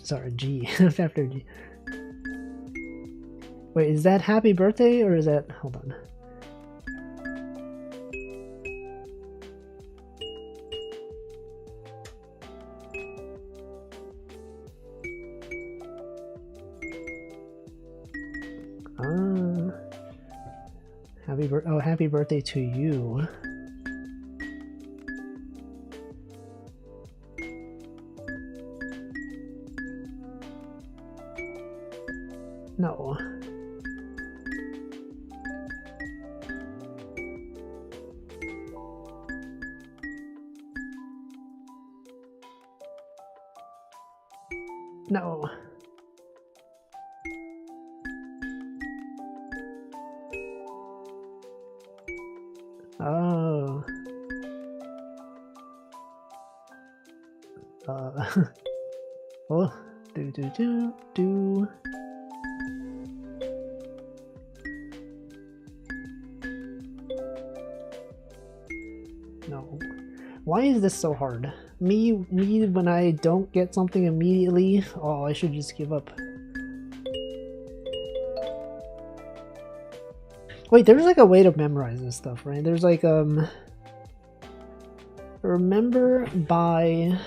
Sorry, G. F after G. Wait, is that happy birthday or is that... Hold on. Happy birthday to you. No. No. Oh. Oh. Do. No. Why is this so hard? Me when I don't get something immediately. Oh, I should just give up. Wait, there's like a way to memorize this stuff, right? There's like remember by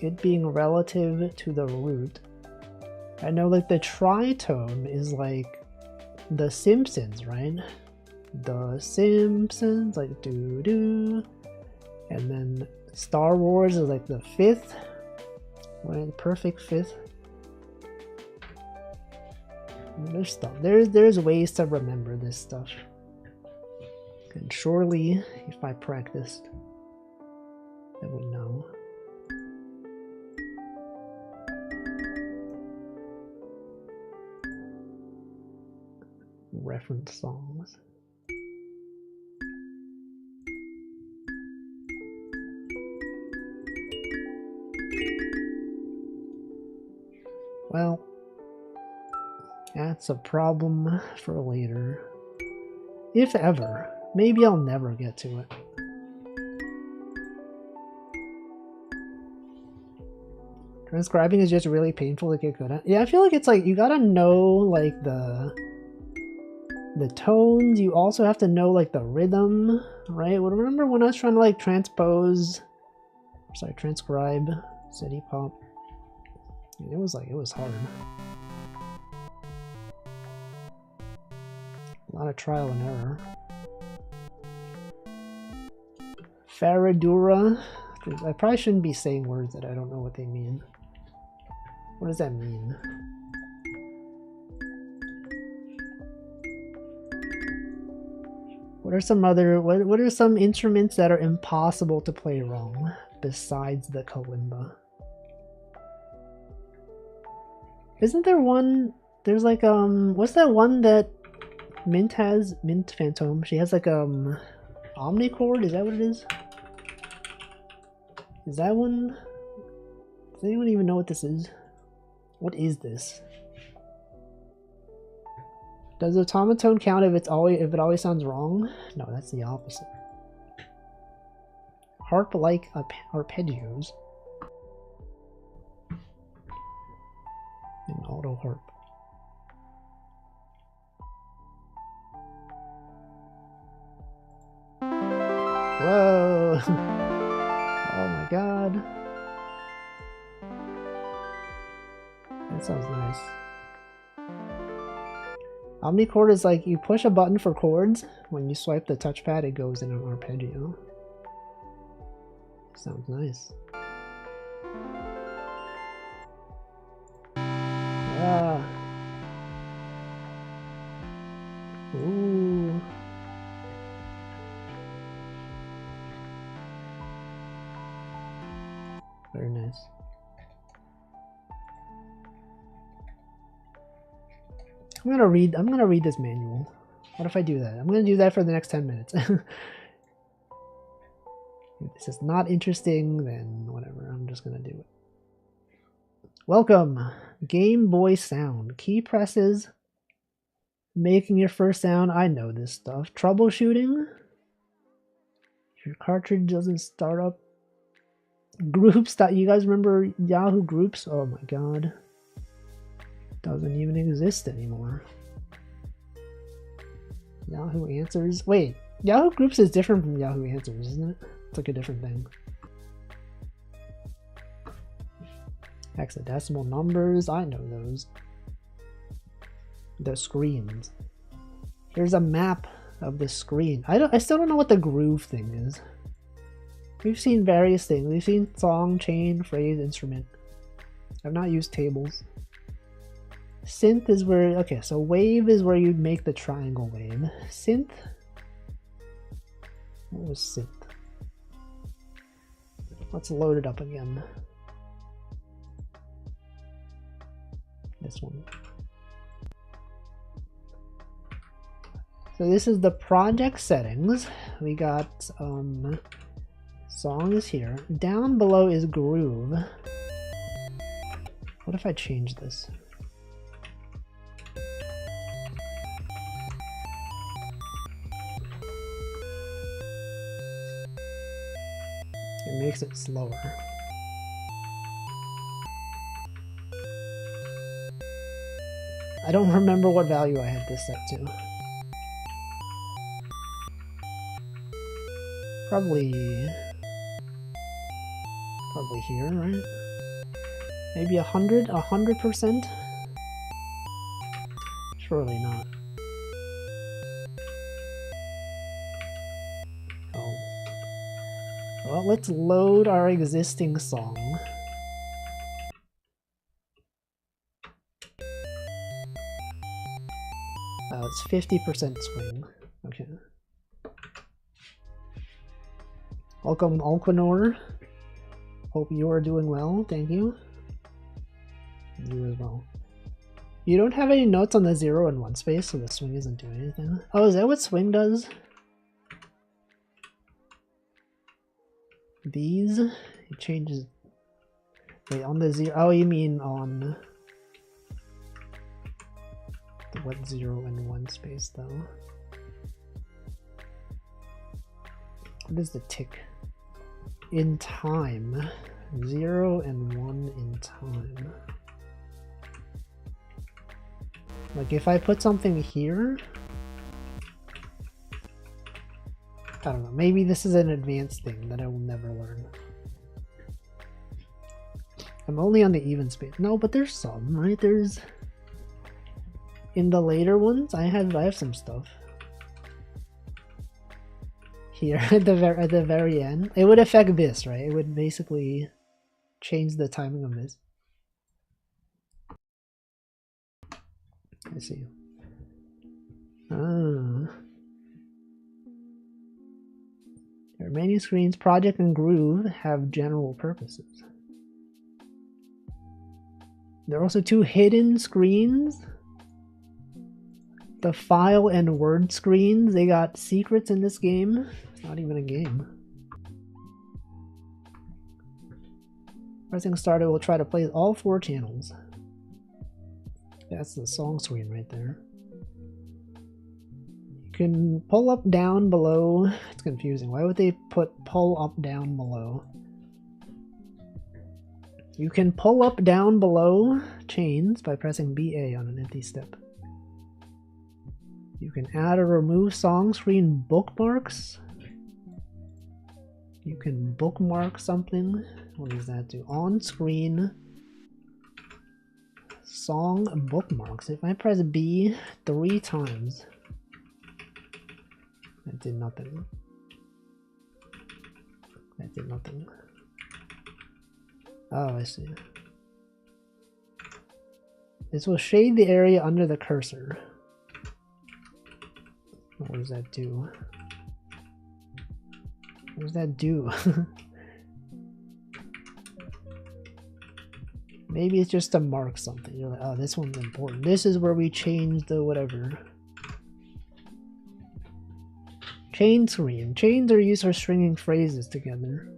it being relative to the root. I know like the tritone is like The Simpsons, right? The Simpsons, like doo. And then Star Wars is like the fifth, right? The perfect fifth. There's stuff. There's ways to remember this stuff. And surely, if I practiced, I would know. Reference songs. Well, that's a problem for later. If ever. Maybe I'll never get to it. Transcribing is just really painful to get good at. Yeah, I feel like it's like you gotta know like the tones. You also have to know like the rhythm, right? Well, remember when I was trying to like transcribe City Pop? It was hard. A lot of trial and error. Faradura. I probably shouldn't be saying words that I don't know what they mean. What does that mean? What are some instruments that are impossible to play wrong besides the kalimba? Isn't there one? There's like what's that one that Mint has? Mint Phantom. She has like omnichord. Is that what it is? Is that one? Does anyone even know what this is? What is this? Does automaton count if it always sounds wrong? No, that's the opposite. Harp-like arpeggios. An auto harp. Whoa! Oh my god. That sounds nice. Omnichord is like you push a button for chords. When you swipe the touchpad, it goes in an arpeggio. Sounds nice. Ah. Ooh. Very nice. I'm gonna read this manual. What if I do that? I'm gonna do that for the next 10 minutes. If this is not interesting, then whatever. I'm just gonna do it. Welcome, Game Boy Sound. Key presses. Making your first sound. I know this stuff. Troubleshooting. your cartridge doesn't start up. Groups that you guys remember Yahoo Groups? Oh my god. Doesn't even exist anymore. Yahoo Answers. Wait, Yahoo Groups is different from Yahoo Answers, isn't it? It's like a different thing. Hexadecimal numbers, I know those. The screens. Here's a map of the screen. I still don't know what the groove thing is. We've seen various things. We've seen song, chain, phrase, instrument. I've not used tables. Synth is where, okay, so wave is where you'd make the triangle wave. Synth? What was synth? Let's load it up again. This one. So this is the project settings. We got songs here. Down below is groove. What if I change this? It makes it slower. I don't remember what value I had this set to. Probably here, right? Maybe 100%? Surely not. Oh. Well, let's load our existing song. Oh, it's 50% swing. Okay. Welcome, Alquinor. Hope you are doing well. Thank you. You as well. You don't have any notes on the 0 and 1 space, so the swing isn't doing anything. Oh, is that what swing does? These? It changes. Wait, on the 0. Oh, you mean on the what 0 and 1 space, though? What is the tick? In time. 0 and 1 in time. Like if I put something here, I don't know, maybe this is an advanced thing that I will never learn. I'm only on the even space. No, but there's some, right? There's in the later ones, I have some stuff. Here at the very end, it would affect this, right? It would basically change the timing of this. I see. Ah. The remaining screens, project and groove, have general purposes. There are also 2 hidden screens. The file and word screens, they got secrets in this game. It's not even a game. Pressing started, we'll try to play all 4 channels. That's the song screen right there. You can pull up, down, below. It's confusing. Why would they put pull up, down, below? You can pull up, down, below chains by pressing BA on an empty step. You can add or remove song screen bookmarks. You can bookmark something. What does that do? On screen song bookmarks. If I press B 3 times, that did nothing. That did nothing. Oh, I see. This will shade the area under the cursor. What does that do? What does that do? Maybe it's just to mark something. You're like, oh, this one's important. This is where we change the whatever. Chain screen. Chains are used for stringing phrases together.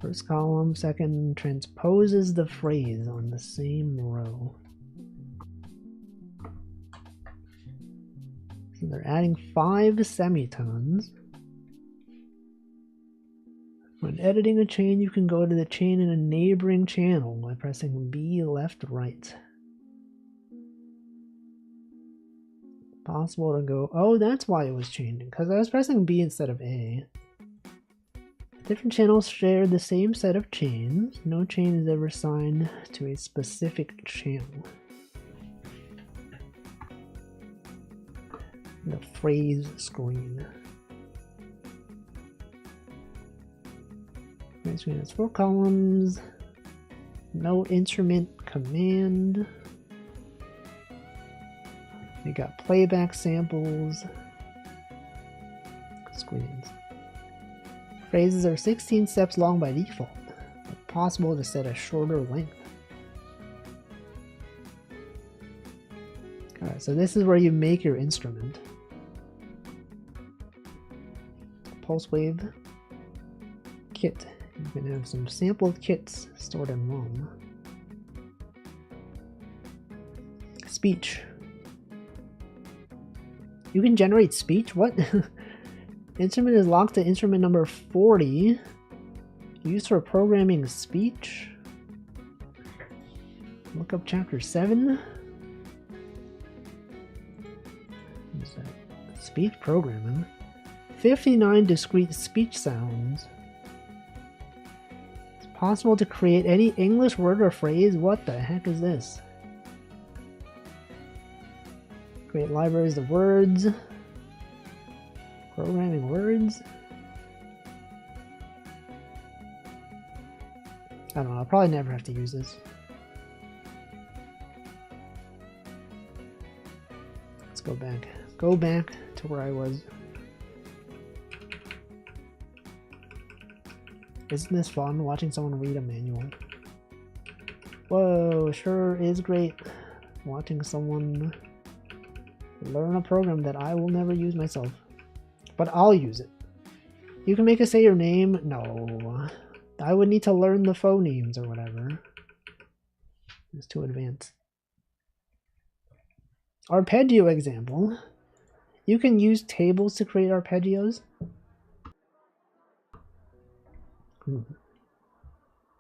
First column, second transposes the phrase on the same row. So they're adding 5 semitones. When editing a chain, you can go to the chain in a neighboring channel by pressing B left right. Possible to go. Oh, that's why it was changing, because I was pressing B instead of A. Different channels share the same set of chains. No chain is ever assigned to a specific channel. The phrase screen. Phrase screen has 4 columns. No instrument command. We got playback samples. Screens. Phrases are 16 steps long by default, but possible to set a shorter length. Alright, so this is where you make your instrument. Pulse wave kit. You can have some sampled kits stored in ROM. Speech. You can generate speech? What? Instrument is locked to instrument number 40. Used for programming speech. Look up chapter 7. What is that? Speech programming. 59 discrete speech sounds. It's possible to create any English word or phrase. What the heck is this? Create libraries of words. Programming words. I don't know, I'll probably never have to use this. Let's go back. Go back to where I was. Isn't this fun, watching someone read a manual? Whoa, sure is great watching someone learn a program that I will never use myself. But I'll use it. You can make it say your name? No. I would need to learn the phonemes or whatever. It's too advanced. Arpeggio example. You can use tables to create arpeggios.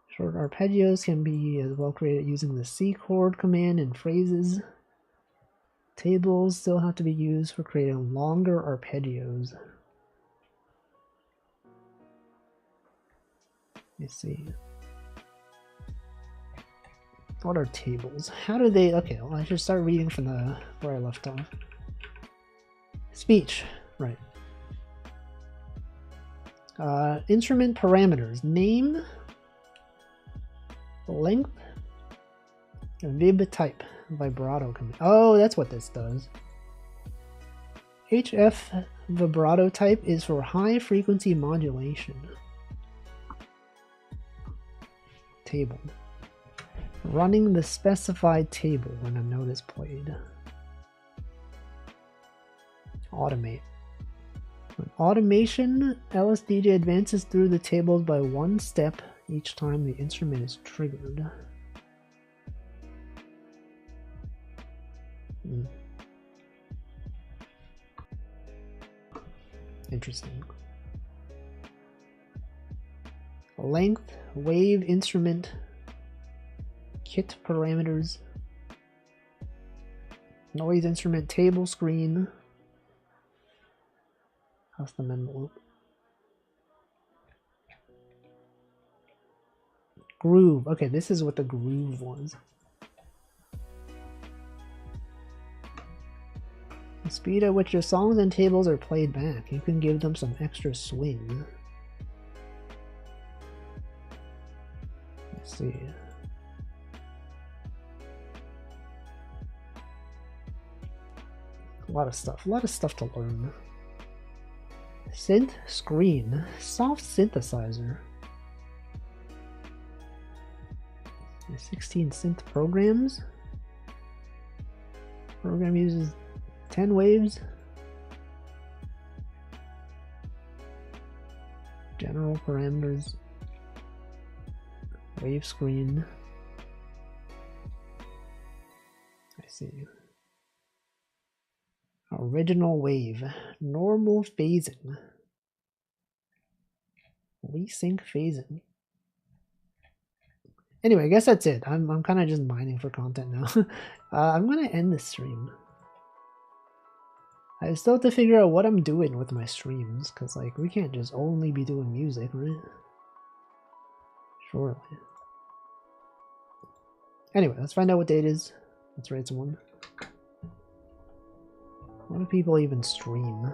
Short arpeggios can be as well created using the C chord command in phrases. Tables still have to be used for creating longer arpeggios. Let's see. What are tables? How do they... Okay, well, I should start reading from the where I left off. Speech. Right. Instrument parameters. Name. Length. Vib type. Vibrato command. Oh, that's what this does. HF vibrato type is for high frequency modulation. Table. Running the specified table when a note is played. Automate. When automation, lsdj advances through the tables by 1 step each time the instrument is triggered. Interesting. Length, wave instrument, kit parameters, noise instrument table screen, custom envelope, groove. Okay, this is what the groove was. The speed at which your songs and tables are played back. You can give them some extra swing. Let's see. A lot of stuff to learn. Synth screen, soft synthesizer. 16 synth programs. Program uses 10 waves. General parameters. Wave screen. I see. A Original wave. Normal phasing. Resync phasing. Anyway, I guess that's it. I'm kind of just mining for content now. I'm gonna end the stream. I still have to figure out what I'm doing with my streams, because like we can't just only be doing music, right? Surely. Anyway, let's find out what day it is. Let's rate someone. What do people even stream?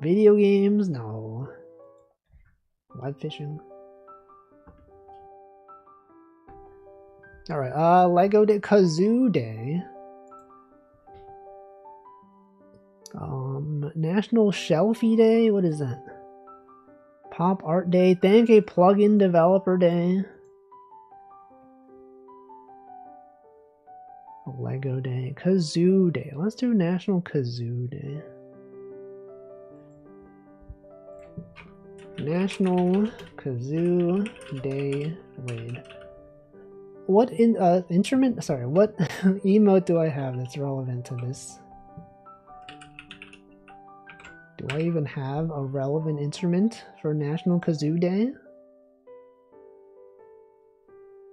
Video games? No. Web fishing? Alright, Lego Day, Kazoo Day. National Shelfie Day? What is that? Pop Art Day. Thank a Plugin Developer Day. Lego Day. Kazoo Day. Let's do National Kazoo Day. National Kazoo Day raid. What instrument? Sorry, what emote do I have that's relevant to this? Do I even have a relevant instrument for National Kazoo Day?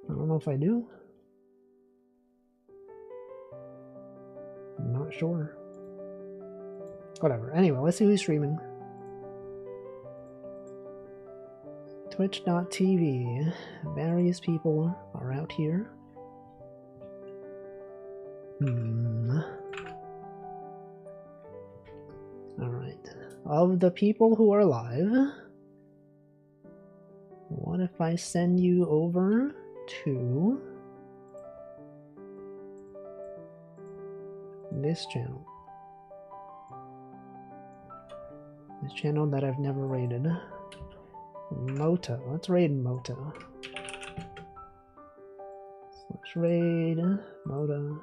I don't know if I do. I'm not sure. Whatever. Anyway, let's see who's streaming. Twitch.tv. Various people are out here. Alright. Of the people who are live, what if I send you over to this channel? This channel that I've never rated. Mota. Let's raid Mota. Let's raid Mota.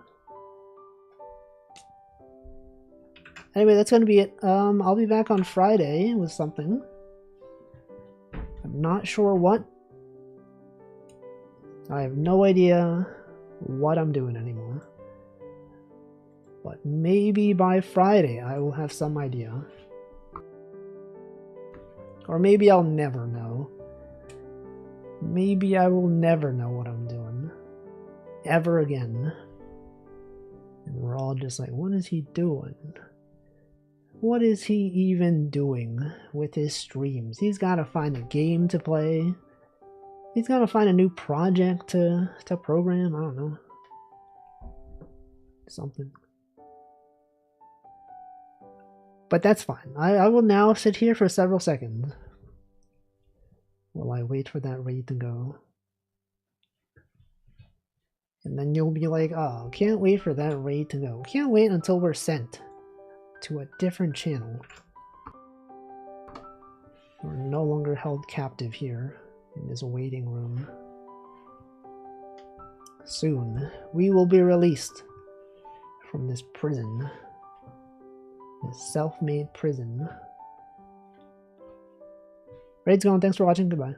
Anyway, that's gonna be it. I'll be back on Friday with something. I'm not sure what. I have no idea what I'm doing anymore. But maybe by Friday I will have some idea. Or maybe I'll never know. Maybe I will never know what I'm doing. Ever again. And we're all just like, what is he doing? What is he even doing with his streams? He's got to find a game to play. He's got to find a new project to program. I don't know. Something. But that's fine. I will now sit here for several seconds while I wait for that raid to go. And then you'll be like, oh, can't wait for that raid to go. Can't wait until we're sent to a different channel. We're no longer held captive here in this waiting room. Soon, we will be released from this prison. This self-made prison. Raid's gone. Thanks for watching. Goodbye.